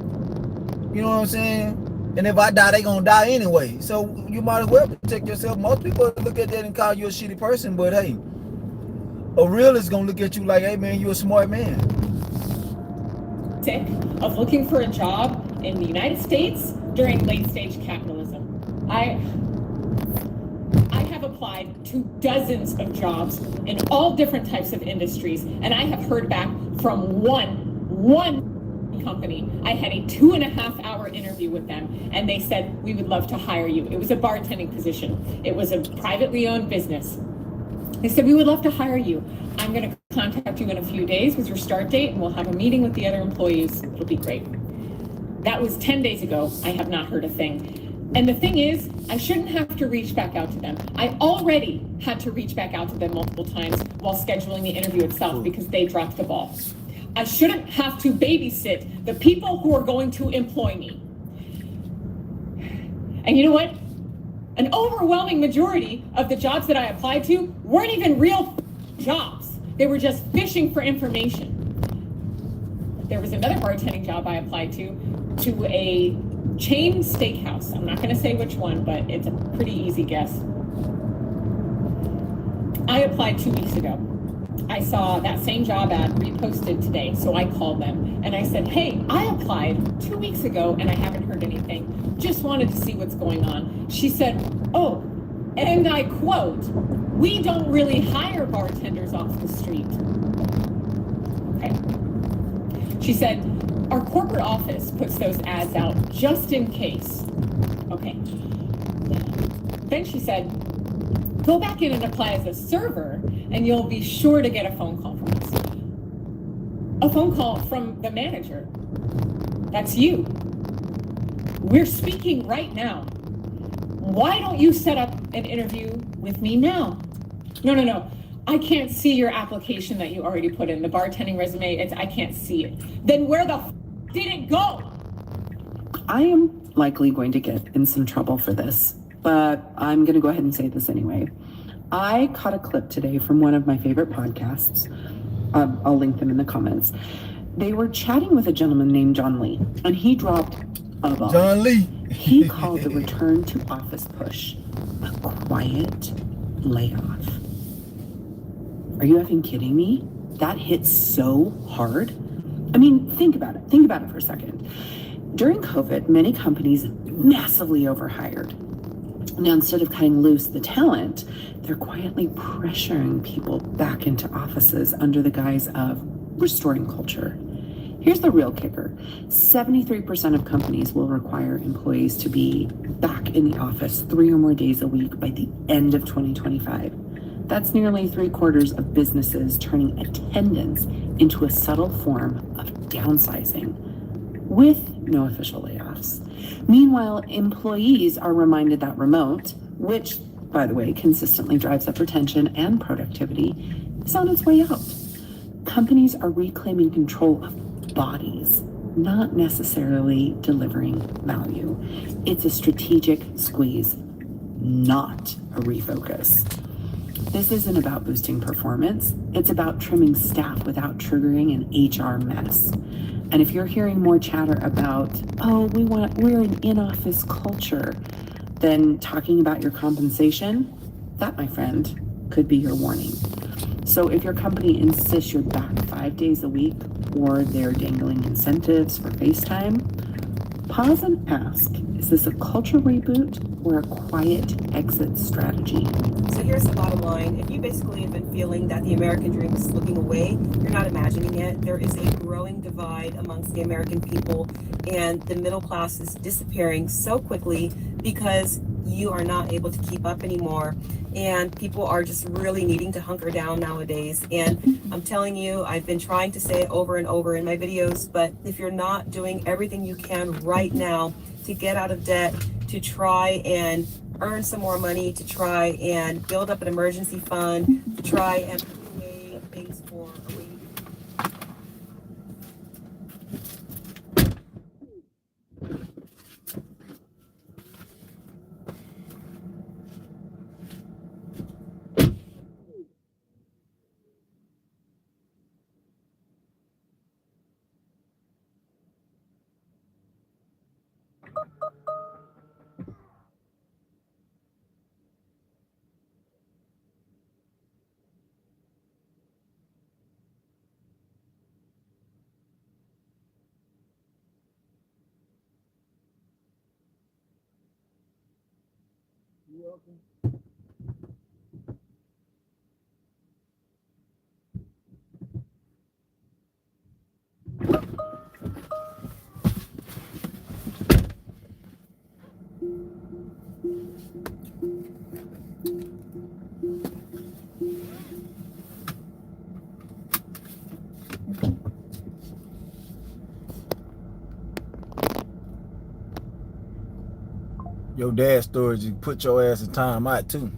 You know what I'm saying? And if I die, they gonna die anyway. So you might as well protect yourself. Most people look at that and call you a shitty person, but hey, a realist gonna look at you like, hey man, you a smart man. Sick of looking for a job in the United States during late stage capitalism. I have applied to dozens of jobs in all different types of industries, and I have heard back from one company. I had a 2.5-hour interview with them, and they said, we would love to hire you. It was a bartending position. It was a privately owned business. They said, we would love to hire you. I'm going to contact you in a few days with your start date, and we'll have a meeting with the other employees. It'll be great. That was 10 days ago. I have not heard a thing. And the thing is, I shouldn't have to reach back out to them. I already had to reach back out to them multiple times while scheduling the interview itself because they dropped the ball. I shouldn't have to babysit the people who are going to employ me. And you know what? An overwhelming majority of the jobs that I applied to weren't even real jobs. They were just fishing for information. There was another bartending job I applied to a chain steakhouse. I'm not going to say which one, but it's a pretty easy guess. I applied 2 weeks ago. I saw that same job ad reposted today, so I called them and I said, hey, I applied 2 weeks ago and I haven't heard anything. Just wanted to see what's going on. She said, oh, and I quote, we don't really hire bartenders off the street. Okay. She said, our corporate office puts those ads out just in case. Okay. Then she said, go back in and apply as a server, and you'll be sure to get a phone call from us. A phone call from the manager. That's you. We're speaking right now. Why don't you set up an interview with me now? No. I can't see your application that you already put in, the bartending resume. I can't see it. Then where the did it go? I am likely going to get in some trouble for this, but I'm going to go ahead and say this anyway. I caught a clip today from one of my favorite podcasts. I'll link them in the comments. They were chatting with a gentleman named John Lee, and he dropped a bomb. John Lee. He called the return to office push a quiet layoff. Are you effing kidding me? That hit so hard. I mean, think about it. Think about it for a second. During COVID, many companies massively overhired. Now, instead of cutting loose the talent, they're quietly pressuring people back into offices under the guise of restoring culture. Here's the real kicker. 73% of companies will require employees to be back in the office 3 or more days a week by the end of 2025. That's nearly 3/4 of businesses turning attendance into a subtle form of downsizing with no official layoffs. Meanwhile, employees are reminded that remote, which, by the way, consistently drives up retention and productivity, is on its way out. Companies are reclaiming control of bodies, not necessarily delivering value. It's a strategic squeeze, not a refocus. This isn't about boosting performance. It's about trimming staff without triggering an HR mess. And if you're hearing more chatter about, we're an in-office culture, then talking about your compensation, that, my friend, could be your warning. So if your company insists you're back 5 days a week, or they're dangling incentives for FaceTime, pause and ask, is this a culture reboot or a quiet exit strategy? So here's the bottom line. If you basically have been feeling that the American dream is slipping away, you're not imagining it. There is a growing divide amongst the American people, and the middle class is disappearing so quickly because you are not able to keep up anymore. And people are just really needing to hunker down nowadays. And I'm telling you, I've been trying to say it over and over in my videos, but if you're not doing everything you can right now to get out of debt, to try and earn some more money, to try and build up an emergency fund, to try and put away things for a rainy day. Your dad's storage, you put your ass in time out too.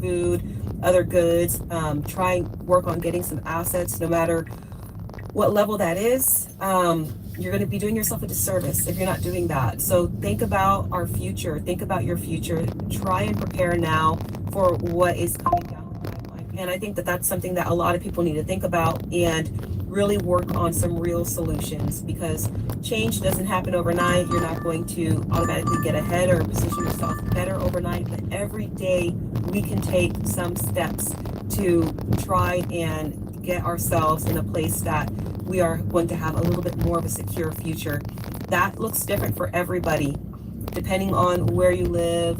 Food, other goods, try and work on getting some assets, no matter what level that is. You're going to be doing yourself a disservice if you're not doing that. So think about our future. Think about your future. Try and prepare now for what is coming down the pipeline. And I think that that's something that a lot of people need to think about. And really work on some real solutions, because change doesn't happen overnight. You're not going to automatically get ahead or position yourself better overnight, but every day we can take some steps to try and get ourselves in a place that we are going to have a little bit more of a secure future. That looks different for everybody, depending on where you live,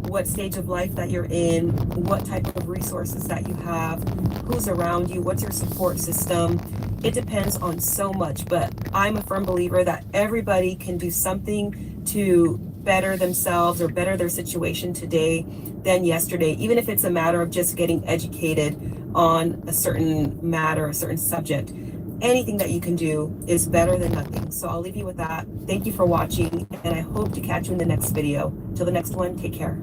what stage of life that you're in, what type of resources that you have, who's around you, what's your support system. It depends on so much, but I'm a firm believer that everybody can do something to better themselves or better their situation today than yesterday, even if it's a matter of just getting educated on a certain matter, a certain subject. Anything that you can do is better than nothing. So I'll leave you with that. Thank you for watching, and I hope to catch you in the next video. Till the next one, take care.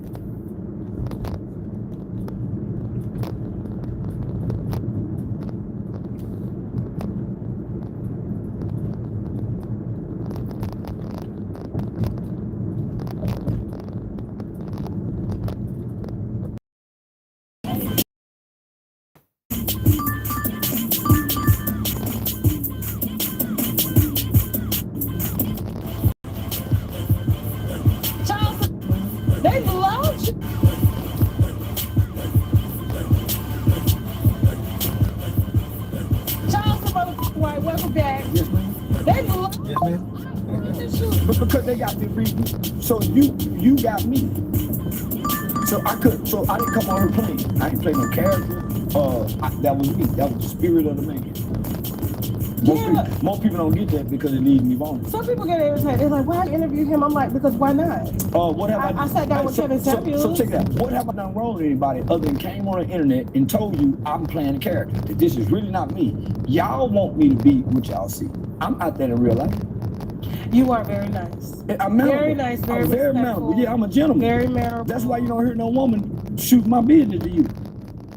They love you. Charles, motherfucking white, welcome back. Yes, ma'am. They love Yes, ma'am. But because they got the reason, so you got me. So I didn't come on her plane. I didn't play no character. That was me. That was the spirit of the man. Most people don't get that because it leaves me vulnerable. Some people get irritated. They're like, why interview him? I'm like, because why not? What have I sat down with Kevin Samuels. So check that. What have I done wrong to anybody other than came on the internet and told you I'm playing a character? That this is really not me. Y'all want me to be what y'all see. I'm out there in real life. You are very nice. I'm very nice, very memorable. Yeah, I'm a gentleman. Very memorable. That's why you don't hear no woman shoot my business to you.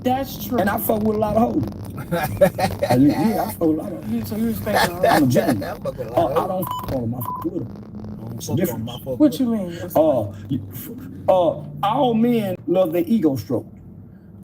That's true. And I fuck with a lot of hoes. Yeah, I fuck with a lot of hoes. So you respect her. I'm a gentleman. I don't fuck on them. I fuck with them. It's different. What you mean? All men love their ego stroke.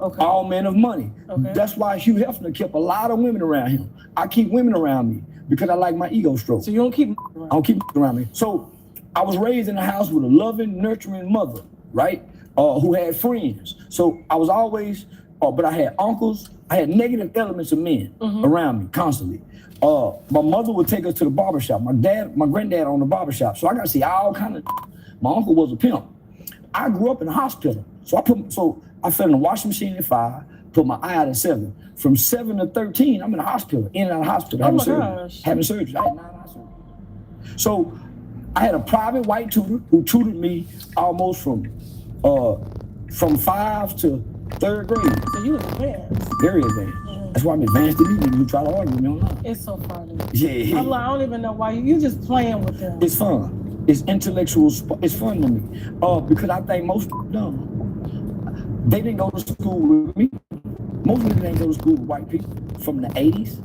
Okay. All men of money. Okay. That's why Hugh Hefner kept a lot of women around him. I keep women around me because I like my ego stroke. So you don't keep around. I don't keep around me. So I was raised in a house with a loving, nurturing mother, right? Who had friends. So I was always, but I had uncles. I had negative elements of men around me constantly. My mother would take us to the barbershop. My granddad owned the barbershop. So I got to see all kind of. My uncle was a pimp. I grew up in a hospital. So I fell in the washing machine at 5, put my eye out at 7. From 7 to 13, I'm in the hospital, in and out of the hospital, having surgery. I had 9 hospitals. So I had a private white tutor who tutored me almost from 5 to 3rd grade. So you was advanced. Very advanced. That's why I'm advanced to me. You try to argue with me online. It's so funny. Yeah. I'm like, I don't even know why you just playing with them. It's fun. It's intellectual. It's fun to me. Because I think most dumb. They didn't go to school with me. Most people didn't go to school with white people from the 80s.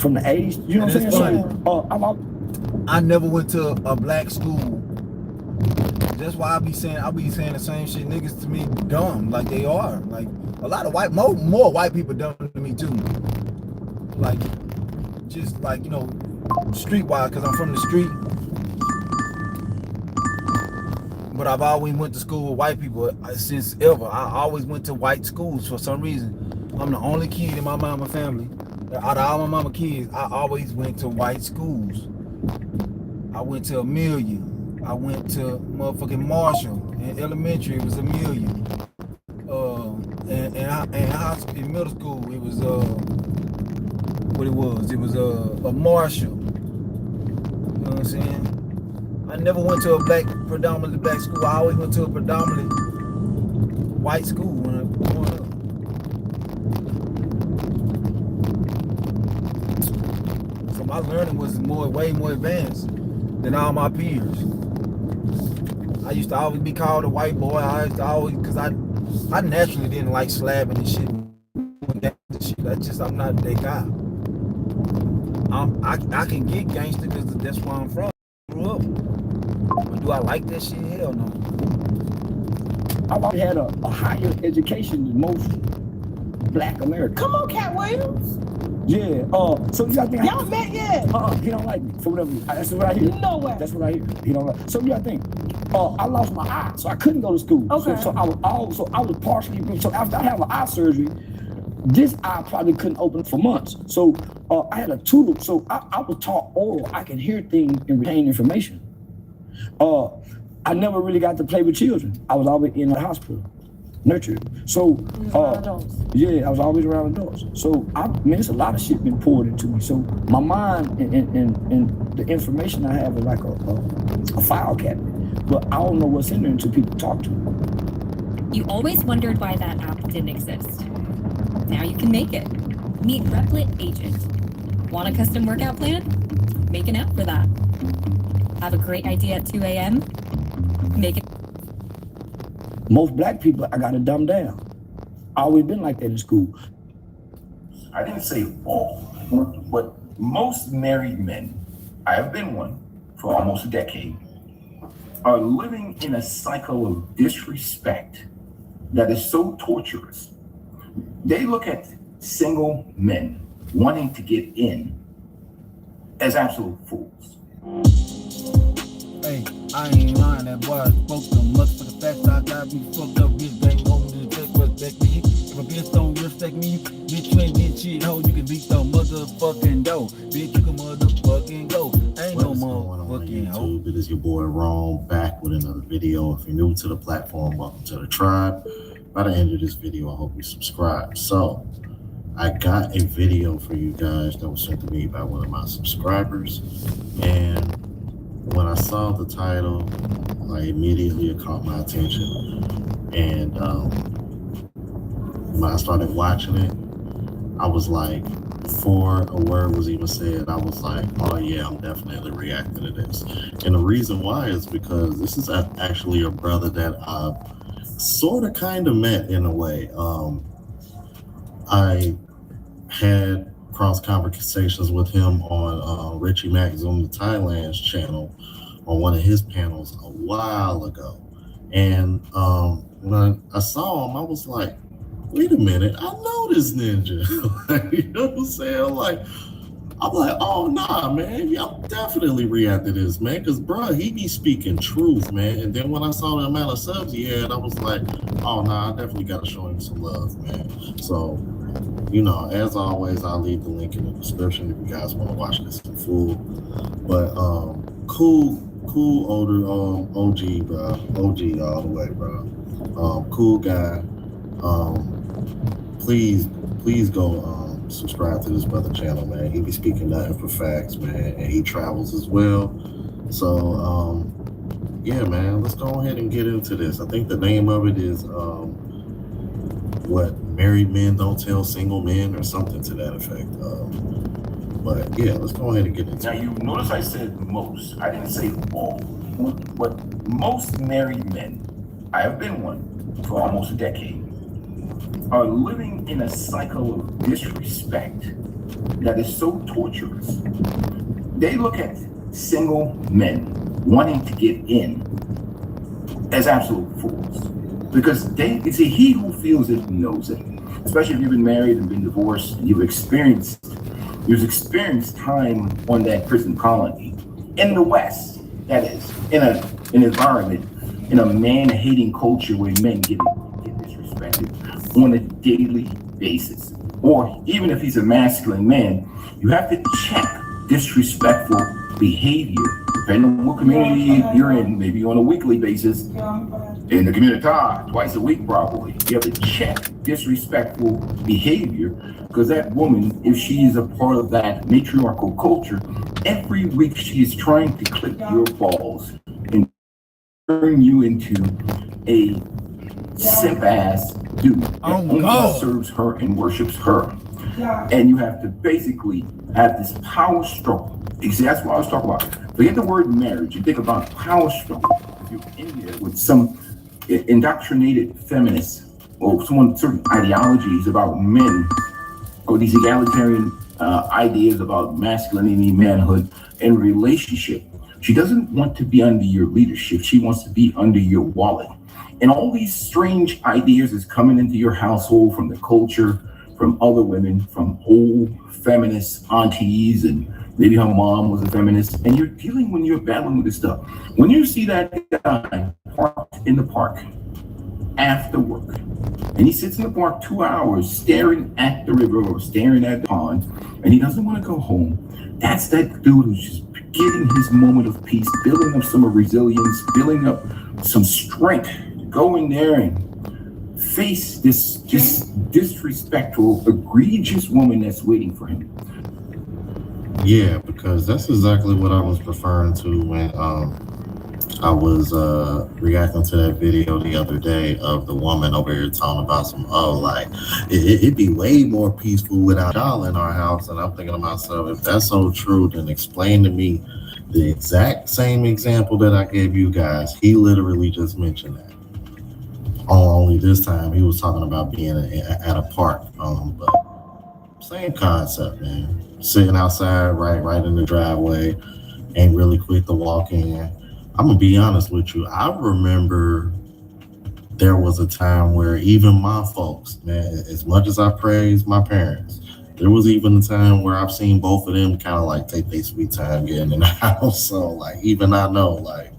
From the 80s. You know what I'm saying? So, I never went to a black school. That's why I be saying the same shit. Niggas to me dumb, like they are. Like a lot of more white people dumb than me too. Like just like, you know, streetwise, because I'm from the street. But I've always went to school with white people since ever. I always went to white schools for some reason. I'm the only kid in my mama family. Out of all my mama kids, I always went to white schools. I went to Amelia. I went to motherfucking Marshall. In elementary, it was Amelia. In middle school, it was what it was. It was a Marshall. You know what I'm saying? I never went to a predominantly black school. I always went to a predominantly white school when I was growing up. So my learning was way more advanced than all my peers. I used to always be called a white boy. I used to always, because I naturally didn't like slapping and shit. I'm not that guy. I can get gangster because that's where I'm from. I grew up. But do I like that shit? Hell no. I've already had a higher education than most black Americans. Come on, Cat Williams. Yeah. So you gotta think. Y'all met yet? He don't like me for whatever. That's what I hear. No way. That's what I hear. He don't like. So you gotta think. I lost my eye, so I couldn't go to school. Okay. So I was partially. So after I have an eye surgery, this eye probably couldn't open for months. So I had a tutor. So I was taught oral. I can hear things and retain information. I never really got to play with children. I was always in the hospital, nurtured. So yeah, I was always around adults. So it's a lot of shit been poured into me. So my mind and the information I have is like a file cabinet, but I don't know what's in there until people talk to me. You always wondered why that app didn't exist. Now you can make it. Meet Replit Agent. Want a custom workout plan? Make an app for that. Have a great idea at 2 a.m.? Make it. Most black people, I gotta dumb down. I always been like that in school. I didn't say all, but most married men, I have been one for almost a decade, are living in a cycle of disrespect that is so torturous. They look at single men wanting to get in as absolute fools. Hey, I ain't lying, that boy spoke so much for the fact I got me fucked up, bitch, bang on the check, respect me. If a bitch don't respect me, bitch, you ain't bitch shit, ho, you can beat the motherfucking dough. Bitch, you can motherfucking go. Ain't no motherfucking hoe. It is your boy Rome back with another video. If you're new to the platform, welcome to the tribe. By the end of this video, I hope you subscribe. So, I got a video for you guys that was sent to me by one of my subscribers, and when I saw the title, immediately it caught my attention. And when I started watching it, I was like, before a word was even said, I was like, oh yeah, I'm definitely reacting to this. And the reason why is because this is actually a brother that I sort of kind of met in a way. I had cross conversations with him on Richie Mack Zoom to Thailand's channel on one of his panels a while ago. And when I saw him, I was like, wait a minute, I know this ninja. You know what I'm saying? I'm like, oh nah, man, yeah, I'm definitely reacting to this, man, because bro, he be speaking truth, man. And then when I saw the amount of subs he had, I was like, oh nah, I definitely gotta show him some love, man. So, you know, as always, I'll leave the link in the description if you guys want to watch this in full. But cool older OG, bro. OG all the way, bro. Cool guy. Please go subscribe to this brother channel, man. He be speaking nothing for facts, man, and he travels as well. So yeah, man, let's go ahead and get into this. I think the name of it is what, married men don't tell single men, or something to that effect. But yeah, let's go ahead and get into it. Now you notice I said most, I didn't say all, but most married men, I have been one for almost a decade, are living in a cycle of disrespect that is so torturous. They look at single men wanting to get in as absolute fools, because it's a he who feels it knows it. Especially if you've been married and been divorced and you've experienced time on that prison colony in the West, that is, in an environment, in a man-hating culture where men get disrespected on a daily basis. Or even if he's a masculine man, you have to check disrespectful behavior, depending on what community you're in, maybe on a weekly basis. In the community, twice a week probably. You have to check disrespectful behavior, because that woman, if she is a part of that matriarchal culture, every week she is trying to clip your balls and turn you into a simp-ass dude that only serves her and worships her. And you have to basically have this power struggle. That's what I was talking about. Forget the word marriage. You think about power struggle. If you're in there with some indoctrinated feminists or certain ideologies about men, or these egalitarian ideas about masculinity, manhood, and relationship. She doesn't want to be under your leadership. She wants to be under your wallet. And all these strange ideas is coming into your household from the culture, from other women, from old feminist aunties, and maybe her mom was a feminist, and you're dealing when you're battling with this stuff. When you see that guy parked in the park after work, and he sits in the park 2 hours staring at the river or staring at the pond, and he doesn't want to go home, that's that dude who's just getting his moment of peace, building up some resilience, building up some strength to go in there and face this disrespectful, egregious woman that's waiting for him. Yeah, because that's exactly what I was referring to when I was reacting to that video the other day of the woman over here talking about it'd be way more peaceful without y'all in our house. And I'm thinking to myself, if that's so true, then explain to me the exact same example that I gave you guys. He literally just mentioned that. Only this time he was talking about being at a park. But same concept, man. Sitting outside, right in the driveway, ain't really quick to walk in. I'm gonna be honest with you. I remember there was a time where even my folks, man, as much as I praise my parents, there was even a time where I've seen both of them kind of like take their sweet time getting in the house. So like, even I know, like,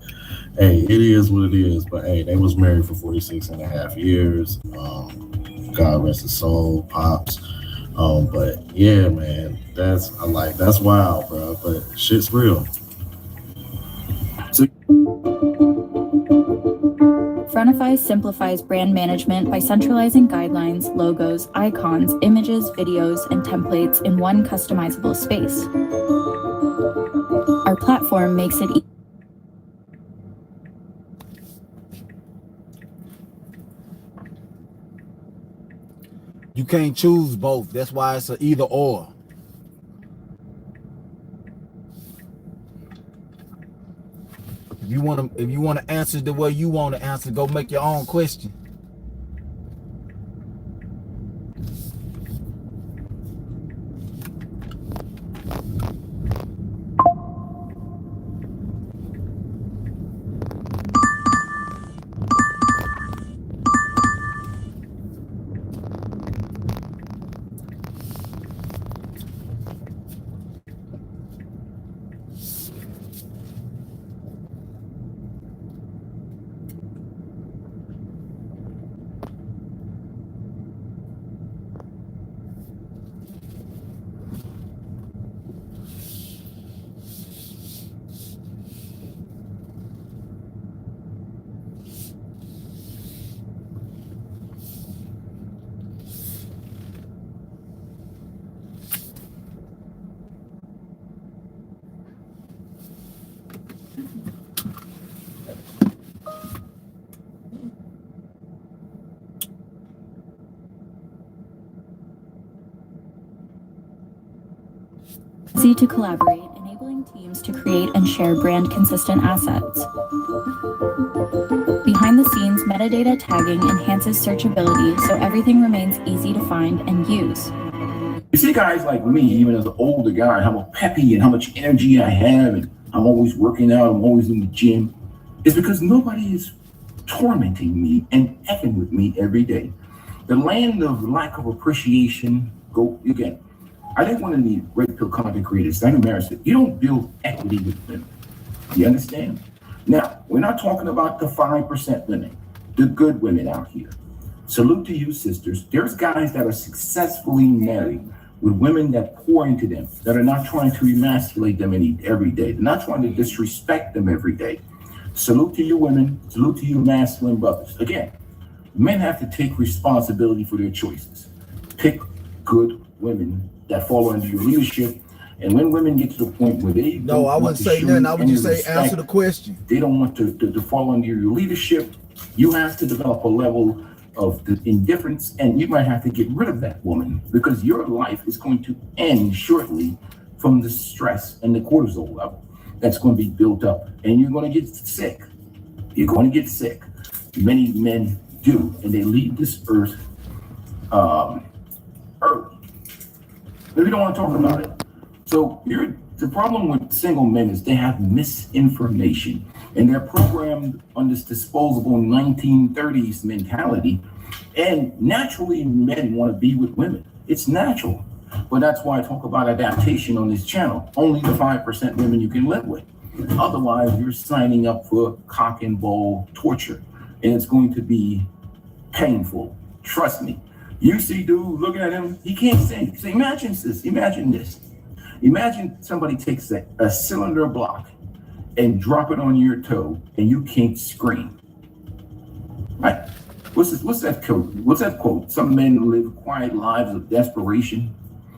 hey, it is what it is. But hey, they was married for 46 and a half years. God rest his soul, Pops. But yeah, man, that's wild, bro. But shit's real. Frontify simplifies brand management by centralizing guidelines, logos, icons, images, videos, and templates in one customizable space. Our platform makes it You can't choose both. That's why it's an either or. If you want to answer the way you want to answer, go make your own question. easy to collaborate, enabling teams to create and share brand consistent assets. Behind the scenes, metadata tagging enhances searchability so everything remains easy to find and use. You see guys like me, even as an older guy, how peppy and how much energy I have, and I'm always working out, I'm always in the gym. It's because nobody is tormenting me and effing with me every day. The land of lack of appreciation, go again. I think one of the red pill content creators, Daniel Maris, said, you don't build equity with women. You understand? Now, we're not talking about the 5% women, the good women out here. Salute to you, sisters. There's guys that are successfully married with women that pour into them, that are not trying to emasculate them every day. They're not trying to disrespect them every day. Salute to you, women. Salute to you, masculine brothers. Again, men have to take responsibility for their choices. Pick good women that follow under your leadership. And when women get to the point where they no, I wouldn't say nothing. I would just say answer the question. They don't want to fall under your leadership. You have to develop a level of indifference, and you might have to get rid of that woman because your life is going to end shortly from the stress and the cortisol level that's going to be built up, and you're going to get sick. You're going to get sick. Many men do, and they leave this earth early. But we don't want to talk about it. So the problem with single men is they have misinformation, and they're programmed on this disposable 1930s mentality. And naturally, men want to be with women. It's natural. But that's why I talk about adaptation on this channel. Only the 5% women you can live with. Otherwise, you're signing up for cock and ball torture. And it's going to be painful. Trust me. You see dude looking at him, he can't sing. So imagine this. Imagine this. Imagine somebody takes a cylinder block and drop it on your toe and you can't scream. Right? What's that quote? What's that quote? Some men live quiet lives of desperation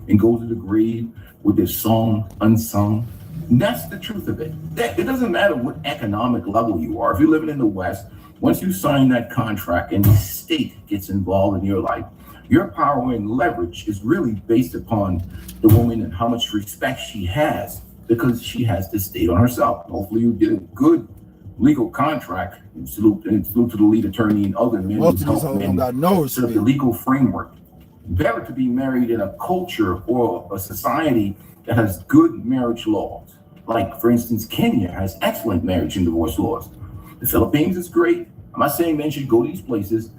and go to the grave with their song unsung. And that's the truth of it. It doesn't matter what economic level you are. If you're living in the West, once you sign that contract and the state gets involved in your life, your power and leverage is really based upon the woman and how much respect she has, because she has the state on herself. Hopefully you get a good legal contract. And salute to the lead attorney and other men who help men set up the legal framework. Better to be married in a culture or a society that has good marriage laws. Like, for instance, Kenya has excellent marriage and divorce laws. The Philippines is great. I'm not saying men should go to these places.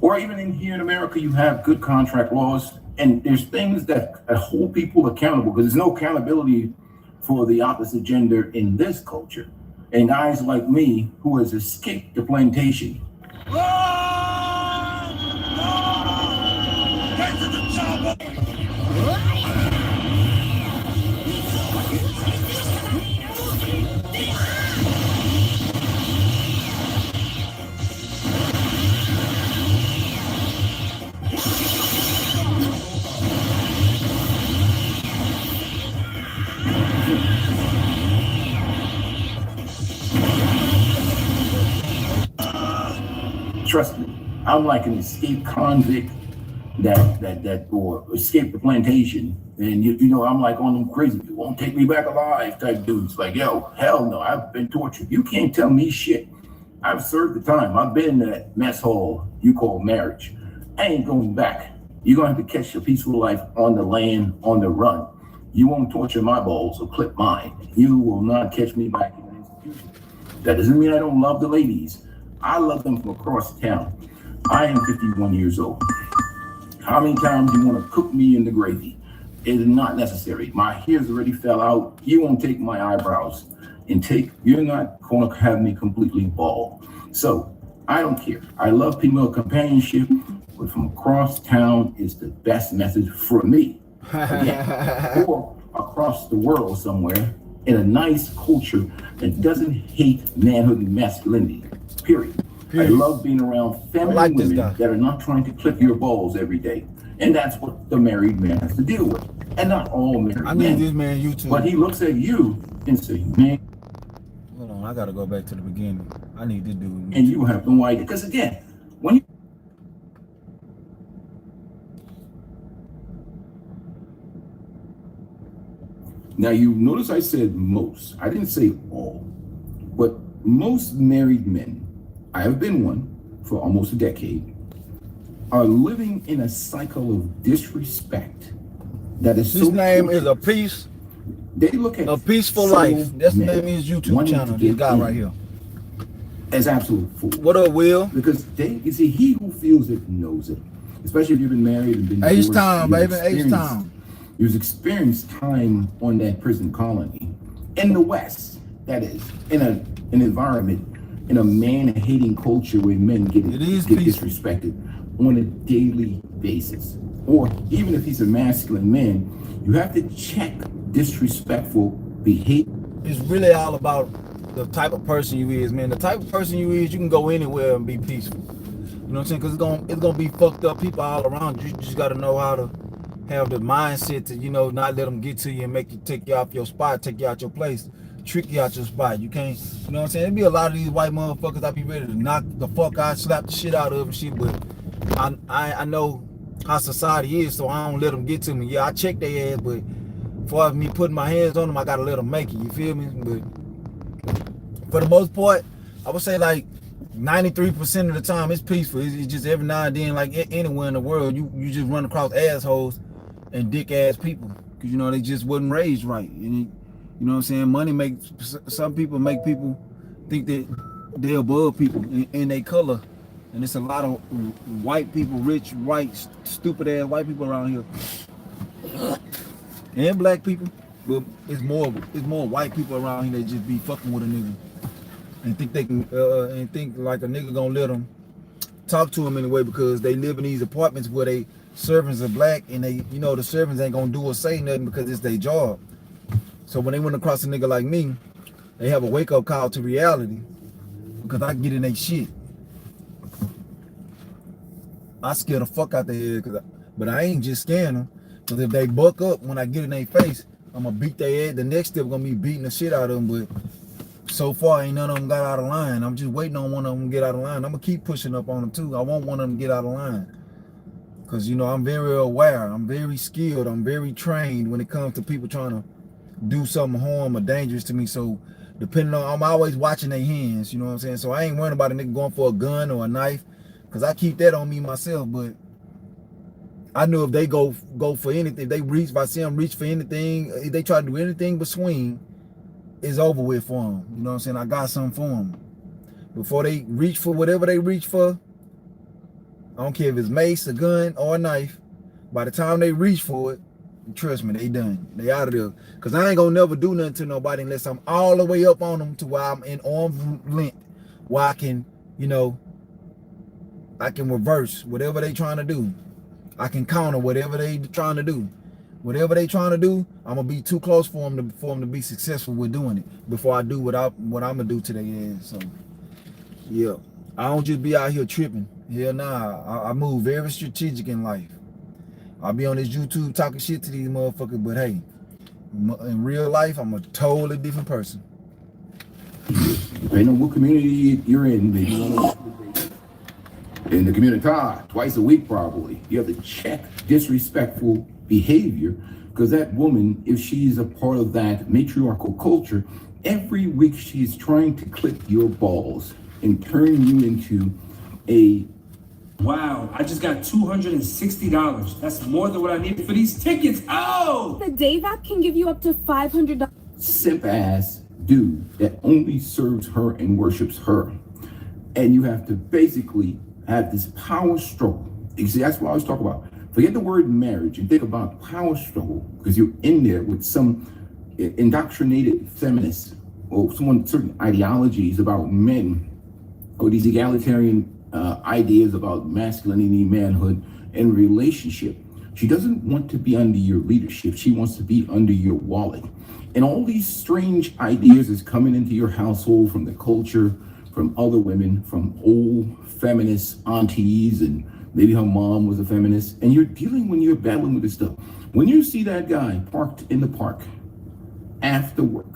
Or even in here in America, you have good contract laws. And there's things that hold people accountable, because there's no accountability for the opposite gender in this culture. And guys like me who has escaped the plantation. Trust me, I'm like an escaped convict that or escaped the plantation. And you know, I'm like on them crazy, you won't take me back alive type dudes. Like, yo, hell no, I've been tortured. You can't tell me shit. I've served the time. I've been in that mess hall you call marriage. I ain't going back. You're gonna have to catch a peaceful life on the land, on the run. You won't torture my balls or clip mine. You will not catch me back in an institution. That doesn't mean I don't love the ladies. I love them from across town. I am 51 years old. How many times do you want to cook me in the gravy? It is not necessary. My hairs already fell out. You won't take my eyebrows and you're not going to have me completely bald. So I don't care. I love female companionship, but from across town is the best message for me. Again, or across the world somewhere in a nice culture that doesn't hate manhood and masculinity. Period. I love being around feminine women that are not trying to clip your balls every day. And that's what the married man has to deal with. And not all married men. I need this man YouTube. But he looks at you and says, man. Hold on, I gotta go back to the beginning. I need to do it. And you have no idea. Because again, when you now you notice I said most. I didn't say all. But most married men, I have been one for almost a decade, are living in a cycle of disrespect that is his name is A Peace. They look at A Peaceful Life. That's the name of his YouTube channel. This guy right here. As absolute fool. What up, Will? Because you see, he who feels it knows it. Especially if you've been married and been divorced. H-Town, baby, H-Town. You've experienced time on that prison colony in the West. That is, in an environment, in a man-hating culture where men get disrespected on a daily basis. Or even if he's a masculine man, you have to check disrespectful behavior. It's really all about the type of person you is, man. The type of person you is, you can go anywhere and be peaceful. You know what I'm saying? Because it's gonna be fucked up people all around you. You just gotta know how to have the mindset to, you know, not let them get to you and make you take you off your spot, take you out your place, trick you out your spot. You can't, you know what I'm saying? There be a lot of these white motherfuckers that be ready to knock the fuck out, slap the shit out of and shit, but I know how society is, so I don't let them get to me. Yeah, I check their ass, but for me putting my hands on them, I gotta let them make it, you feel me? But for the most part, I would say like 93% of the time it's peaceful. It's just every now and then, like anywhere in the world, you just run across assholes and dick ass people, because you know they just wasn't raised right. And you know what I'm saying? Money makes some people think that they're above people in their color, And it's a lot of white people, rich, white, stupid ass white people around here. And black people. But it's more white people around here that just be fucking with a nigga. And think they can, and think like a nigga gonna let them talk to them anyway, because they live in these apartments where they servants are black, and they, you know, the servants ain't gonna do or say nothing because it's their job. So when they went across a nigga like me, they have a wake up call to reality, because I get in their shit. I scare the fuck out their head, but I ain't just scaring them, because if they buck up when I get in their face, I'm gonna beat their head. The next step gonna be beating the shit out of them, but so far ain't none of them got out of line. I'm just waiting on one of them to get out of line. I'm gonna keep pushing up on them too. I want one of them to get out of line, because you know I'm very aware, I'm very skilled, I'm very trained when it comes to people trying to do something harm or dangerous to me. So depending on, I'm always watching their hands, you know what I'm saying? So I ain't worrying about a nigga going for a gun or a knife, because I keep that on me myself. But I know if they go for anything, if they reach, if I see them reach for anything, if they try to do anything but swing, it's over with for them. You know what I'm saying? I got something for them. Before they reach for whatever they reach for, I don't care if it's mace, a gun, or a knife, by the time they reach for it, trust me, they done. They out of there. Because I ain't gonna never do nothing to nobody unless I'm all the way up on them to where I'm in arm's length, where I can, you know, I can reverse whatever they trying to do. I can counter whatever they trying to do. Whatever they trying to do, I'm gonna be too close for them to be successful with doing it before I do what I'm gonna do to their ass. So yeah, I don't just be out here tripping. Hell nah, I move very strategic in life. I'll be on this YouTube talking shit to these motherfuckers, but hey, in real life, I'm a totally different person. Depending on what community you're in, maybe in the community, twice a week probably, you have to check disrespectful behavior, because that woman, if she's a part of that matriarchal culture, every week she's trying to clip your balls and turn you into a... Wow, I just got $260. That's more than what I needed for these tickets. Oh! The Dave app can give you up to $500. Simp ass dude that only serves her and worships her. And you have to basically have this power struggle. You see, that's what I was talking about. Forget the word marriage and think about power struggle, because you're in there with some indoctrinated feminists or someone, certain ideologies about men, or these egalitarian ideas about masculinity, manhood, and relationship. She doesn't want to be under your leadership. She wants to be under your wallet. And all these strange ideas is coming into your household from the culture, from other women, from old feminist aunties, and maybe her mom was a feminist. And you're dealing, when you're battling with this stuff, when you see that guy parked in the park after work,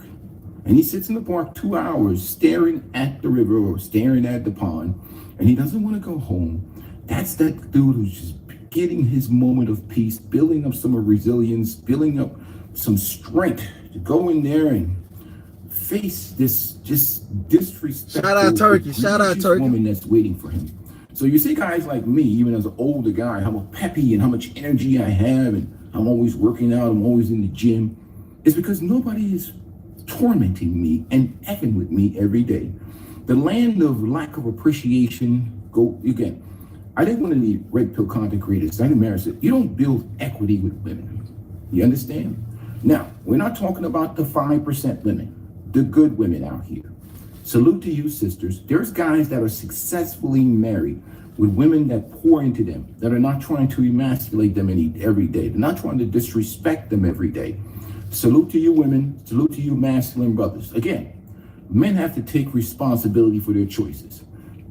and he sits in the park 2 hours staring at the river or staring at the pond, and he doesn't want to go home, that's that dude who's just getting his moment of peace, building up some resilience, building up some strength to go in there and face this just disrespectful, shout out Turkey woman that's waiting for him. So you see guys like me, even as an older guy, how peppy and how much energy I have, and I'm always working out, I'm always in the gym. It's because nobody is tormenting me and effing with me every day. The land of lack of appreciation, go again. I didn't want to need red pill content creators. I didn't marry. You don't build equity with women. You understand? Now, we're not talking about the 5% women, the good women out here. Salute to you, sisters. There's guys that are successfully married with women that pour into them, that are not trying to emasculate them every day. They're not trying to disrespect them every day. Salute to you, women. Salute to you, masculine brothers. Again, men have to take responsibility for their choices.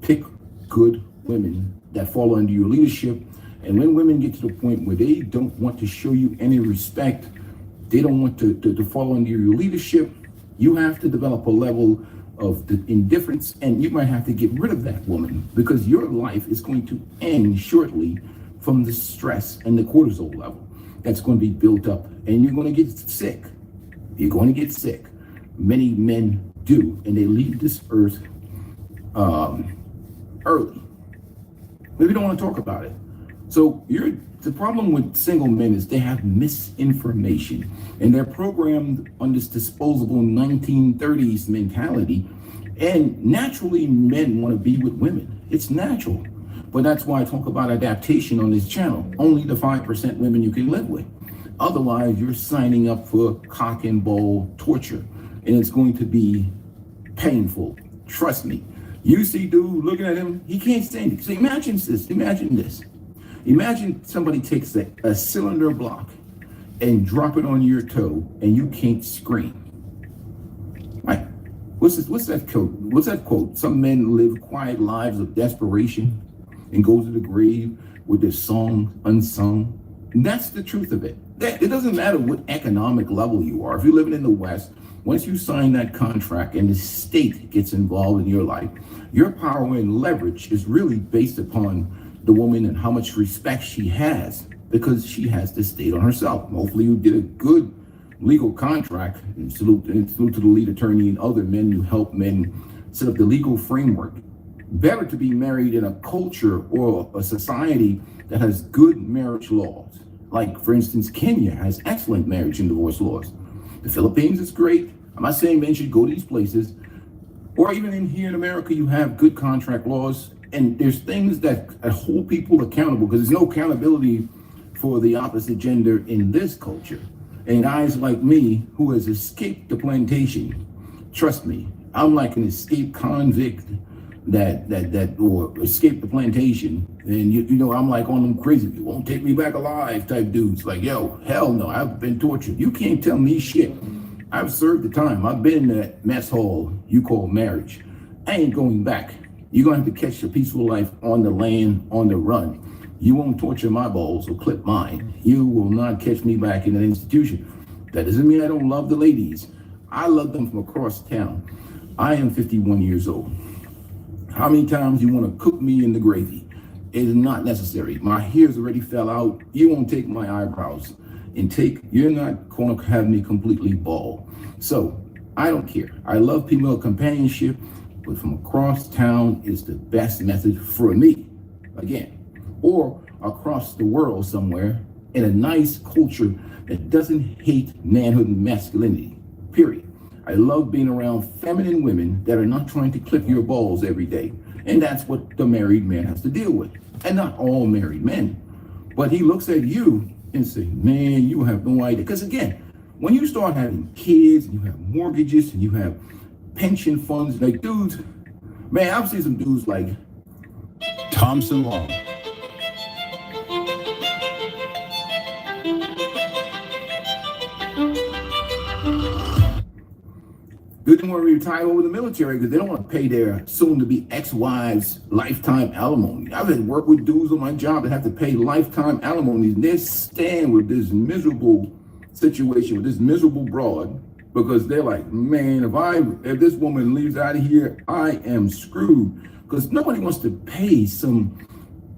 Pick good women that fall under your leadership. And when women get to the point where they don't want to show you any respect, they don't want to fall under your leadership, you have to develop a level of the indifference, and you might have to get rid of that woman, because your life is going to end shortly from the stress and the cortisol level that's going to be built up, and you're going to get sick. You're going to get sick. Many men do, and they leave this earth early. Maybe we don't want to talk about it. So the problem with single men is they have misinformation, and they're programmed on this disposable 1930s mentality. And naturally, men want to be with women. It's natural. But that's why I talk about adaptation on this channel. Only the 5% women you can live with. Otherwise, you're signing up for cock and ball torture, and it's going to be painful. Trust me. You see dude looking at him, he can't stand it. So imagine this. Imagine somebody takes a cylinder block and drop it on your toe, and you can't scream. Right? What's that quote? Some men live quiet lives of desperation and go to the grave with their song unsung. And that's the truth of it. It doesn't matter what economic level you are. If you're living in the West, once you sign that contract and the state gets involved in your life, your power and leverage is really based upon the woman and how much respect she has, because she has the state on herself. Hopefully you did a good legal contract, and salute to the lead attorney and other men who help men set up the legal framework. Better to be married in a culture or a society that has good marriage laws. Like, for instance, Kenya has excellent marriage and divorce laws. The Philippines is great. I'm not saying men should go to these places. Or even in here in America, you have good contract laws. And there's things that hold people accountable, because there's no accountability for the opposite gender in this culture. And guys like me who has escaped the plantation, trust me, I'm like an escaped convict that or escaped the plantation. And you know, I'm like on them crazy, you won't take me back alive type dudes. Like, yo, hell no, I've been tortured. You can't tell me shit. I've served the time. I've been in that mess hall you call marriage. I ain't going back. You're gonna have to catch a peaceful life on the land, on the run. You won't torture my balls or clip mine. You will not catch me back in an institution. That doesn't mean I don't love the ladies. I love them from across town. I am 51 years old. How many times you want to cook me in the gravy? It is not necessary. My hairs already fell out. You won't take my eyebrows you're not going to have me completely bald. So I don't care. I love female companionship, but from across town is the best method for me. Again, or across the world somewhere in a nice culture that doesn't hate manhood and masculinity, period. I love being around feminine women that are not trying to clip your balls every day. And that's what the married man has to deal with. And not all married men. But he looks at you and say, man, you have no idea. Because again, when you start having kids, and you have mortgages, and you have pension funds, like dudes, man, I've seen some dudes like Thompson Long. They didn't want to retire over the military because they don't want to pay their soon-to-be ex-wives lifetime alimony. I've had work with dudes on my job that have to pay lifetime alimony, and they stand with this miserable situation, with this miserable broad, because they're like, man, if this woman leaves out of here, I am screwed. Because nobody wants to pay some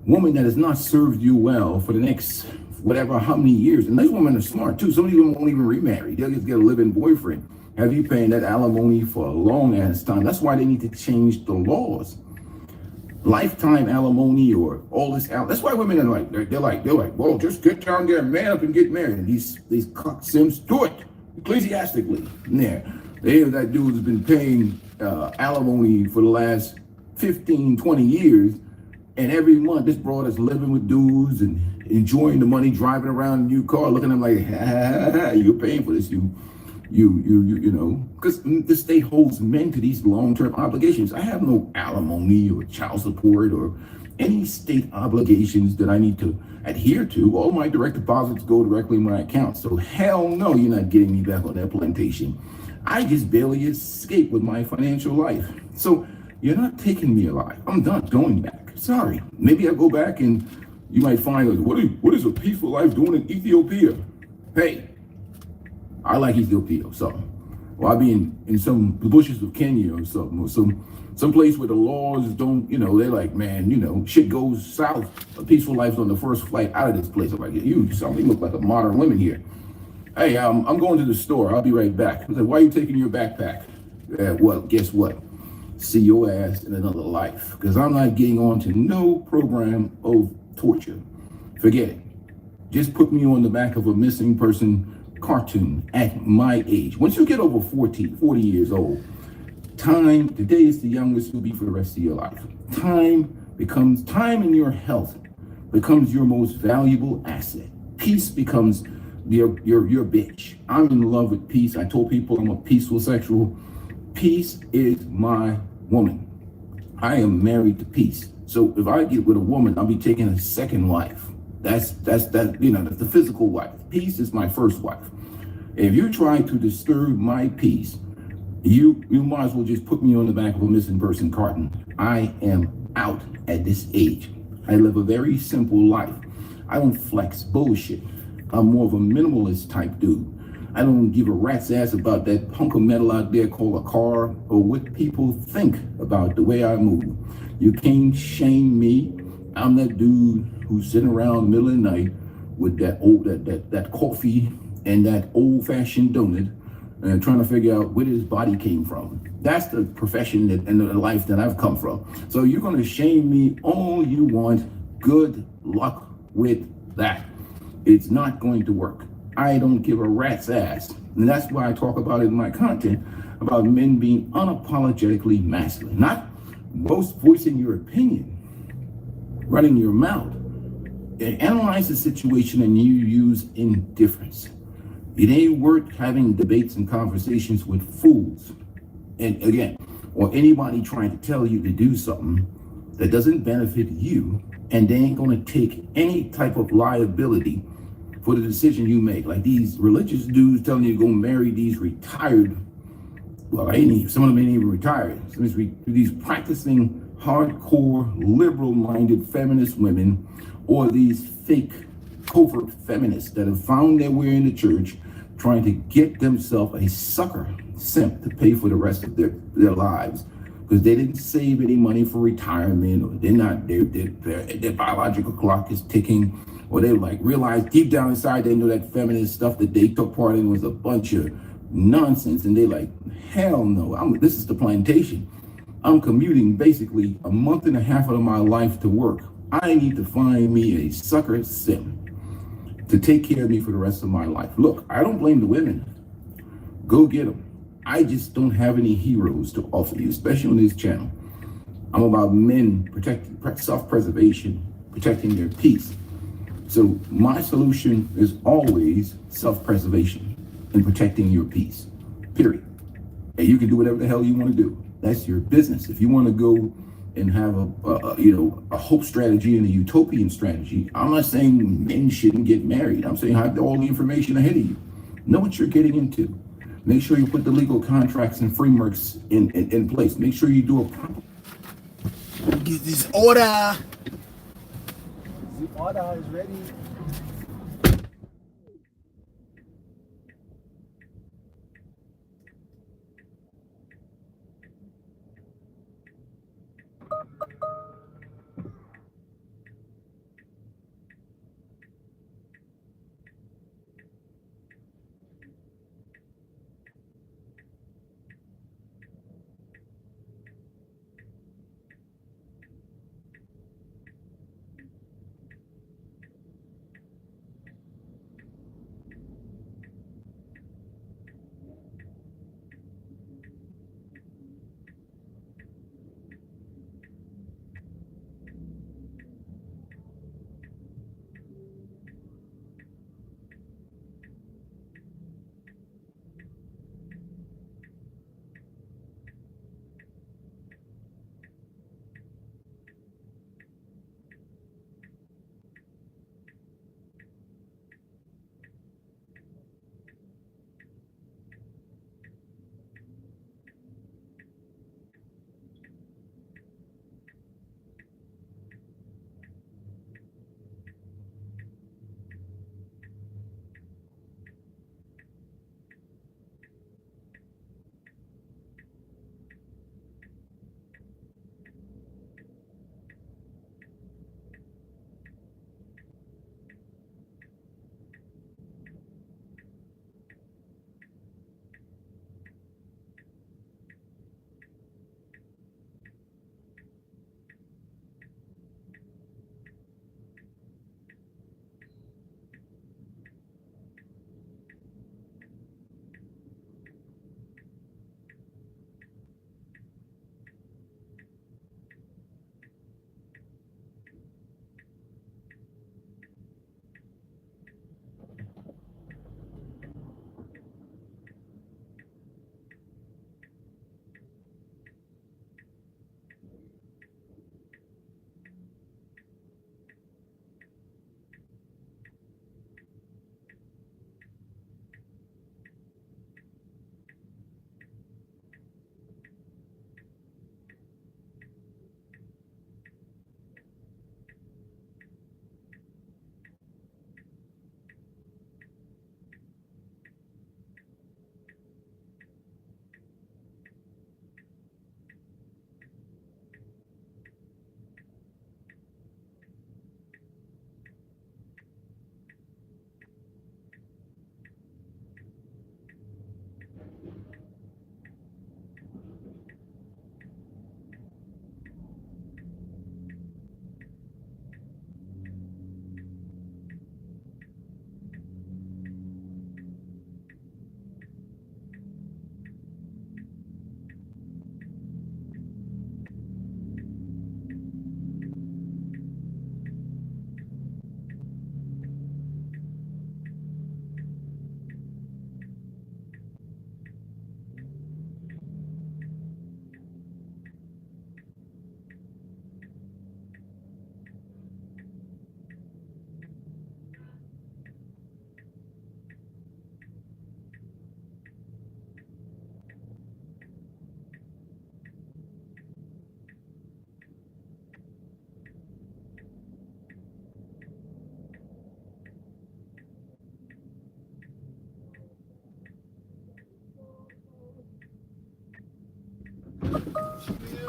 woman that has not served you well for the next whatever, how many years. And these women are smart too. Some of them won't even remarry. They'll just get a living boyfriend. Have you paying that alimony for a long ass time? That's why they need to change the laws. Lifetime alimony or all this out. That's why women are like, they're like, well, just get down there, man up and get married. And these cock sims do it ecclesiastically. Yeah, they have that dude has been paying alimony for the last 15, 20 years. And every month, this broad is living with dudes and enjoying the money, driving around in a new car, looking at them like, ha, you're paying for this, you know, because the state holds men to these long-term obligations. I have no alimony or child support or any state obligations that I need to adhere to. All my direct deposits go directly in my account. So hell no, you're not getting me back on that plantation. I just barely escaped with my financial life. So you're not taking me alive. I'm not going back. Sorry. Maybe I'll go back and you might find, like, what is a peaceful life doing in Ethiopia? Hey, I like Ethiopia or something. Or I'll be in some bushes of Kenya or something, or some place where the laws don't, you know, they're like, man, you know, shit goes south. A peaceful life's on the first flight out of this place. I'm like, you something look like a modern woman here. Hey, I'm going to the store. I'll be right back. I said, why are you taking your backpack? Well, guess what? See your ass in another life. Because I'm not getting on to no program of torture. Forget it. Just put me on the back of a missing person cartoon at my age. Once you get over 40 years old, time, today is the youngest you'll be for the rest of your life. Time becomes time in your health becomes your most valuable asset. Peace becomes your bitch. I'm in love with peace. I told people I'm a peaceful sexual. Peace is my woman. I am married to peace. So if I get with a woman, I'll be taking a second wife. That's the physical wife. Peace is my first wife. If you try to disturb my peace, you might as well just put me on the back of a missing person carton. I am out at this age. I live a very simple life. I don't flex bullshit. I'm more of a minimalist type dude. I don't give a rat's ass about that hunk of metal out there called a car or what people think about the way I move. You can't shame me. I'm that dude who's sitting around in the middle of the night with that coffee and that old-fashioned donut and trying to figure out where his body came from. That's the profession and the life that I've come from. So you're going to shame me all you want. Good luck with that. It's not going to work. I don't give a rat's ass. And that's why I talk about it in my content, about men being unapologetically masculine. Not most voicing your opinion, running your mouth. And analyze the situation and you use indifference. It ain't worth having debates and conversations with fools. And again, or anybody trying to tell you to do something that doesn't benefit you, and they ain't gonna take any type of liability for the decision you make. Like these religious dudes telling you to go marry these retired, well, some of them ain't even retired. Some of these practicing hardcore, liberal-minded feminist women, or these fake covert feminists that have found their way in the church, trying to get themselves a sucker simp to pay for the rest of their lives because they didn't save any money for retirement, or their biological clock is ticking, or they realize deep down inside they know that feminist stuff that they took part in was a bunch of nonsense, and they hell no, this is the plantation. I'm commuting basically a month and a half out of my life to work. I need to find me a sucker simp to take care of me for the rest of my life. Look, I don't blame the women. Go get them. I just don't have any heroes to offer you, especially on this channel. I'm about men protecting self-preservation, protecting their peace. So my solution is always self-preservation and protecting your peace, period. And you can do whatever the hell you want to do. That's your business. If you want to go and have a hope strategy and a utopian strategy, I'm not saying men shouldn't get married. I'm saying have all the information ahead of you. Know what you're getting into. Make sure you put the legal contracts and frameworks in place. Make sure you do a proper. Get this order. The order is ready.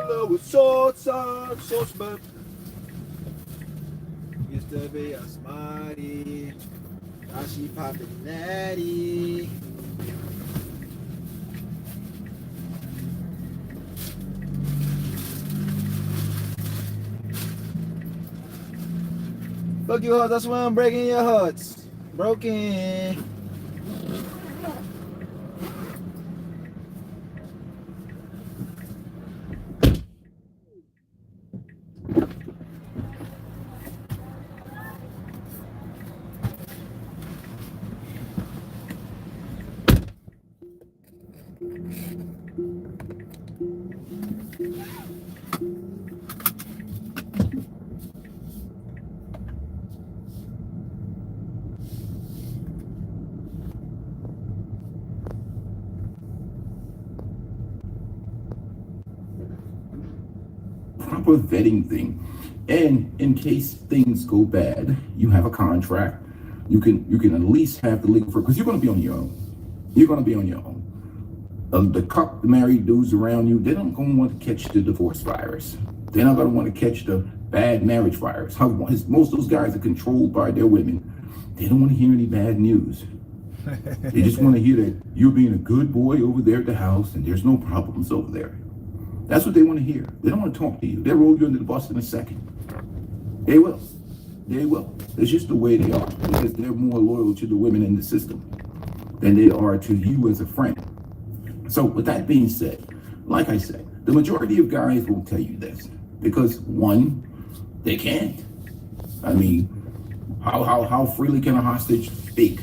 love with sauce, but used to be a smarty. Now she poppin' natty. Fuck you heart, that's why I'm breaking your hearts. Broken. Proper vetting thing, and in case things go bad, you have a contract. You can at least have the legal, because you're going to be on your own. You're going to be on your own. The married dudes around you, they're not going to want to catch the divorce virus. They're not going to want to catch the bad marriage virus. Most of those guys are controlled by their women. They don't want to hear any bad news. They just want to hear that you're being a good boy over there at the house and there's no problems over there. That's what they want to hear. They don't want to talk to you. They'll roll you under the bus in a second. They will. They will. It's just the way they are, because they're more loyal to the women in the system than they are to you as a friend. So with that being said, like I said, the majority of guys will tell you this because, one, they can't. I mean, how freely can a hostage speak?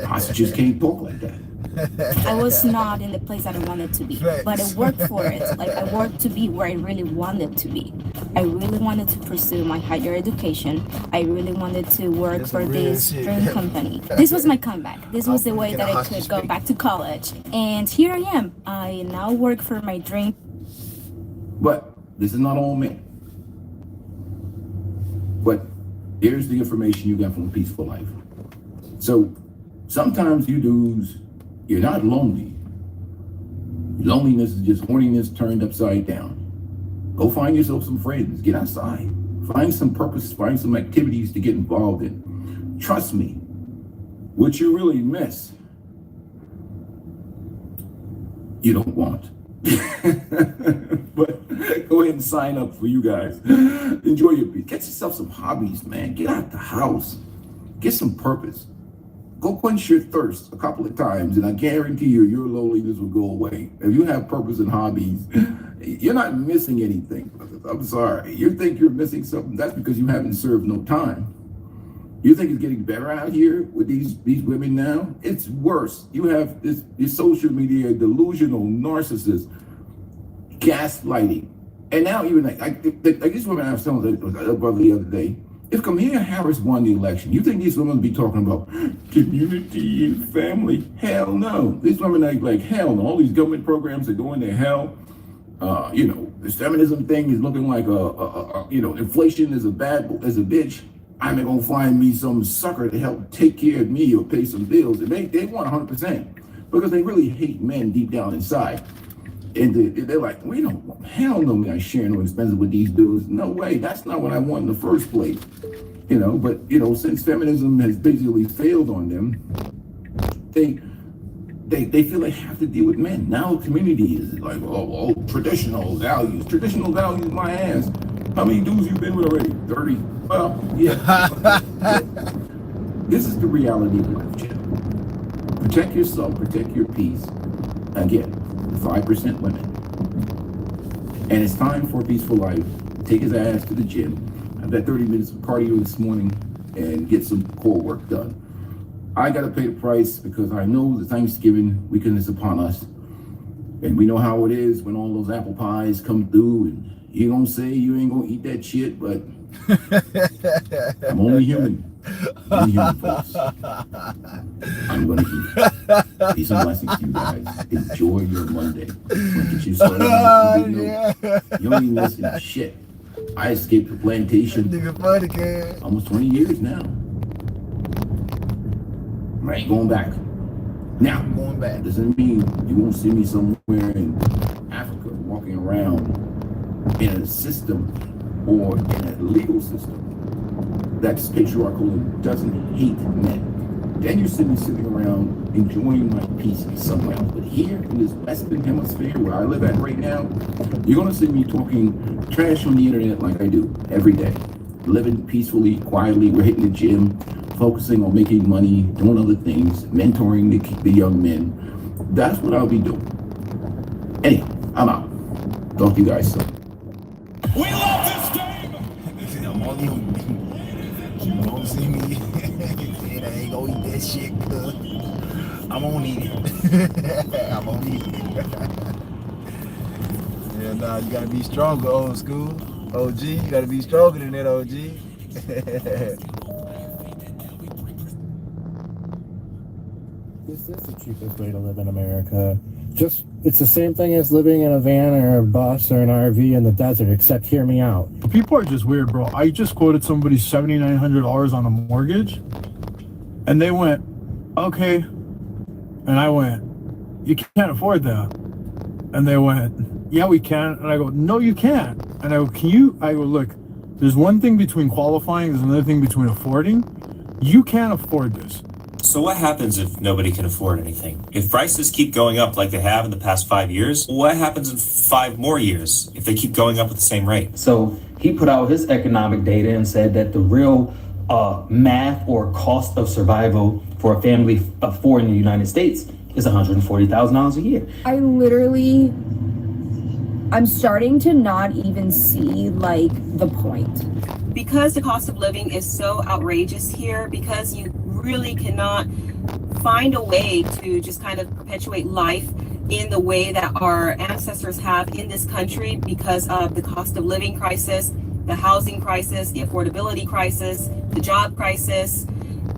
Hostages can't talk like that. I was not in the place that I wanted to be, but I worked for it. Like, I worked to be where I really wanted to be. I really wanted to pursue my higher education. I really wanted to work for this dream company. This was my comeback. This was the way that I could go back to college. And here I am. I now work for my dream. But this is not all men. But here's the information you got from A Peaceful Life. So sometimes you dudes, you're not lonely. Loneliness is just horniness turned upside down. Go find yourself some friends. Get outside. Find some purpose. Find some activities to get involved in. Trust me, what you really miss, you don't want. But go ahead and sign up for you guys. Enjoy your peace. Get yourself some hobbies, man. Get out the house. Get some purpose. Go quench your thirst a couple of times, and I guarantee you, your loneliness will go away. If you have purpose and hobbies, you're not missing anything. I'm sorry. You think you're missing something, that's because you haven't served no time. You think it's getting better out here with these women now? It's worse. You have this social media delusional narcissist gaslighting. And now even like these women I was telling the brother the other day, if Kamala Harris won the election, you think these women would be talking about community and family? Hell no. These women are like, hell no. All these government programs are going to hell. This feminism thing is looking like inflation is a bitch. I'm gonna find me some sucker to help take care of me or pay some bills. And they want 100% because they really hate men deep down inside. And they're like, we don't, hell no, man, sharing no expenses with these dudes. No way, that's not what I want in the first place. But since feminism has basically failed on them, they feel they have to deal with men. Now community is like, oh, traditional values. Traditional values, my ass. How many dudes you been with already? 30? Well, yeah. This is the reality of life, Jim. Protect yourself, protect your peace. Again, 5% women. And it's time for A Peaceful Life. Take his ass to the gym. Have that 30 minutes of cardio this morning and get some core work done. I got to pay the price because I know the Thanksgiving weekend is upon us. And we know how it is when all those apple pies come through and you don't say you ain't going to eat that shit, but I'm only human. I'm human, folks. I'm going to eat. Peace and blessings to you guys. Enjoy your Monday. Get you started. You don't even listen to shit. I escaped the plantation almost 20 years now. I ain't going back. Now, doesn't mean you won't see me somewhere in Africa walking around in a system or in a legal system that's patriarchal and doesn't hate men, then you're sitting around enjoying my peace somewhere else. But here in this Western Hemisphere where I live at right now, you're gonna see me talking trash on the internet like I do every day. Living peacefully, quietly, we're hitting the gym, focusing on making money, doing other things, mentoring the young men. That's what I'll be doing. Anyway, I'm out. Talk to you guys soon. We love this game! I'm on you. You don't see me. I ain't gonna eat that shit, cuz. I'm gonna eat it. I'm gonna eat it. Yeah, nah, you gotta be stronger, old school. OG, you gotta be stronger than that, OG. This is the cheapest way to live in America. It's the same thing as living in a van or a bus or an RV in the desert, except hear me out. People are just weird, bro. I just quoted somebody $7,900 on a mortgage, and they went, okay. And I went, you can't afford that. And they went, yeah, we can. And I go, no, you can't. And I go, can you? I go, look, there's one thing between qualifying, there's another thing between affording. You can't afford this. So what happens if nobody can afford anything? If prices keep going up like they have in the past 5 years, what happens in 5 more years if they keep going up at the same rate? So he put out his economic data and said that the real math or cost of survival for a family of 4 in the United States is $140,000 a year. I'm starting to not even see like the point. Because the cost of living is so outrageous here, because you really cannot find a way to just kind of perpetuate life in the way that our ancestors have in this country because of the cost of living crisis, the housing crisis, the affordability crisis, the job crisis,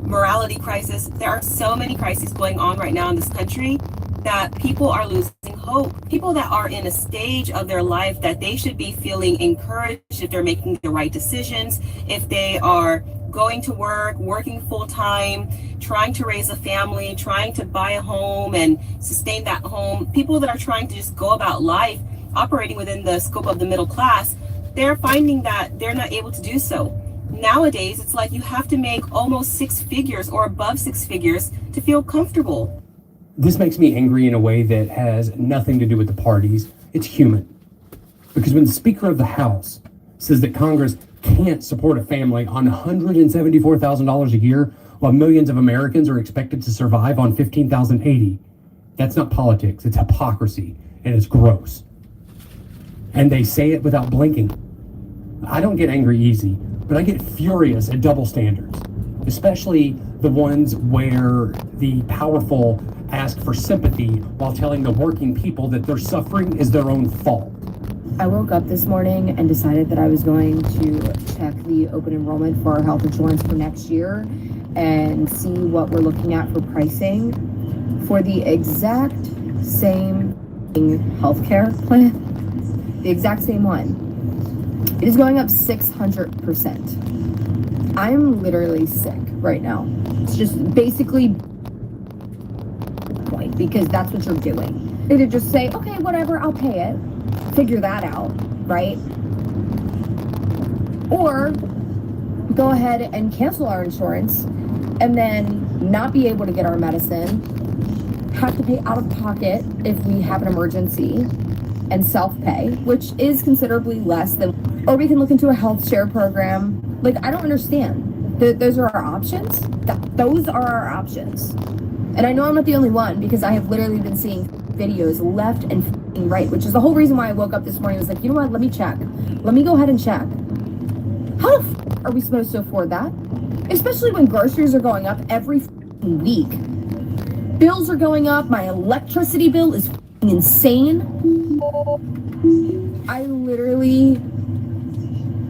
morality crisis. There are so many crises going on right now in this country that people are losing hope. People that are in a stage of their life that they should be feeling encouraged if they're making the right decisions, if they are going to work, working full time, trying to raise a family, trying to buy a home and sustain that home. People that are trying to just go about life operating within the scope of the middle class, they're finding that they're not able to do so. Nowadays, it's like you have to make almost 6 figures or above 6 figures to feel comfortable. This makes me angry in a way that has nothing to do with the parties. It's human. Because when the Speaker of the House says that Congress can't support a family on $174,000 a year while millions of Americans are expected to survive on $15,080, that's not politics, it's hypocrisy, and it's gross. And they say it without blinking. I don't get angry easy, but I get furious at double standards, especially the ones where the powerful ask for sympathy while telling the working people that their suffering is their own fault. I woke up this morning and decided that I was going to check the open enrollment for our health insurance for next year and see what we're looking at for pricing for the exact same healthcare plan, the exact same one. It is going up 600%. I'm literally sick right now. It's just basically point because that's what you're doing. It'd just say, okay, whatever, I'll pay it. Figure that out, right? Or go ahead and cancel our insurance and then not be able to get our medicine, have to pay out of pocket if we have an emergency, and self-pay, which is considerably less than, or we can look into a health share program. Like, I don't understand. Those are our options? Those are our options. And I know I'm not the only one because I have literally been seeing videos left and right, which is the whole reason why I woke up this morning. I was like, you know what, let me check. Let me go ahead and check. How the are we supposed to afford that? Especially when groceries are going up every week. Bills are going up. My electricity bill is insane.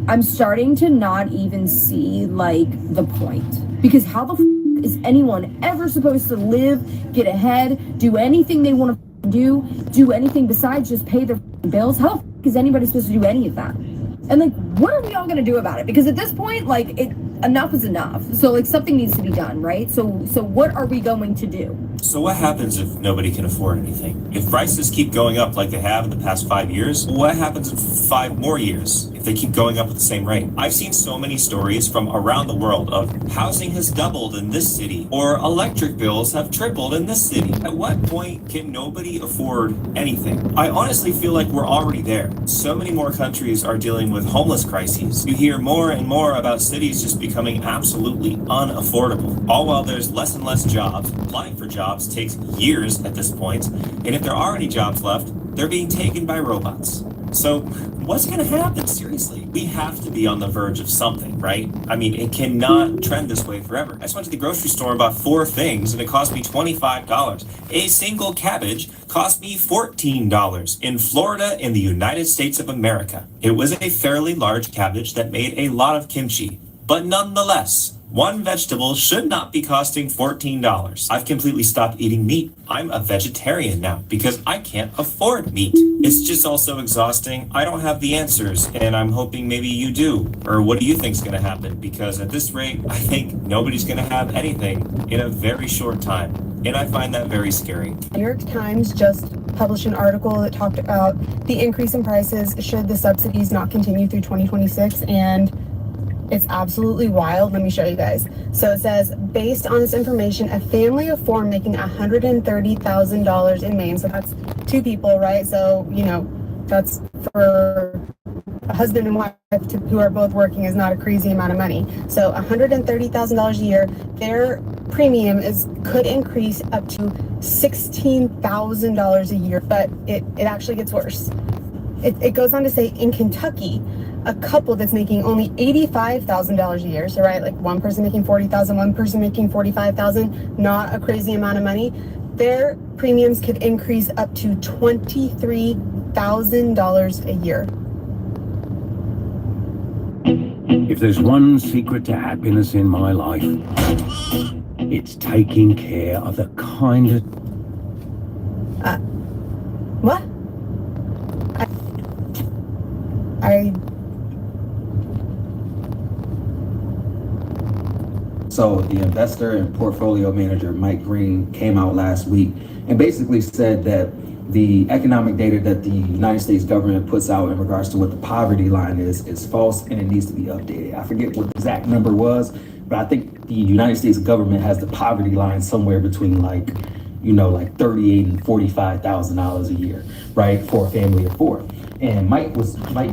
I'm starting to not even see like the point, because how the is anyone ever supposed to live, get ahead, do anything they want to do anything besides just pay their bills? How the is anybody supposed to do any of that? And like, what are we all going to do about it? Because at this point, like, enough is enough. So like, something needs to be done, right? So what are we going to do? So what happens if nobody can afford anything? If prices keep going up like they have in the past 5 years, what happens in 5 more years if they keep going up at the same rate? I've seen so many stories from around the world of housing has doubled in this city, or electric bills have tripled in this city. At what point can nobody afford anything? I honestly feel like we're already there. So many more countries are dealing with homeless crises. You hear more and more about cities just becoming absolutely unaffordable, all while there's less and less jobs. Applying for jobs takes years at this point, and if there are any jobs left, they're being taken by robots. So what's going to happen? Seriously, we have to be on the verge of something, right? I mean, it cannot trend this way forever. I just went to the grocery store and bought 4 things, and it cost me $25. A single cabbage cost me $14 in Florida, in the United States of America. It was a fairly large cabbage that made a lot of kimchi, but nonetheless, one vegetable should not be costing $14. I've completely stopped eating meat. I'm a vegetarian now because I can't afford meat. It's just also exhausting. I don't have the answers, and I'm hoping maybe you do. Or what do you think's gonna happen? Because at this rate, I think nobody's gonna have anything in a very short time. And I find that very scary. New York Times just published an article that talked about the increase in prices should the subsidies not continue through 2026, and it's absolutely wild. Let me show you guys. So it says, based on this information, a family of 4 making $130,000 in Maine. So that's 2 people, right? So, you know, that's for a husband and wife who are both working is not a crazy amount of money. So $130,000 a year, their premium could increase up to $16,000 a year, but it actually gets worse. It goes on to say in Kentucky, a couple that's making only $85,000 a year, so right, like one person making $40,000, one person making $45,000, not a crazy amount of money, their premiums could increase up to $23,000 a year. If there's one secret to happiness in my life, it's taking care of the kind of... What? So the investor and portfolio manager, Mike Green, came out last week and basically said that the economic data that the United States government puts out in regards to what the poverty line is false, and it needs to be updated. I forget what the exact number was, but I think the United States government has the poverty line somewhere between like $38,000 and $45,000 a year, right, for a family of 4. And Mike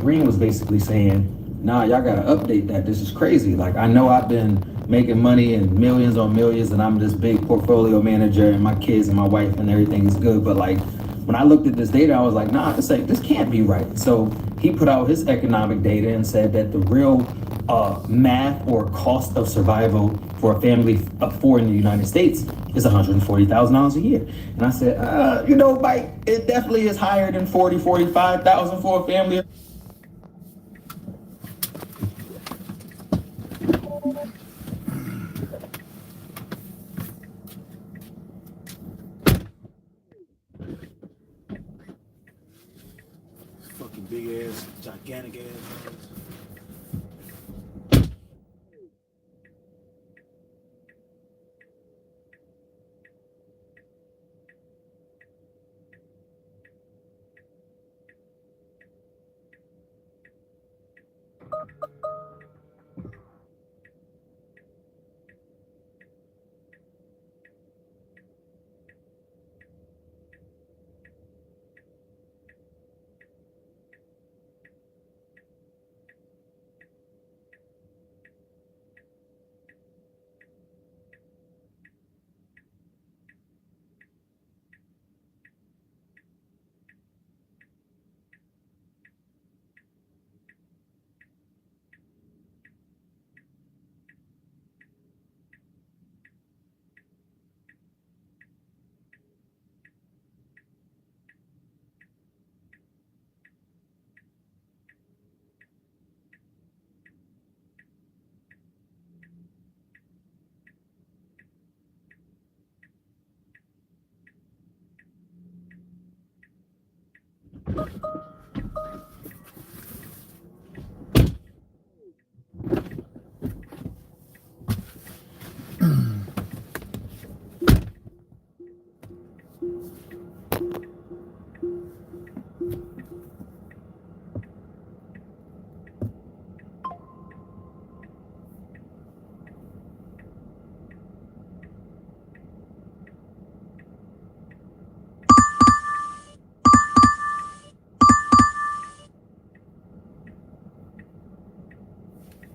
Green was basically saying, nah, y'all gotta update that. This is crazy. Like, I know I've been making money and millions on millions, and I'm this big portfolio manager, and my kids and my wife and everything is good. But like, when I looked at this data, I was like, nah, this can't be right. So he put out his economic data and said that the real math or cost of survival for a family of 4 in the United States is $140,000 a year. And I said, Mike, it definitely is higher than $45,000 for a family. Fucking big ass, gigantic ass.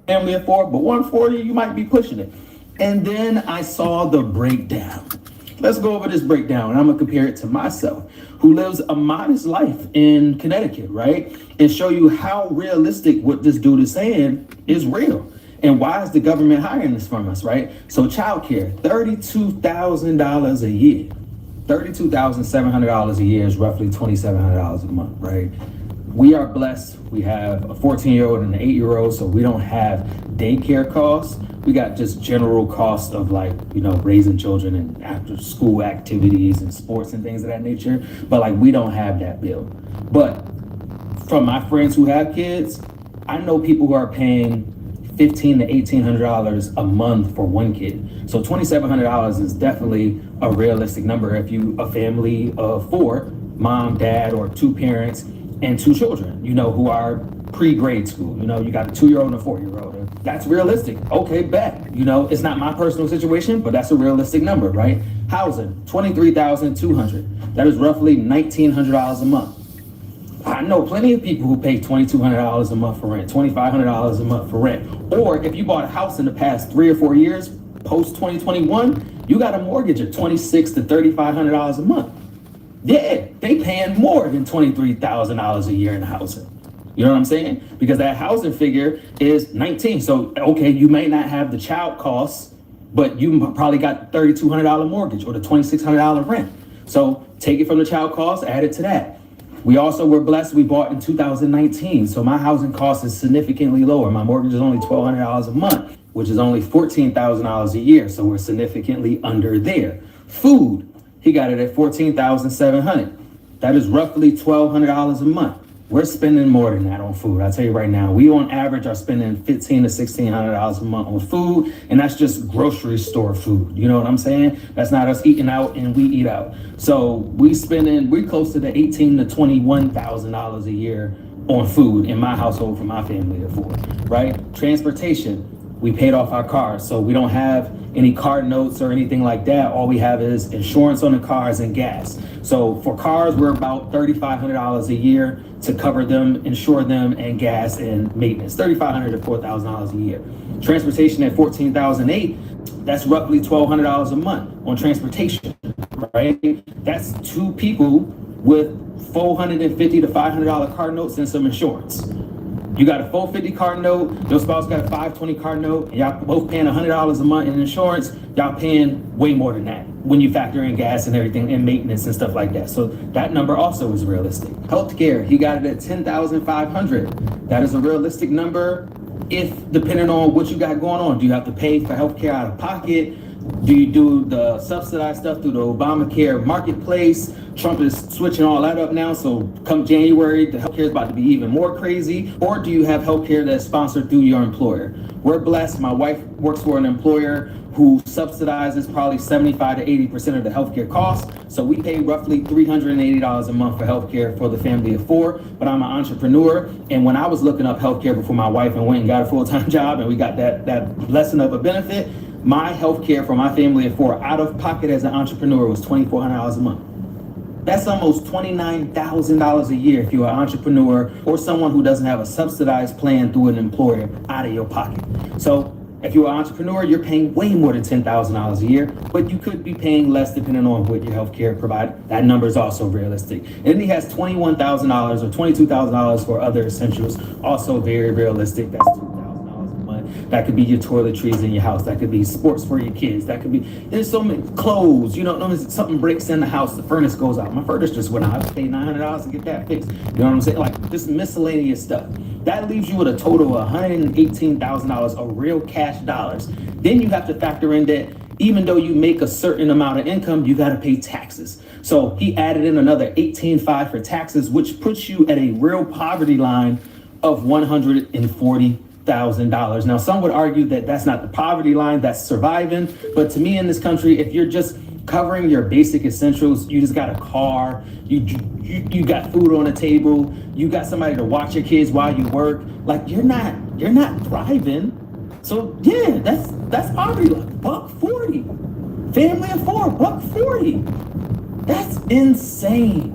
family of 4, but 140, you might be pushing it. And then I saw the breakdown. Let's go over this breakdown, and I'm gonna compare it to myself, who lives a modest life in Connecticut, right? And show you how realistic what this dude is saying is real. And why is the government hiring this from us, right? So childcare, $32,000 a year. $32,700 a year is roughly $2,700 a month, right? We are blessed. We have a 14-year-old and an 8-year-old, so we don't have daycare costs. We got just general costs of like, you know, raising children and after school activities and sports and things of that nature. But like, we don't have that bill. But from my friends who have kids, I know people who are paying $1,500 to $1,800 a month for one kid. So $2,700 is definitely a realistic number if you a family of 4, mom, dad, or 2 parents and 2 children, you know, who are pre-grade school. You know, you got a 2-year-old and a 4-year-old. That's realistic. Okay, bet. You know, it's not my personal situation, but that's a realistic number, right? Housing, $23,200. That is roughly $1,900 a month. I know plenty of people who pay $2,200 a month for rent, $2,500 a month for rent. Or if you bought a house in the past 3 or 4 years, post 2021, you got a mortgage of $2,600 to $3,500 a month. Yeah, they paying more than $23,000 a year in housing. You know what I'm saying? Because that housing figure is 19. So, okay, you may not have the child costs, but you probably got the $3,200 mortgage or the $2,600 rent. So take it from the child costs, add it to that. We also were blessed. We bought in 2019. So my housing cost is significantly lower. My mortgage is only $1,200 a month, which is only $14,000 a year. So we're significantly under there. Food, he got it at $14,700. That is roughly $1,200 a month. We're spending more than that on food. I'll tell you right now, we on average are spending $1,500 to $1,600 a month on food, and that's just grocery store food. You know what I'm saying? That's not us eating out and we eat out. So we're close to the $18,000 to $21,000 a year on food in my household for my family of 4, right? Transportation, we paid off our cars, so we don't have any car notes or anything like that. All we have is insurance on the cars and gas. So for cars, we're about $3,500 a year to cover them, insure them, and gas and maintenance. $3,500 to $4,000 a year. Transportation at $14,008, that's roughly $1,200 a month on transportation, right? That's 2 people with $450 to $500 car notes and some insurance. You got a $450 car note, your spouse got a $520 car note, and y'all both paying $100 a month in insurance, y'all paying way more than that when you factor in gas and everything and maintenance and stuff like that. So that number also is realistic. Healthcare, he got it at $10,500. That is a realistic number if depending on what you got going on. Do you have to pay for healthcare out of pocket? Do you do the subsidized stuff through the Obamacare marketplace? Trump is switching all that up now, so come January, the healthcare is about to be even more crazy. Or do you have healthcare that's sponsored through your employer? We're blessed. My wife works for an employer who subsidizes probably 75 to 80% of the healthcare costs. So we pay roughly $380 a month for healthcare for the family of 4, but I'm an entrepreneur. And when I was looking up healthcare before my wife and went and got a full-time job and we got that blessing of a benefit, my healthcare for my family of 4 out of pocket as an entrepreneur was $2,400 a month. That's almost $29,000 a year if you're an entrepreneur or someone who doesn't have a subsidized plan through an employer out of your pocket. So if you're an entrepreneur, you're paying way more than $10,000 a year, but you could be paying less depending on what your healthcare provides. That number is also realistic. And then he has $21,000 or $22,000 for other essentials, also very realistic. That's $2,000 a month. That could be your toiletries in your house. That could be sports for your kids. That could be, there's so many clothes, you know, something breaks in the house, the furnace goes out. My furnace just went out. I paid $900 to get that fixed. You know what I'm saying? Like just miscellaneous stuff. That leaves you with a total of $118,000 of real cash dollars. Then you have to factor in that even though you make a certain amount of income, you got to pay taxes. So he added in another $18,500 for taxes, which puts you at a real poverty line of $140,000. Now, some would argue that that's not the poverty line, that's surviving. But to me in this country, if you're just covering your basic essentials, you just got a car, you got food on the table, you got somebody to watch your kids while you work, like you're not thriving. So yeah, that's poverty line. $140. Family of 4, $140. That's insane.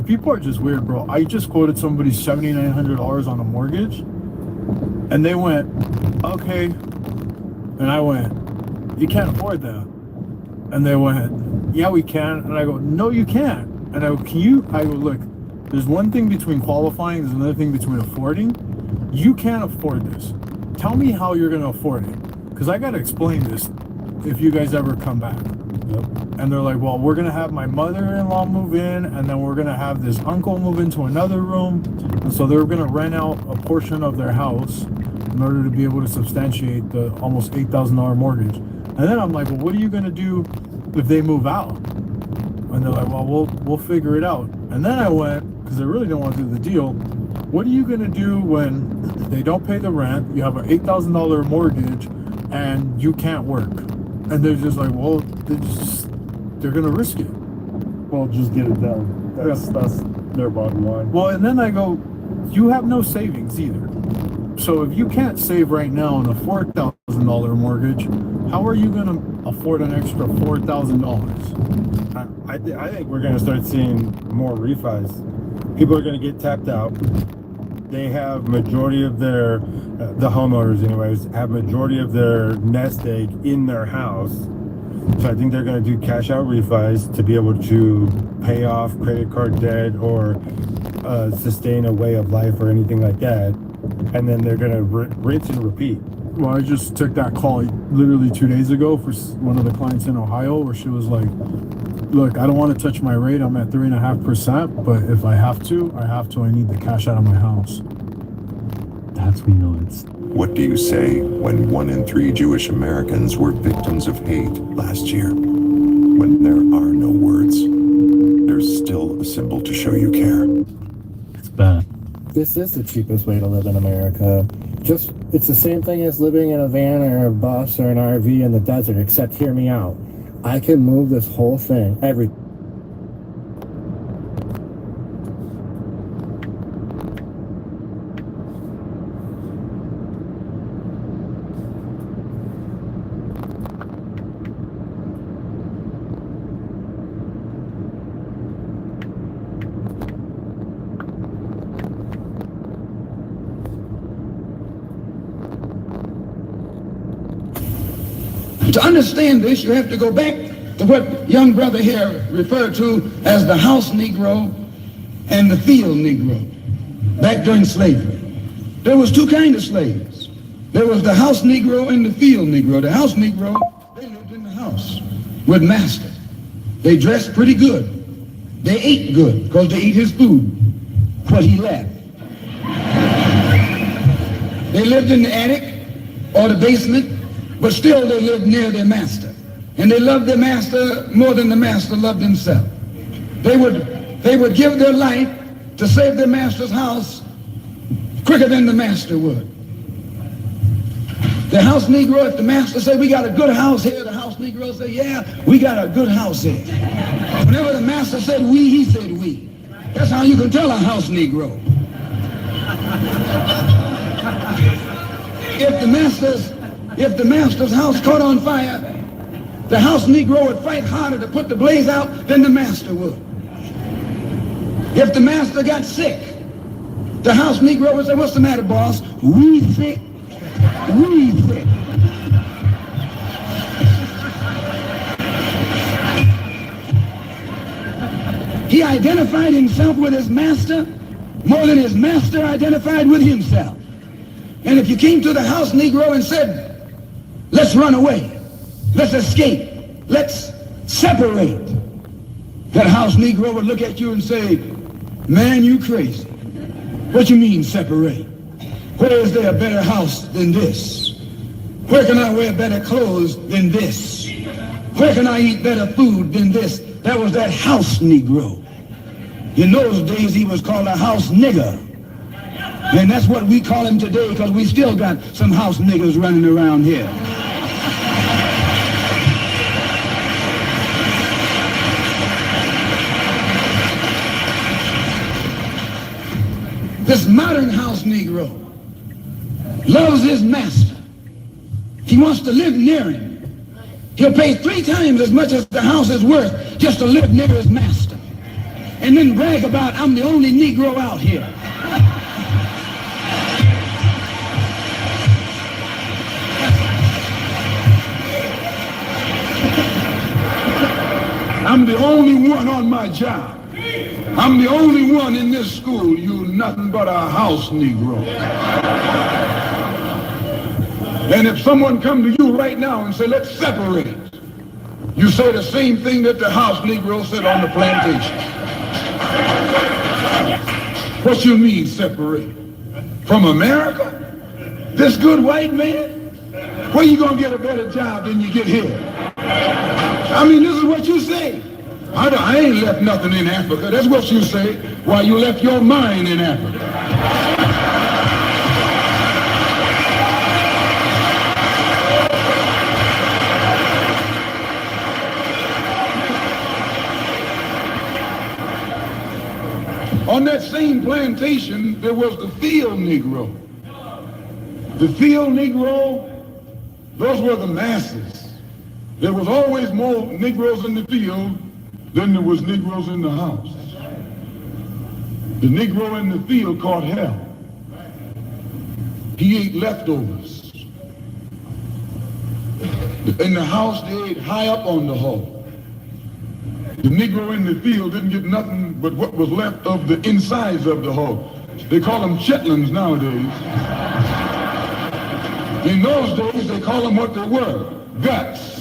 People are just weird, bro. I just quoted somebody $7,900 on a mortgage, and they went, okay. And I went, you can't afford that. And they went, yeah, we can. And I go, no, you can't. And I go, can you? I go, look, there's one thing between qualifying, there's another thing between affording. You can't afford this. Tell me how you're going to afford it. Because I got to explain this if you guys ever come back. Yep. And they're like, well, we're going to have my mother-in-law move in, and then we're going to have this uncle move into another room. And so they're going to rent out a portion of their house in order to be able to substantiate the almost $8,000 mortgage. And then I'm like, well, what are you going to do if they move out? And they're like, well, we'll figure it out. And then I went, because I really didn't want to do the deal, what are you going to do when they don't pay the rent, you have an $8,000 mortgage, and you can't work? And they're just like, well, they're going to risk it. Well, just get it done. That's their bottom line. Well, and then I go, you have no savings either. So if you can't save right now on a $4,000 mortgage, how are you going to afford an extra $4,000? I think we're going to start seeing more refis. People are going to get tapped out. They have majority of their, the homeowners anyways, have majority of their nest egg in their house. So I think they're going to do cash out refis to be able to pay off credit card debt or sustain a way of life or anything like that. And then they're going to rinse and repeat. Well, I just took that call literally 2 days ago for one of the clients in Ohio where she was like, look, I don't want to touch my rate. I'm at 3.5%, but if I have to, I need the cash out of my house. That's when you know it's... What do you say when 1 in 3 Jewish Americans were victims of hate last year? When there are no words, there's still a symbol to show you care. It's bad. This is the cheapest way to live in America. It's the same thing as living in a van or a bus or an RV in the desert, except hear me out. I can move this whole thing, To understand this, you have to go back to what young brother here referred to as the house Negro and the field Negro. Back during slavery, there was two kinds of slaves. There was the house Negro and the field Negro. The house Negro, they lived in the house with master. They dressed pretty good. They ate good because they ate his food, what he left. They lived in the attic or the basement, but still they lived near their master. And they loved their master more than the master loved himself. They would give their life to save their master's house quicker than the master would. The house Negro, if the master said, we got a good house here, the house Negro said, yeah, we got a good house here. Whenever the master said we, he said we. That's how you can tell a house Negro. If the master's house caught on fire, the house Negro would fight harder to put the blaze out than the master would. If the master got sick, the house Negro would say, what's the matter, boss? We sick. We sick. He identified himself with his master more than his master identified with himself. And if you came to the house Negro and said, let's run away, let's escape, let's separate, that house Negro would look at you and say, man, you crazy. What you mean separate? Where is there a better house than this? Where can I wear better clothes than this? Where can I eat better food than this? That was that house Negro. In those days, he was called a house nigger. And that's what we call him today because we still got some house niggers running around here. This modern house Negro loves his master. He wants to live near him. He'll pay 3 times as much as the house is worth just to live near his master. And then brag about, I'm the only Negro out here. I'm the only one on my job. I'm the only one in this school. You nothing but a house Negro. And if someone come to you right now and say, let's separate, you say the same thing that the house Negro said on the plantation. What you mean separate? From America? This good white man? Where you gonna get a better job than you get here? I mean, this is what you say. I ain't left nothing in Africa. That's what you say. Why you left your mind in Africa. On that same plantation, there was the field Negro. The field Negro, those were the masses. There was always more Negroes in the field than there was Negroes in the house. The Negro in the field caught hell. He ate leftovers. In the house, they ate high up on the hog. The Negro in the field didn't get nothing but what was left of the insides of the hog. They call them chitlins nowadays. In those days, they call them what they were, guts.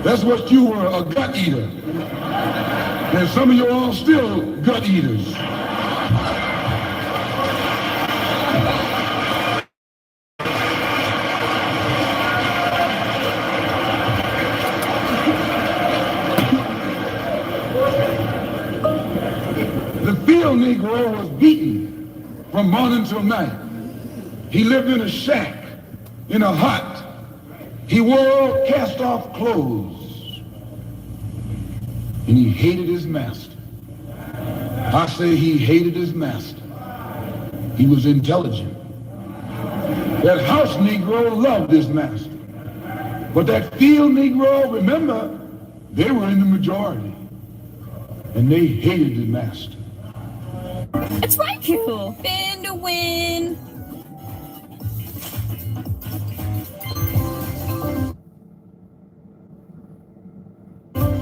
That's what you were, a gut eater. And some of you all still gut eaters. The field Negro was beaten from morning till night. He lived in a shack, in a hut. He wore cast-off clothes, and he hated his master. I say he hated his master. He was intelligent. That house Negro loved his master. But that field Negro, remember, they were in the majority, and they hated the master. That's right, you. Spin to win.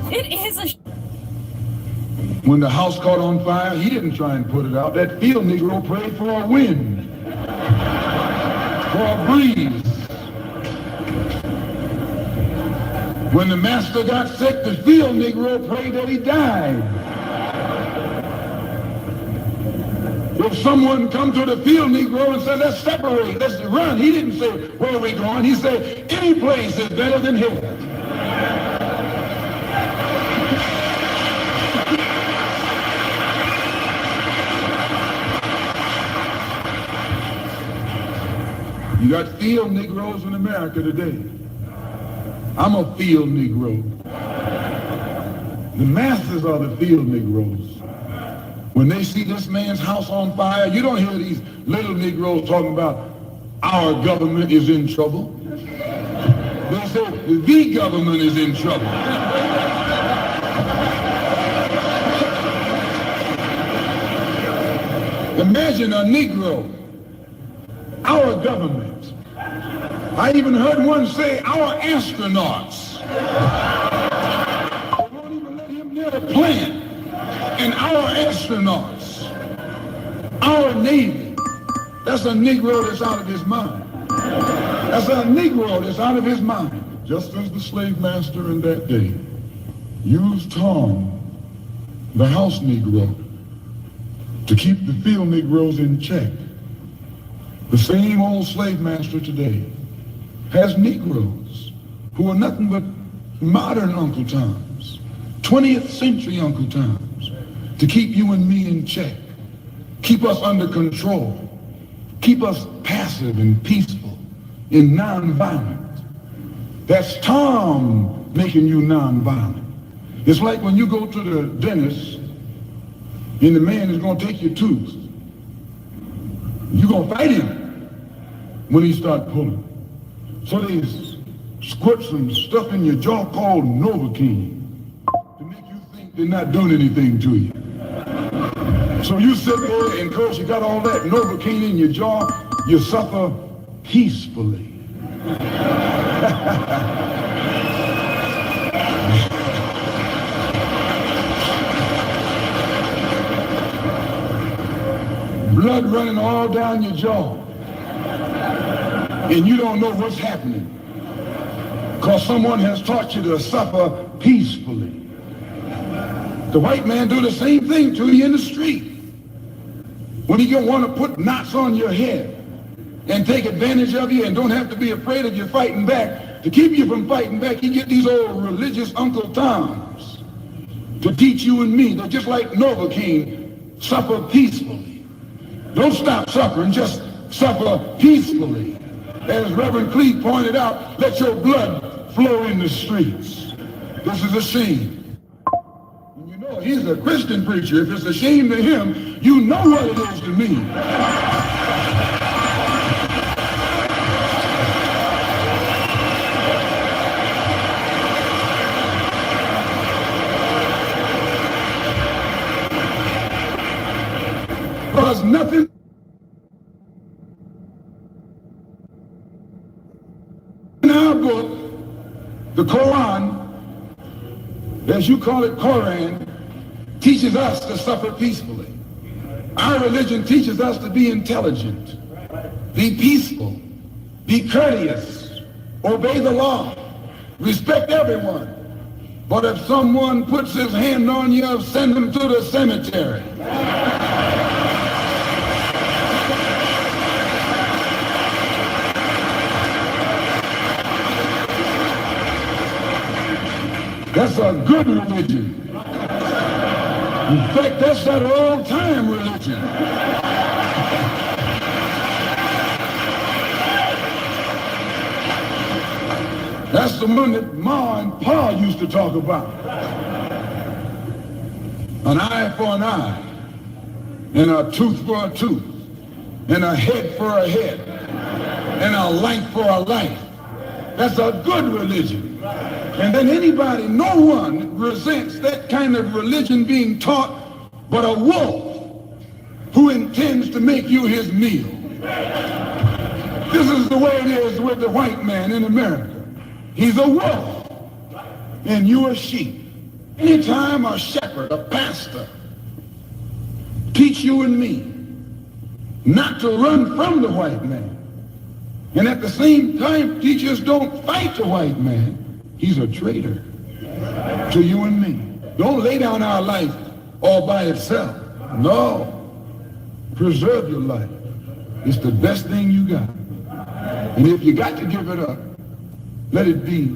It is a. When the house caught on fire, he didn't try and put it out. That field Negro prayed for a wind, for a breeze. When the master got sick, the field Negro prayed that he died. If someone come to the field Negro and said, let's separate, let's run, he didn't say, where are we going? He said, any place is better than here. You got field Negroes in America today. I'm a field Negro. The masses are the field Negroes. When they see this man's house on fire, you don't hear these little Negroes talking about our government is in trouble. They say the government is in trouble. Imagine a Negro, our government. I even heard one say, our astronauts. They won't even let him near the plant. And our astronauts, our Navy, that's a Negro that's out of his mind. That's a Negro that's out of his mind. Just as the slave master in that day used Tom, the house Negro, to keep the field Negroes in check. The same old slave master today has Negroes who are nothing but modern Uncle Toms, 20th century Uncle Toms, to keep you and me in check, keep us under control, keep us passive and peaceful and nonviolent. That's Tom making you nonviolent. It's like when you go to the dentist and the man is going to take your tooth. You're going to fight him when he starts pulling. So they squirt some stuff in your jaw called Novocaine to make you think they're not doing anything to you. So you sit there and because you got all that Novocaine in your jaw, you suffer peacefully. blood running all down your jaw. And you don't know what's happening. Because someone has taught you to suffer peacefully. The white man do the same thing to you in the street. When he want to put knots on your head and take advantage of you and don't have to be afraid of you fighting back. To keep you from fighting back, you get these old religious Uncle Toms to teach you and me that just like Novocaine, suffer peacefully. Don't stop suffering, just suffer peacefully. As Reverend Cleave pointed out, let your blood flow in the streets. This is a shame. And you know, he's a Christian preacher. If it's a shame to him, you know what it is to me. Because nothing in our book, the Quran, as you call it, Quran, teaches us to suffer peacefully. Our religion teaches us to be intelligent, be peaceful, be courteous, obey the law, respect everyone. But if someone puts his hand on you, send him to the cemetery. That's a good religion. In fact, that's that old-time religion. That's the one that Ma and Pa used to talk about. An eye for an eye, and a tooth for a tooth, and a head for a head, and a life for a life. That's a good religion. And then anybody, no one resents that kind of religion being taught but a wolf who intends to make you his meal. This is the way it is with the white man in America. He's a wolf and you a sheep. Anytime a shepherd, a pastor, teach you and me not to run from the white man, and at the same time teach us don't fight the white man, he's a traitor to you and me. Don't lay down our life all by itself. No. Preserve your life. It's the best thing you got. And if you got to give it up, let it be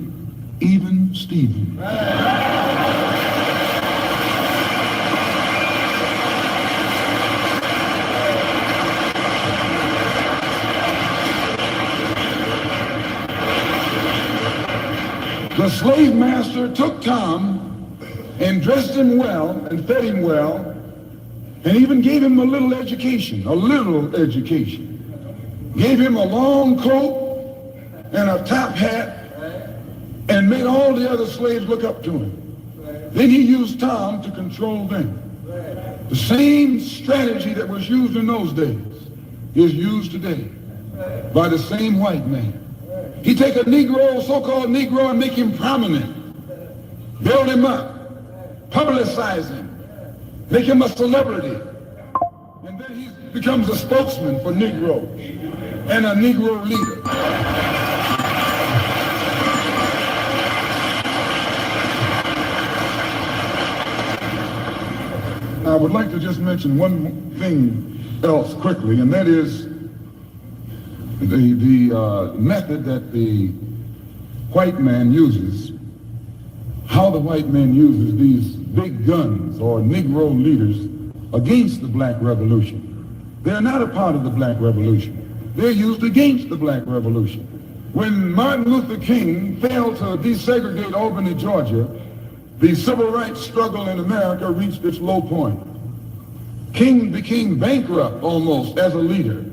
even Stephen. The slave master took Tom and dressed him well and fed him well and even gave him a little education. Gave him a long coat and a top hat and made all the other slaves look up to him. Then he used Tom to control them. The same strategy that was used in those days is used today by the same white man. He take a Negro, so-called Negro, and make him prominent, build him up, publicize him, make him a celebrity, and then he becomes a spokesman for Negro and a Negro leader. I would like to just mention one thing else quickly, and that is the method that the white man uses, how the white man uses these big guns or Negro leaders against the black revolution. They're not a part of the black revolution. They're used against the black revolution. When Martin Luther King failed to desegregate Albany, Georgia, the civil rights struggle in America reached its low point. King became bankrupt almost as a leader.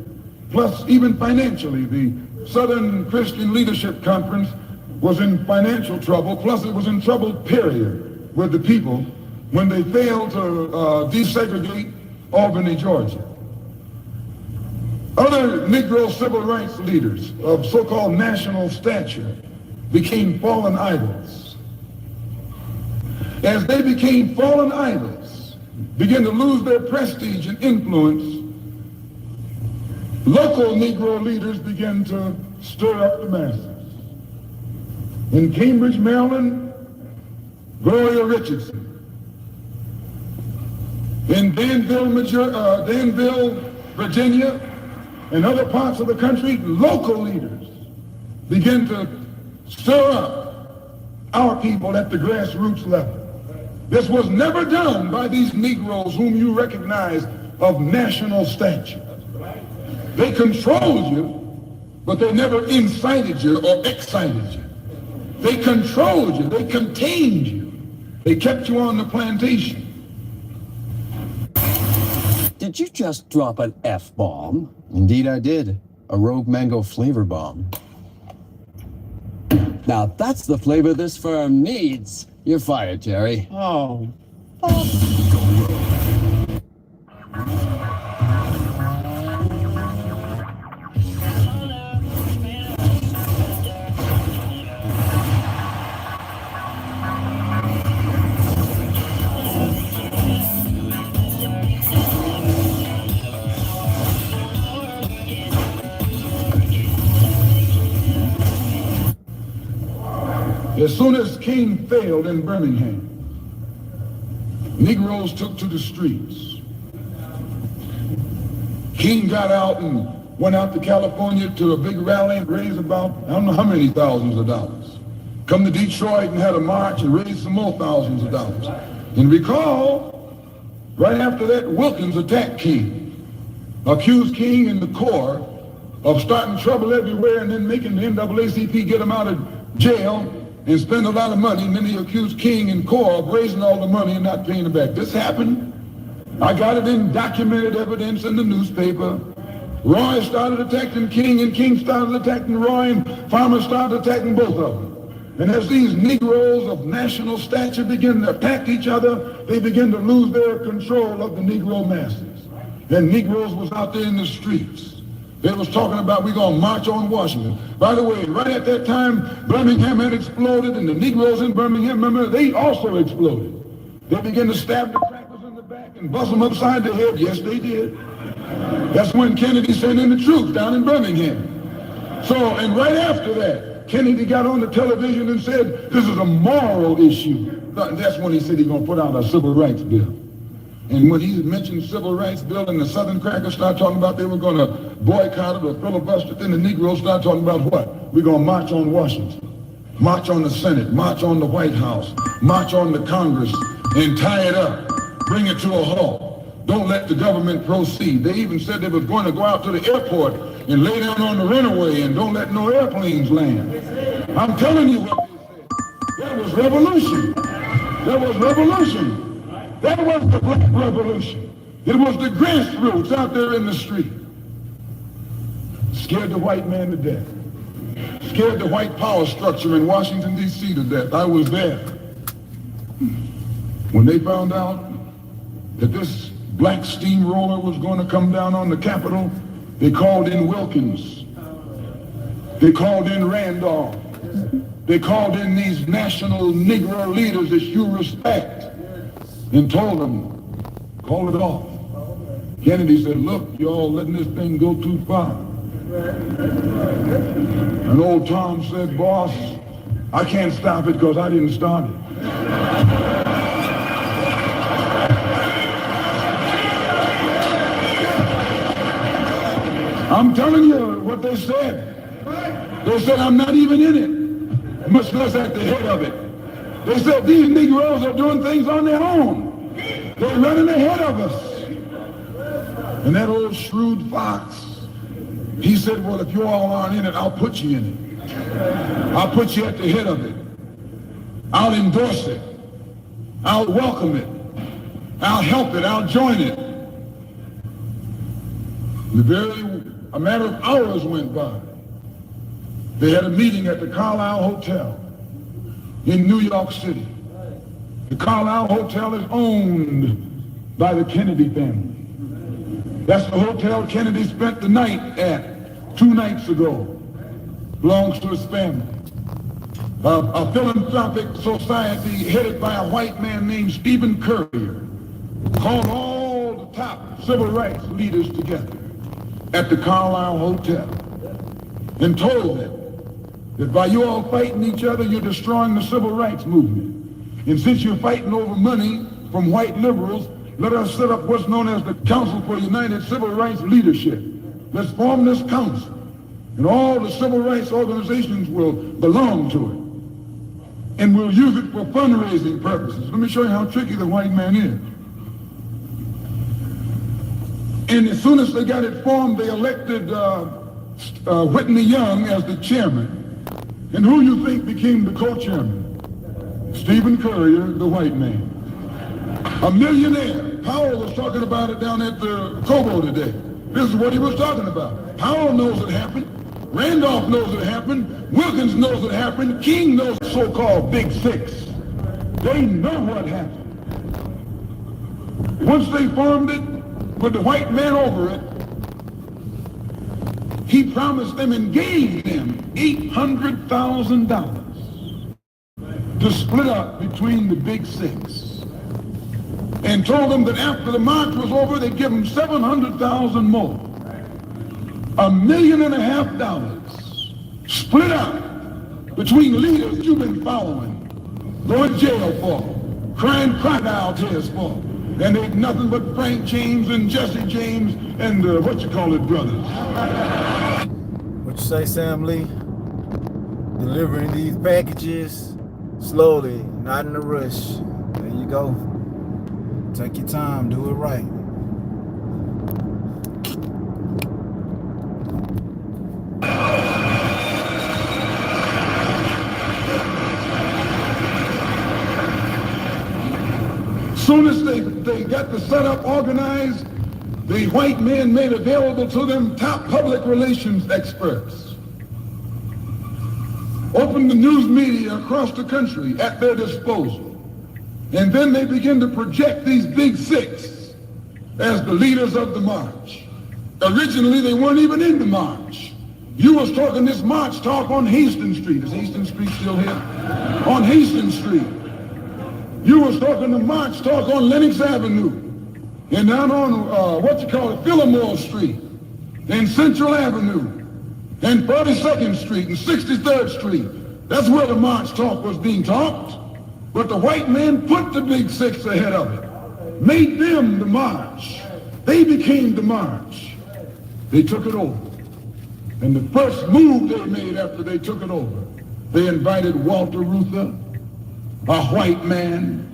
Plus, even financially, the Southern Christian Leadership Conference was in financial trouble. Plus, it was in trouble, period, with the people when they failed to desegregate Albany, Georgia. Other Negro civil rights leaders of so-called national stature became fallen idols. As they became fallen idols, began to lose their prestige and influence, local Negro leaders began to stir up the masses. In Cambridge, Maryland, Gloria Richardson. In Danville, Virginia, and other parts of the country, local leaders begin to stir up our people at the grassroots level. This was never done by these Negroes whom you recognize of national stature. They controlled you, but they never incited you or excited you. They controlled you, they contained you. They kept you on the plantation. Did you just drop an F-bomb? Indeed I did. A rogue mango flavor bomb. Now that's the flavor this firm needs. You're fired, Jerry. Oh. As soon as King failed in Birmingham, Negroes took to the streets. King got out and went out to California to a big rally and raised about, I don't know how many thousands of dollars. Come to Detroit and had a march and raised some more thousands of dollars. And recall, right after that, Wilkins attacked King, accused King and the Corps of starting trouble everywhere and then making the NAACP get him out of jail and spend a lot of money, and then he accused King and Corps of raising all the money and not paying it back. This happened. I got it in documented evidence in the newspaper. Roy started attacking King, and King started attacking Roy, and Farmer started attacking both of them. And as these Negroes of national stature begin to attack each other, they begin to lose their control of the Negro masses. And Negroes was out there in the streets. They was talking about we're going to march on Washington. By the way, right at that time, Birmingham had exploded, and the Negroes in Birmingham, remember, they also exploded. They began to stab the crackers in the back and bust them upside the head. Yes, they did. That's when Kennedy sent in the troops down in Birmingham. So, and right after that, Kennedy got on the television and said, this is a moral issue. That's when he said he's going to put out a civil rights bill. And when he mentioned civil rights bill and the Southern crackers started talking about they were going to boycott it or filibuster it, then the Negroes started talking about what? We're going to march on Washington, march on the Senate, march on the White House, march on the Congress, and tie it up, bring it to a halt. Don't let the government proceed. They even said they was going to go out to the airport and lay down on the runway and don't let no airplanes land. I'm telling you what they said. That was revolution. That was revolution. That was the Black Revolution. It was the grassroots out there in the street. Scared the white man to death. Scared the white power structure in Washington, D.C. to death. I was there. When they found out that this black steamroller was going to come down on the Capitol, they called in Wilkins. They called in Randolph. They called in these national Negro leaders that you respect and told them, call it off. Kennedy said, look, y'all letting this thing go too far. And old Tom said, boss, I can't stop it because I didn't start it. I'm telling you what they said. They said, I'm not even in it, much less at the head of it. They said, these Negroes are doing things on their own. They're running ahead of us. And that old shrewd fox, he said, well, if you all aren't in it, I'll put you in it. I'll put you at the head of it. I'll endorse it. I'll welcome it. I'll help it. I'll join it. A matter of hours went by. They had a meeting at the Carlisle Hotel in New York City. The Carlisle Hotel is owned by the Kennedy family. That's the hotel Kennedy spent the night at 2 nights ago. Belongs to his family. A philanthropic society headed by a white man named Stephen Currier called all the top civil rights leaders together. at the Carlisle Hotel and told them that by you all fighting each other, you're destroying the civil rights movement. And since you're fighting over money from white liberals, let us set up what's known as the Council for United Civil Rights Leadership. Let's form this council, and all the civil rights organizations will belong to it. And we'll use it for fundraising purposes. Let me show you how tricky the white man is. And as soon as they got it formed, they elected Whitney Young as the chairman. And who you think became the co-chairman? Stephen Currier, the white man. A millionaire. Powell was talking about it down at the Cobo today. This is what he was talking about. Powell knows it happened. Randolph knows it happened. Wilkins knows it happened. King knows the so-called Big Six. They know what happened. Once they formed it, with the white man over it, he promised them and gave them $800,000 to split up between the Big Six, and told them that after the march was over, they'd give them $700,000 more. $1.5 million split up between leaders you've been following, going to jail for, crying crocodile tears for, and ain't nothing but Frank James and Jesse James and brothers. What you say, Sam Lee? Delivering these packages slowly, not in a rush. There you go. Take your time, do it right. Soon as they got the setup organized, the white men made available to them top public relations experts. Opened the news media across the country at their disposal. And then they began to project these Big Six as the leaders of the march. Originally, they weren't even in the march. You was talking this march talk on Hastings Street. Is Hastings Street still here? On Hastings Street. You was talking the march talk on Lenox Avenue, and down on, Fillmore Street, and Central Avenue, and 42nd Street, and 63rd Street. That's where the march talk was being talked. But the white man put the Big Six ahead of it, made them the march. They became the march. They took it over. And the first move they made after they took it over, they invited Walter Reuther, a white man.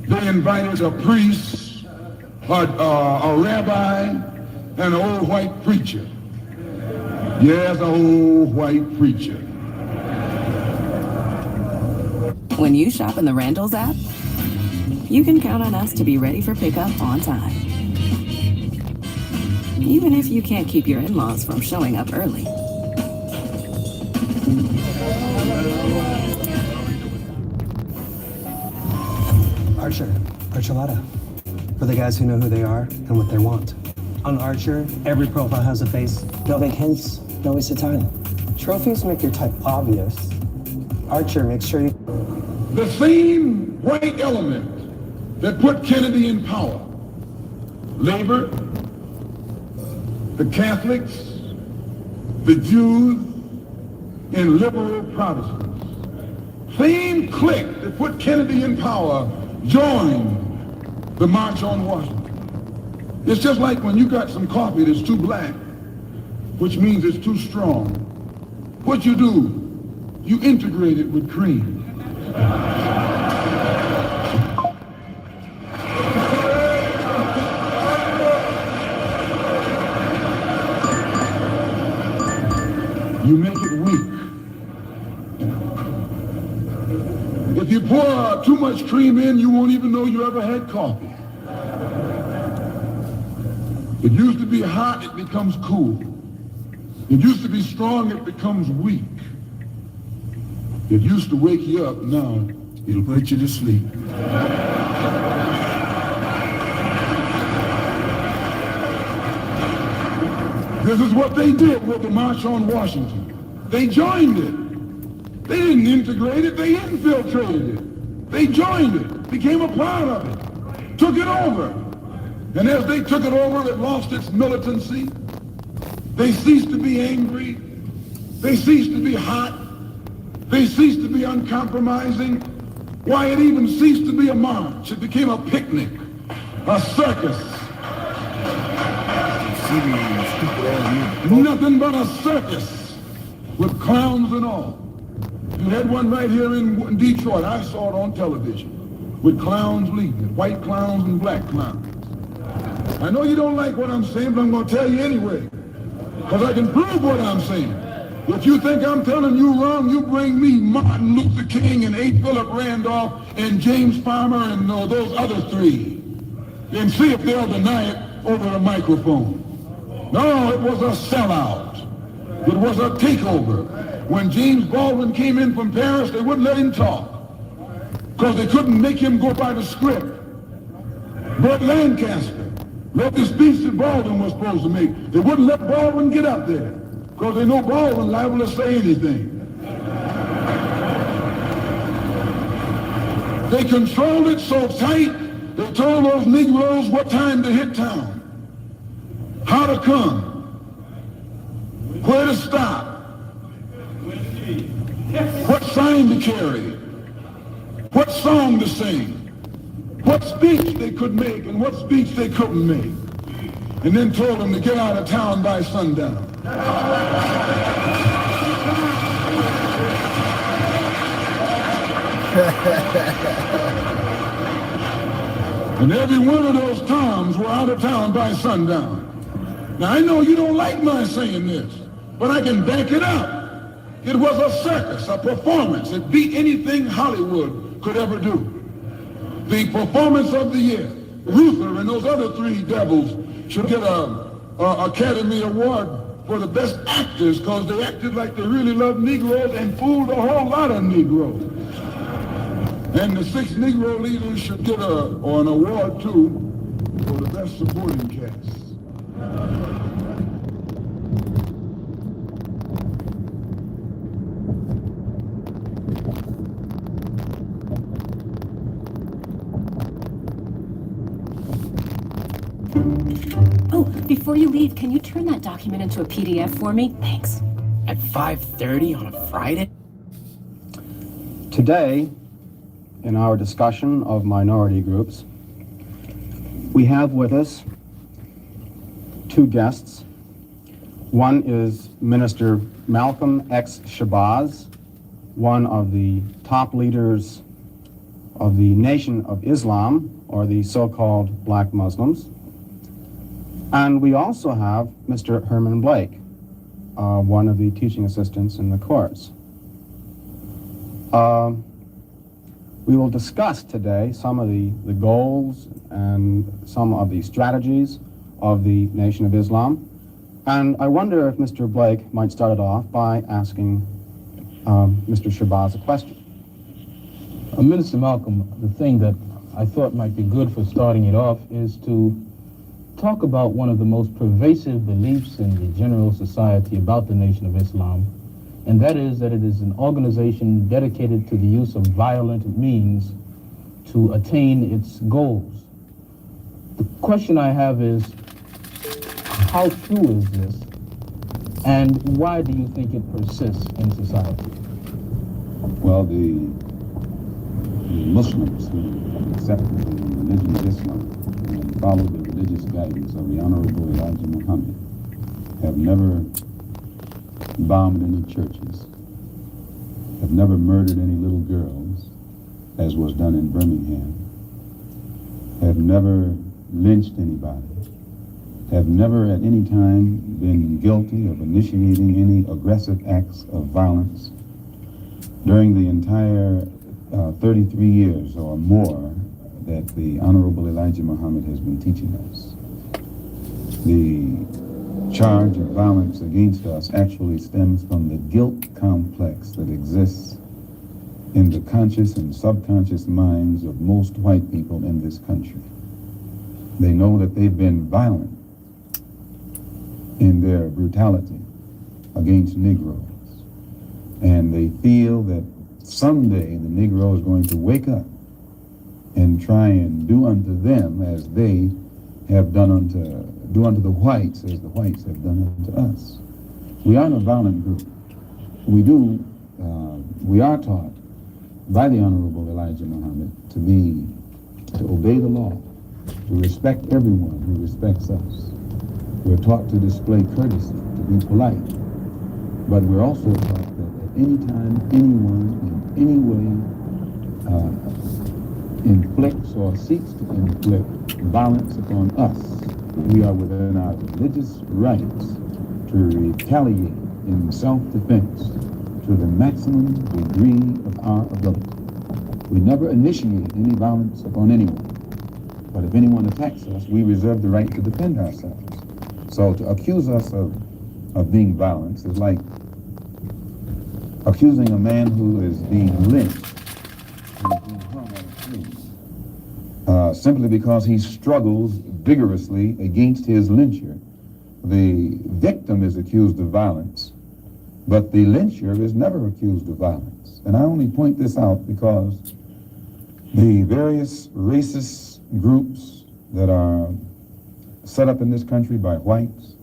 They invited a priest, a rabbi, and an old white preacher. Yes, an old white preacher. When you shop in the Randall's app, you can count on us to be ready for pickup on time. Even if you can't keep your in-laws from showing up early. Archer, Archuleta, for the guys who know who they are and what they want. On Archer, every profile has a face. Don't make hints, don't waste your time. Trophies make your type obvious. Archer makes sure you... The same white element that put Kennedy in power, labor, the Catholics, the Jews, and liberal Protestants, same clique that put Kennedy in power joined the March on Washington. It's just like when you got some coffee that's too black, which means it's too strong. What you do, you integrate it with cream. You make it weak. If you pour too much cream in, you won't even know you ever had coffee. It used to be hot, it becomes cool. It used to be strong, it becomes weak. It used to wake you up, now it'll put you to sleep. This is what they did with the March on Washington. They joined it. They didn't integrate it, they infiltrated it. They joined it, became a part of it, took it over. And as they took it over, it lost its militancy, They cease to be angry. They cease to be hot. They cease to be uncompromising. Why, it even ceased to be a march. It became a picnic, a circus. Nothing but a circus with clowns and all. You had one right here in Detroit. I saw it on television with clowns leading it, white clowns and black clowns. I know you don't like what I'm saying, but I'm going to tell you anyway, because I can prove what I'm saying. If you think I'm telling you wrong, you bring me Martin Luther King and A. Philip Randolph and James Farmer and those other three, and see if they'll deny it over a microphone. No, it was a sellout. It was a takeover. When James Baldwin came in from Paris, they wouldn't let him talk because they couldn't make him go by the script. Burt Lancaster wrote the speech that Baldwin was supposed to make. They wouldn't let Baldwin get up there because they know Baldwin liable to say anything. They controlled it so tight, they told those Negroes what time to hit town, how to come, where to stop, what sign to carry, what song to sing, what speech they could make and what speech they couldn't make, and then told them to get out of town by sundown. And every one of those Toms were out of town by sundown. Now, I know you don't like my saying this, but I can back it up. It was a circus, a performance. It beat anything Hollywood could ever do. The performance of the year. Luther and those other three devils should get a Academy Award for the best actors because they acted like they really loved Negroes and fooled a whole lot of Negroes. And the 6 Negro leaders should get an award too for the best supporting cast. Oh, before you leave, can you turn that document into a PDF for me? Thanks. At 5:30 on a Friday? Today, in our discussion of minority groups, we have with us 2 guests. One is Minister Malcolm X. Shabazz, one of the top leaders of the Nation of Islam, or the so-called Black Muslims. And we also have Mr. Herman Blake, one of the teaching assistants in the course. We will discuss today some of the goals and some of the strategies of the Nation of Islam. And I wonder if Mr. Blake might start it off by asking Mr. Shabazz a question. Minister Malcolm, the thing that I thought might be good for starting it off is to talk about one of the most pervasive beliefs in the general society about the Nation of Islam, and that is that it is an organization dedicated to the use of violent means to attain its goals. The question I have is, how true is this, and why do you think it persists in society? Well, the Muslims who accepted the religion of Islam and followed the religious guidance of the Honorable Elijah Muhammad have never bombed any churches, have never murdered any little girls, as was done in Birmingham, have never lynched anybody, have never at any time been guilty of initiating any aggressive acts of violence during the entire 33 years or more that the Honorable Elijah Muhammad has been teaching us. The charge of violence against us actually stems from the guilt complex that exists in the conscious and subconscious minds of most white people in this country. They know that they've been violent in their brutality against Negroes, and they feel that someday the Negro is going to wake up and try and do unto them as they have done do unto the whites as the whites have done unto us. We aren't a violent group. We are taught by the Honorable Elijah Muhammad to obey the law, to respect everyone who respects us. We're taught to display courtesy, to be polite, but we're also taught that at any time anyone in any way inflicts or seeks to inflict violence upon us, we are within our religious rights to retaliate in self-defense to the maximum degree of our ability. We never initiate any violence upon anyone, but if anyone attacks us, we reserve the right to defend ourselves. So to accuse us of being violent is like accusing a man who is being lynched, who is being hung on a tree, simply because he struggles vigorously against his lyncher. The victim is accused of violence, but the lyncher is never accused of violence. And I only point this out because the various racist groups that are set up in this country by whites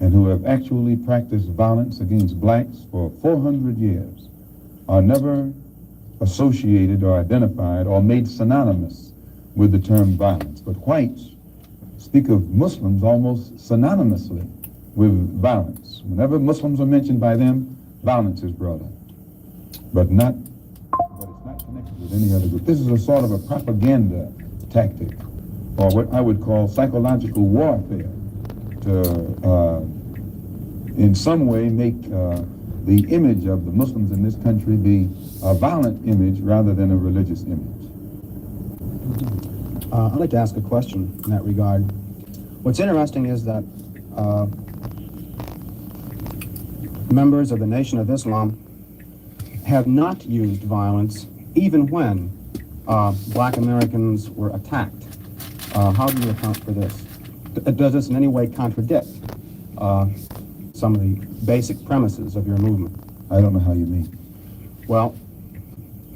and who have actually practiced violence against blacks for 400 years are never associated or identified or made synonymous with the term violence. But whites speak of Muslims almost synonymously with violence. Whenever Muslims are mentioned by them, violence is brought up. But it's not connected with any other group. This is a sort of a propaganda tactic, or what I would call psychological warfare, to in some way make the image of the Muslims in this country be a violent image rather than a religious image. I'd like to ask a question in that regard. What's interesting is that members of the Nation of Islam have not used violence even when black Americans were attacked. How do you account for this? Does this in any way contradict some of the basic premises of your movement? I don't know how you mean. Well,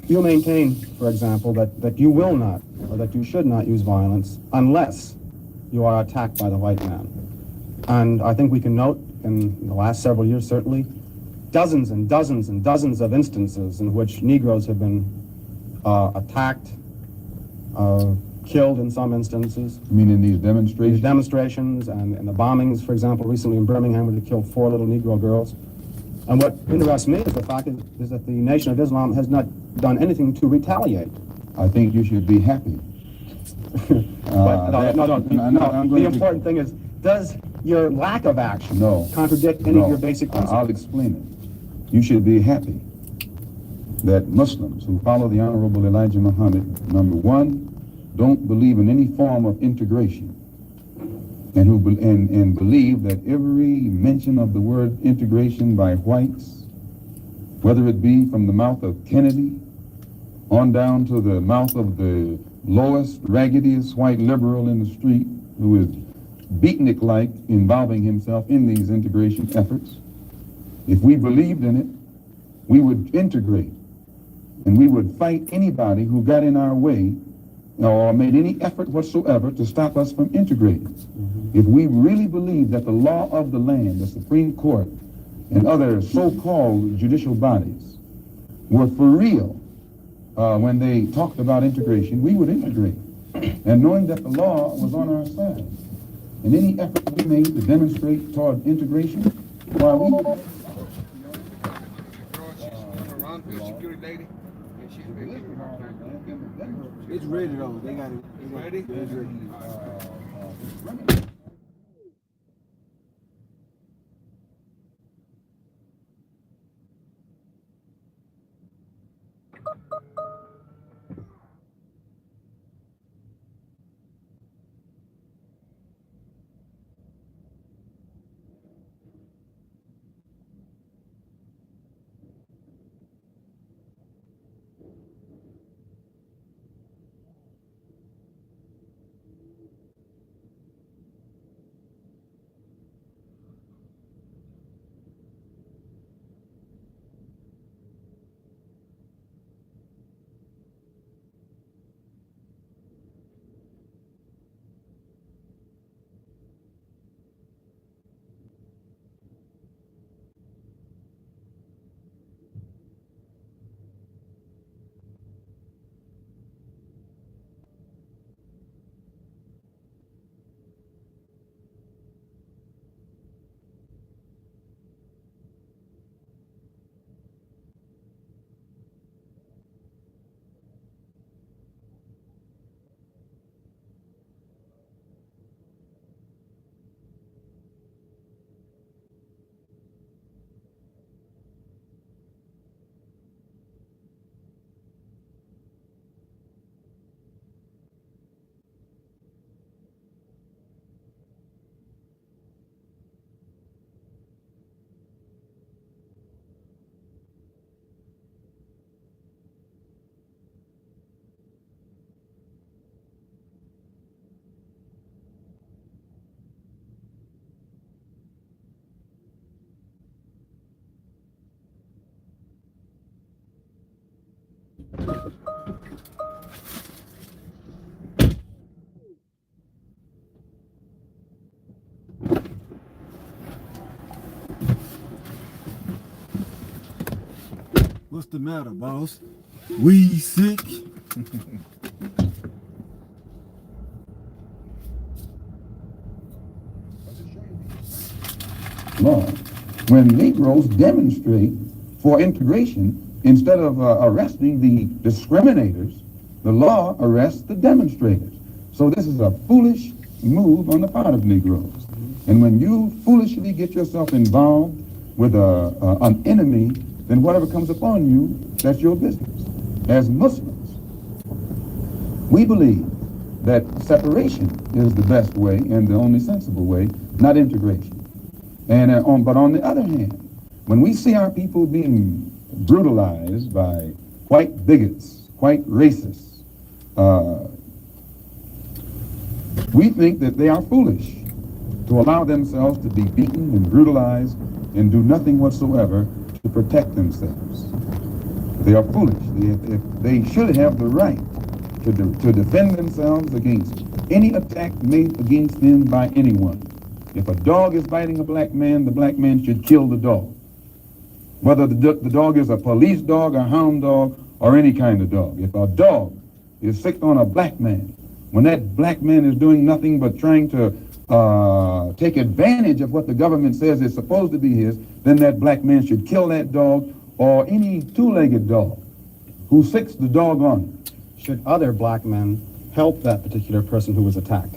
you maintain, for example, that you will not, or that you should not use violence unless you are attacked by the white man. And I think we can note in the last several years, certainly, dozens and dozens and dozens of instances in which Negroes have been attacked, killed in some instances. You mean in these demonstrations? These demonstrations and the bombings, for example, recently in Birmingham, where they killed 4 little Negro girls. And what interests me is the fact is that the Nation of Islam has not done anything to retaliate. I think you should be happy. The important thing is, does your lack of action contradict any of your basic principles? I'll explain it. You should be happy that Muslims who follow the Honorable Elijah Muhammad, number one, don't believe in any form of integration, and who believe that every mention of the word integration by whites, whether it be from the mouth of Kennedy on down to the mouth of the lowest, raggediest white liberal in the street who is beatnik-like involving himself in these integration efforts, if we believed in it, we would integrate, and we would fight anybody who got in our way or made any effort whatsoever to stop us from integrating. If we really believed that the law of the land, the Supreme Court, and other so-called judicial bodies were for real when they talked about integration, we would integrate. And knowing that the law was on our side, and any effort we made to demonstrate toward integration, while we would... It's ready though. They got it. Ready? It's ready. the matter, boss? We sick? Law. When Negroes demonstrate for integration, instead of arresting the discriminators, the law arrests the demonstrators. So this is a foolish move on the part of Negroes. And when you foolishly get yourself involved with an enemy, then whatever comes upon you, that's your business. As Muslims, we believe that separation is the best way and the only sensible way, not integration. And but on the other hand, when we see our people being brutalized by white bigots, white racists, we think that they are foolish to allow themselves to be beaten and brutalized and do nothing whatsoever to protect themselves. They are foolish. They should have the right to defend themselves against any attack made against them by anyone. If a dog is biting a black man, the black man should kill the dog. Whether the dog is a police dog, a hound dog, or any kind of dog. If a dog is sick on a black man, when that black man is doing nothing but trying to take advantage of what the government says is supposed to be his, then that black man should kill that dog or any two-legged dog who sicks the dog on him. Should other black men help that particular person who was attacked?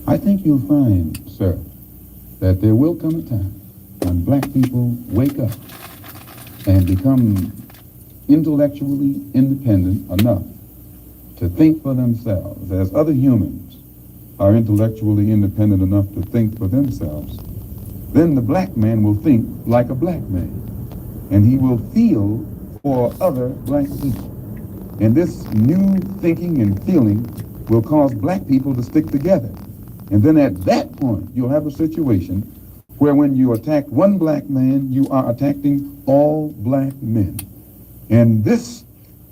I think you'll find, sir, that there will come a time when black people wake up and become intellectually independent enough to think for themselves, as other humans are intellectually independent enough to think for themselves. Then the black man will think like a black man, and he will feel for other black people. And this new thinking and feeling will cause black people to stick together. And then at that point, you'll have a situation where when you attack one black man, you are attacking all black men. And this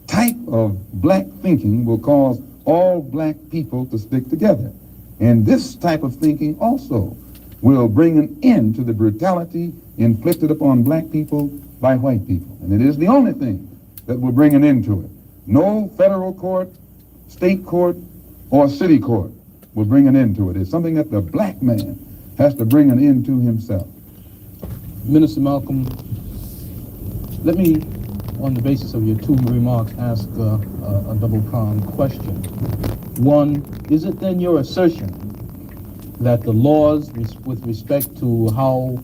type of black thinking will cause all black people to stick together. And this type of thinking also will bring an end to the brutality inflicted upon black people by white people. And it is the only thing that will bring an end to it. No federal court, state court, or city court will bring an end to it. It's something that the black man has to bring an end to himself. Minister Malcolm, let me, on the basis of your two remarks, ask a double-pronged question. One, is it then your assertion that the laws with respect to how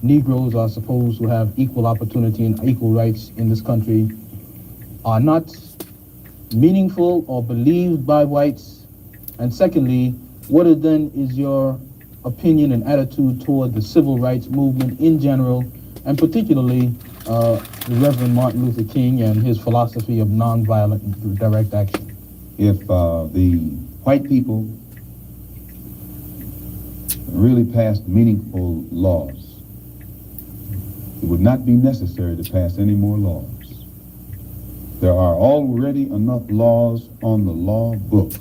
Negroes are supposed to have equal opportunity and equal rights in this country are not meaningful or believed by whites? And secondly, what then is your opinion and attitude toward the civil rights movement in general, and particularly the Reverend Martin Luther King and his philosophy of nonviolent direct action? If the white people really passed meaningful laws, it would not be necessary to pass any more laws. There are already enough laws on the law books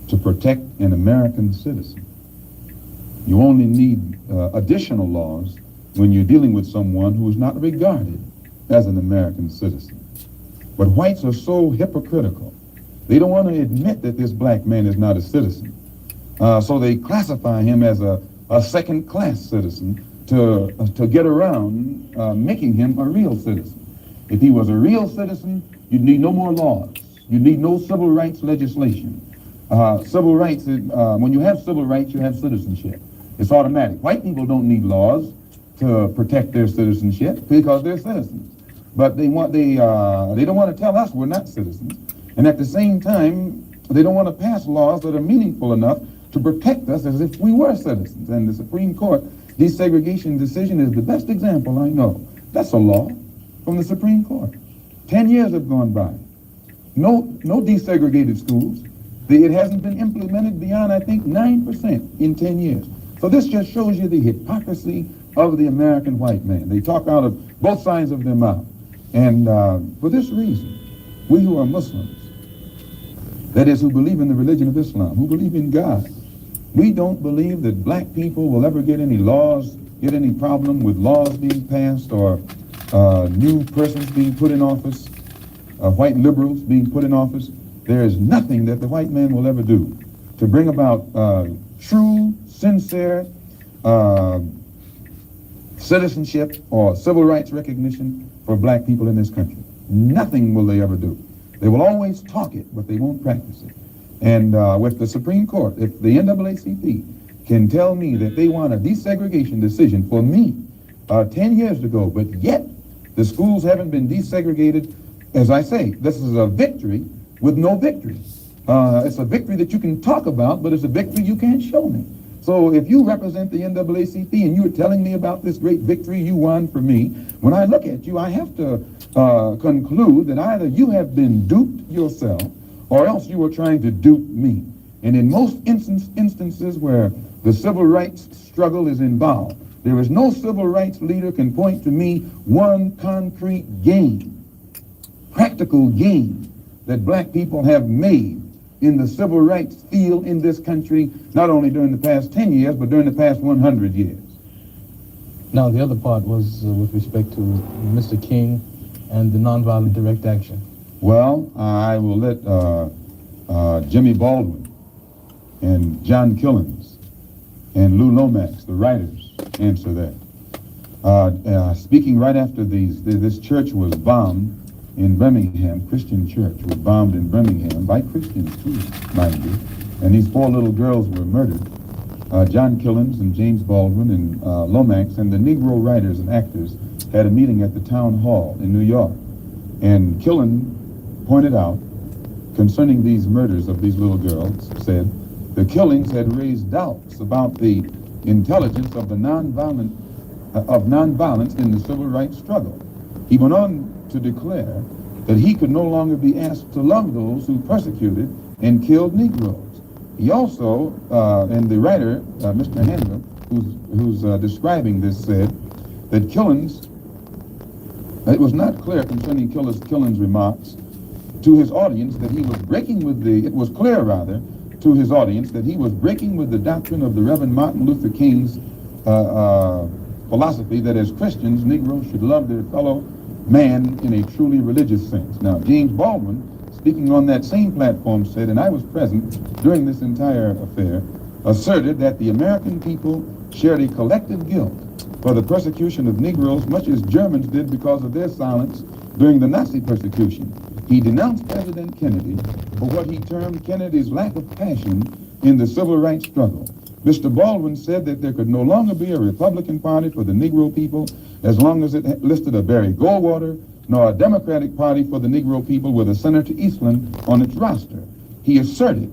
to protect an American citizen. You only need additional laws when you're dealing with someone who is not regarded as an American citizen. But whites are so hypocritical. They don't want to admit that this black man is not a citizen. So they classify him as a second-class citizen to get around making him a real citizen. If he was a real citizen, you'd need no more laws. You'd need no civil rights legislation. Civil rights, when you have civil rights, you have citizenship. It's automatic. White people don't need laws to protect their citizenship because they're citizens. But they don't want to tell us we're not citizens. And at the same time, they don't want to pass laws that are meaningful enough to protect us as if we were citizens. And the Supreme Court desegregation decision is the best example I know. That's a law from the Supreme Court. 10 years have gone by. No desegregated schools. It hasn't been implemented beyond, I think, 9% in 10 years. So this just shows you the hypocrisy of the American white man. They talk out of both sides of their mouth. And for this reason, we who are Muslims, that is, who believe in the religion of Islam, who believe in God, we don't believe that black people will ever get any problem with laws being passed or new persons being put in office, white liberals being put in office, there is nothing that the white man will ever do to bring about true, sincere citizenship or civil rights recognition for black people in this country. Nothing will they ever do. They will always talk it, but they won't practice it. And with the Supreme Court, if the NAACP can tell me that they want a desegregation decision for me 10 years ago, but yet the schools haven't been desegregated, as I say, this is a victory with no victory. It's a victory that you can talk about, but it's a victory you can't show me. So if you represent the NAACP and you're telling me about this great victory you won for me, when I look at you, I have to conclude that either you have been duped yourself or else you are trying to dupe me. And in most instances where the civil rights struggle is involved, there is no civil rights leader can point to me one concrete gain, practical gain that black people have made in the civil rights field in this country, not only during the past 10 years, but during the past 100 years. Now, the other part was with respect to Mr. King and the nonviolent direct action. Well, I will let Jimmy Baldwin and John Killens and Lou Lomax, the writers, answer that. Speaking right after this church was bombed in Birmingham, Christian church was bombed in Birmingham by Christians too, mind you, and these 4 little girls were murdered. John Killens and James Baldwin and Lomax and the Negro writers and actors had a meeting at the town hall in New York, and Killen pointed out concerning these murders of these little girls, said the killings had raised doubts about the intelligence of the nonviolence in the civil rights struggle. He went on to declare that he could no longer be asked to love those who persecuted and killed Negroes. He also, and the writer, Mr. Handler, who's describing this, said that Killens, it was not clear concerning Killens' remarks to his audience that he was breaking with it was clear rather to his audience that he was breaking with the doctrine of the Reverend Martin Luther King's philosophy that as Christians, Negroes should love their fellow man in a truly religious sense. Now, James Baldwin, speaking on that same platform, said, and I was present during this entire affair, asserted that the American people shared a collective guilt for the persecution of Negroes, much as Germans did because of their silence during the Nazi persecution. He denounced President Kennedy for what he termed Kennedy's lack of passion in the civil rights struggle. Mr. Baldwin said that there could no longer be a Republican Party for the Negro people as long as it listed a Barry Goldwater, nor a Democratic Party for the Negro people with a Senator Eastland on its roster. He asserted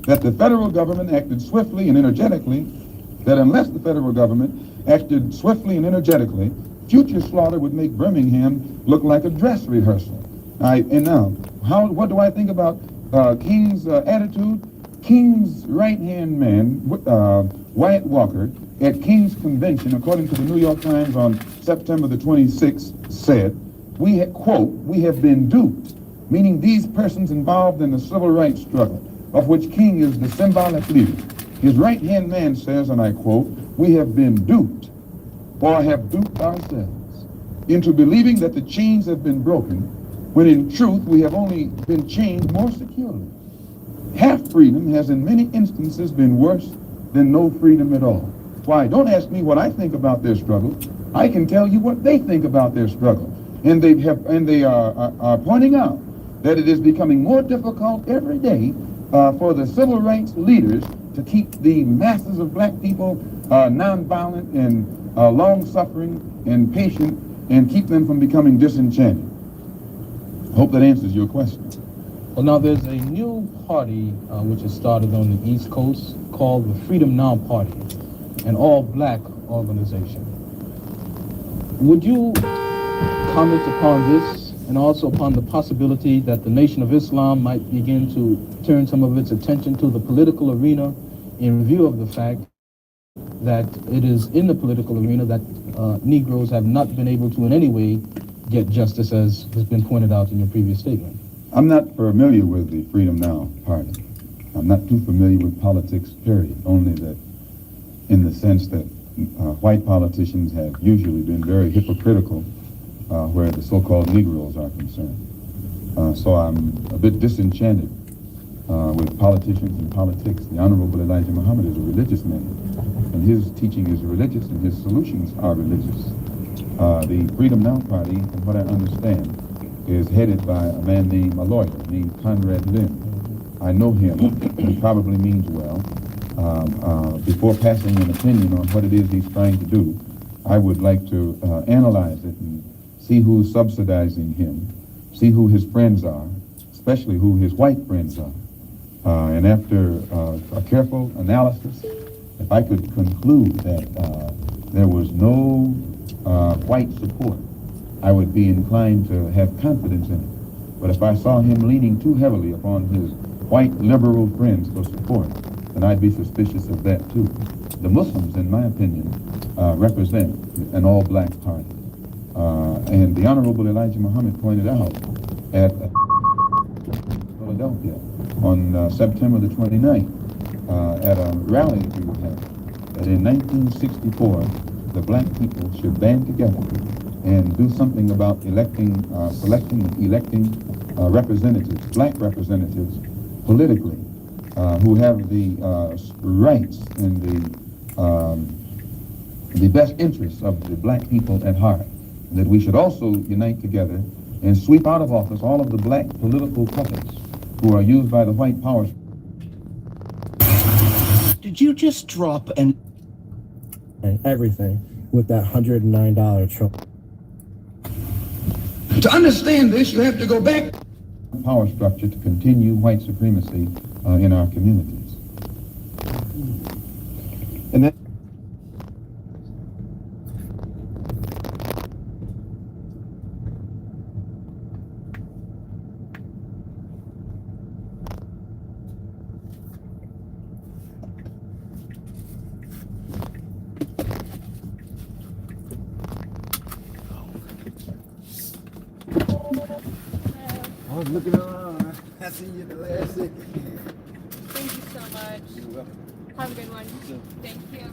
that the federal government acted swiftly and energetically, that unless the federal government acted swiftly and energetically, future slaughter would make Birmingham look like a dress rehearsal. And now, what do I think about King's attitude? King's right-hand man, Wyatt Walker, at King's convention, according to the New York Times on September the 26th, said, quote, we have been duped, meaning these persons involved in the civil rights struggle, of which King is the symbolic leader. His right-hand man says, and I quote, we have been duped, or have duped ourselves, into believing that the chains have been broken, when in truth we have only been chained more securely. Half freedom has in many instances been worse than no freedom at all. Why, don't ask me what I think about their struggle. I can tell you what they think about their struggle. And they are pointing out that it is becoming more difficult every day for the civil rights leaders to keep the masses of black people nonviolent and long-suffering and patient and keep them from becoming disenchanted. I hope that answers your question. Well, now there's a new party which has started on the East Coast called the Freedom Now Party, an all-black organization. Would you comment upon this and also upon the possibility that the Nation of Islam might begin to turn some of its attention to the political arena in view of the fact that it is in the political arena that Negroes have not been able to in any way get justice, as has been pointed out in your previous statement? I'm not familiar with the Freedom Now Party. I'm not too familiar with politics, period, only that in the sense that white politicians have usually been very hypocritical where the so-called Negroes are concerned. So I'm a bit disenchanted with politicians and politics. The Honorable Elijah Muhammad is a religious man, and his teaching is religious, and his solutions are religious. The Freedom Now Party, from what I understand, is headed by a man named, a lawyer named Conrad Lynn. I know him. He probably means well. Before passing an opinion on what it is he's trying to do, I would like to analyze it and see who's subsidizing him, see who his friends are, especially who his white friends are. And after a careful analysis, if I could conclude that there was no white support, I would be inclined to have confidence in it. But if I saw him leaning too heavily upon his white liberal friends for support, then I'd be suspicious of that too. The Muslims, in my opinion, represent an all-black party. And the Honorable Elijah Muhammad pointed out at Philadelphia on September the 29th at a rally that we were having, that in 1964, the black people should band together and do something about selecting and electing representatives, black representatives, politically, who have the rights and the best interests of the black people at heart. And that we should also unite together and sweep out of office all of the black political puppets who are used by the white powers. Did you just drop an... Everything with that $109 Trump. To understand this, you have to go back. Power structure to continue white supremacy in our communities. And then I was looking around. I see you at the last second. Thank you so much. You're welcome. Have a good one. You too. Thank you.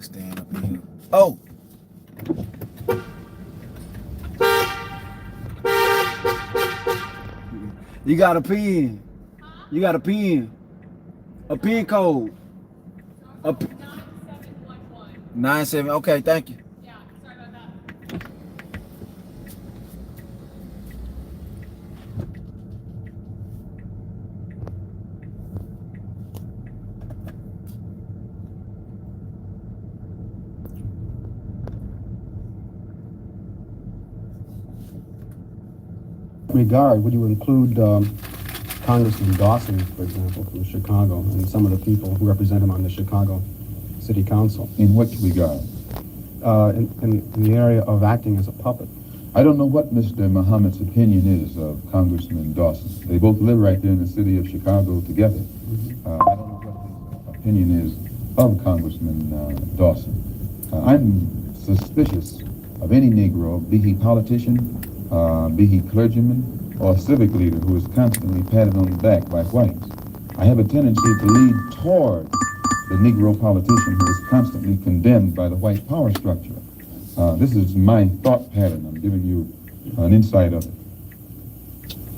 Stand up here. Oh! You got a pen. You got a pen. A pin code. A 97. Okay, thank you. Yeah, sorry about that. regard, would you include Congressman Dawson, for example, from Chicago, and some of the people who represent him on the Chicago City Council? In what regard? In the area of acting as a puppet. I don't know what Mr. Muhammad's opinion is of Congressman Dawson. They both live right there in the city of Chicago together. I don't know what his opinion is of Congressman Dawson. I'm suspicious of any Negro, be he politician, be he clergyman, or civic leader who is constantly patted on the back by whites. I have a tendency to lean toward the Negro politician who is constantly condemned by the white power structure. This is my thought pattern. I'm giving you an insight of it.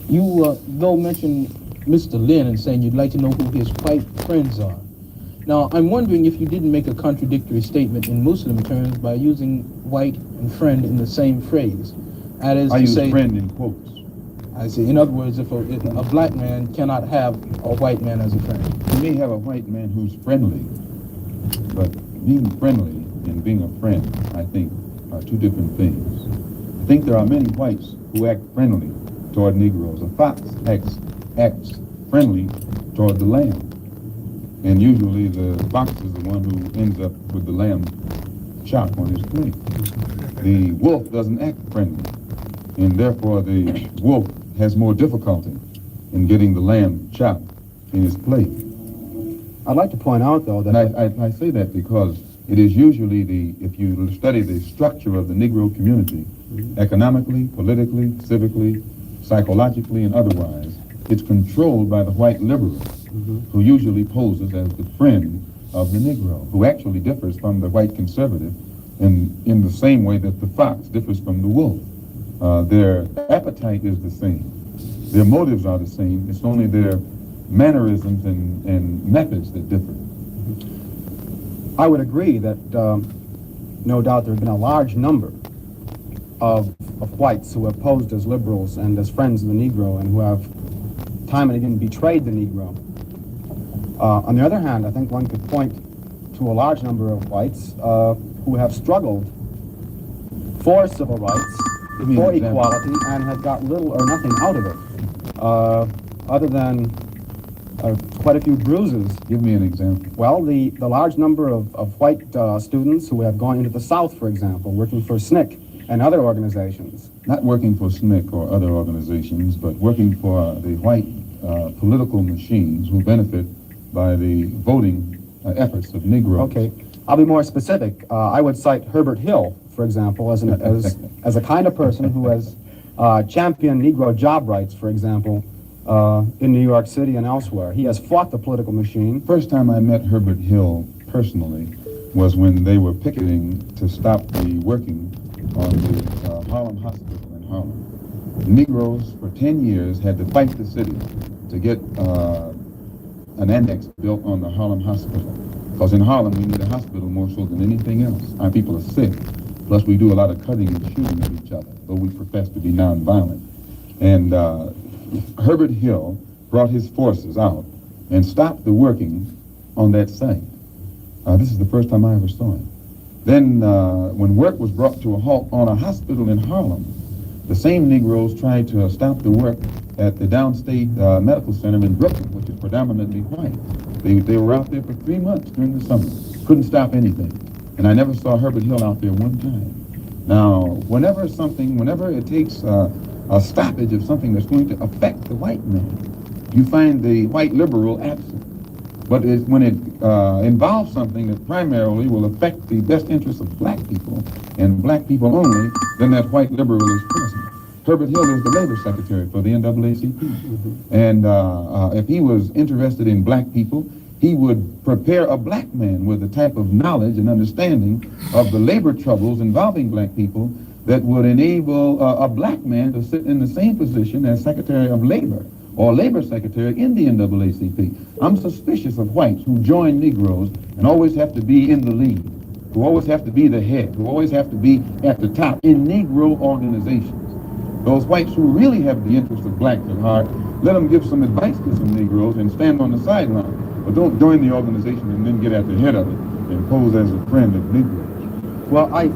You, though, mentioned Mr. Lynn and saying you'd like to know who his white friends are. Now, I'm wondering if you didn't make a contradictory statement in Muslim terms by using white and friend in the same phrase. That is I to use say, friend in quotes. I see. In other words, if a black man cannot have a white man as a friend. You may have a white man who's friendly, but being friendly and being a friend, I think, are two different things. I think there are many whites who act friendly toward Negroes. A fox acts friendly toward the lamb. And usually the fox is the one who ends up with the lamb chop on his plate. The wolf doesn't act friendly, and therefore the wolf has more difficulty in getting the lamb chopped in his plate. I'd like to point out, though, that I say that because it is usually if you study the structure of the Negro community, economically, politically, civically, psychologically, and otherwise, it's controlled by the white liberals. who usually poses as the friend of the Negro, who actually differs from the white conservative in the same way that the fox differs from the wolf. Their appetite is the same. Their motives are the same. It's only their mannerisms and methods that differ. I would agree that no doubt there have been a large number of whites who have posed as liberals and as friends of the Negro and who have time and again betrayed the Negro. On the other hand, I think one could point to a large number of whites who have struggled for civil rights, for equality, and have got little or nothing out of it, other than quite a few bruises. Give me an example. Well, the large number of white students who have gone into the South, for example, working for SNCC and other organizations. Not working for SNCC or other organizations, but working for the white political machines who benefit by the voting efforts of Negroes. Okay, I'll be more specific. I would cite Herbert Hill, for example, as a kind of person who has championed Negro job rights, for example, in New York City and elsewhere. He has fought the political machine. First time I met Herbert Hill personally was when they were picketing to stop the working on the Harlem Hospital in Harlem. Negroes for 10 years had to fight the city to get an annex built on the Harlem Hospital. Because in Harlem we need a hospital more so than anything else. Our people are sick. Plus we do a lot of cutting and shooting at each other, though we profess to be nonviolent. And Herbert Hill brought his forces out and stopped the working on that site. This is the first time I ever saw him. Then when work was brought to a halt on a hospital in Harlem, the same Negroes tried to stop the work at the Downstate Medical Center in Brooklyn, which is predominantly white. They were out there for 3 months during the summer. Couldn't stop anything. And I never saw Herbert Hill out there one time. Now, whenever it takes a stoppage of something that's going to affect the white man, you find the white liberal absent. But when it involves something that primarily will affect the best interests of black people, and black people only, then that white liberal is present. Herbert Hill is the labor secretary for the NAACP. And if he was interested in black people, he would prepare a black man with the type of knowledge and understanding of the labor troubles involving black people that would enable a black man to sit in the same position as Secretary of Labor or Labor Secretary in the NAACP. I'm suspicious of whites who join Negroes and always have to be in the lead, who always have to be the head, who always have to be at the top in Negro organizations. Those whites who really have the interests of blacks at heart, let them give some advice to some Negroes and stand on the sideline. But don't join the organization and then get at the head of it and pose as a friend of Negroes. Well, I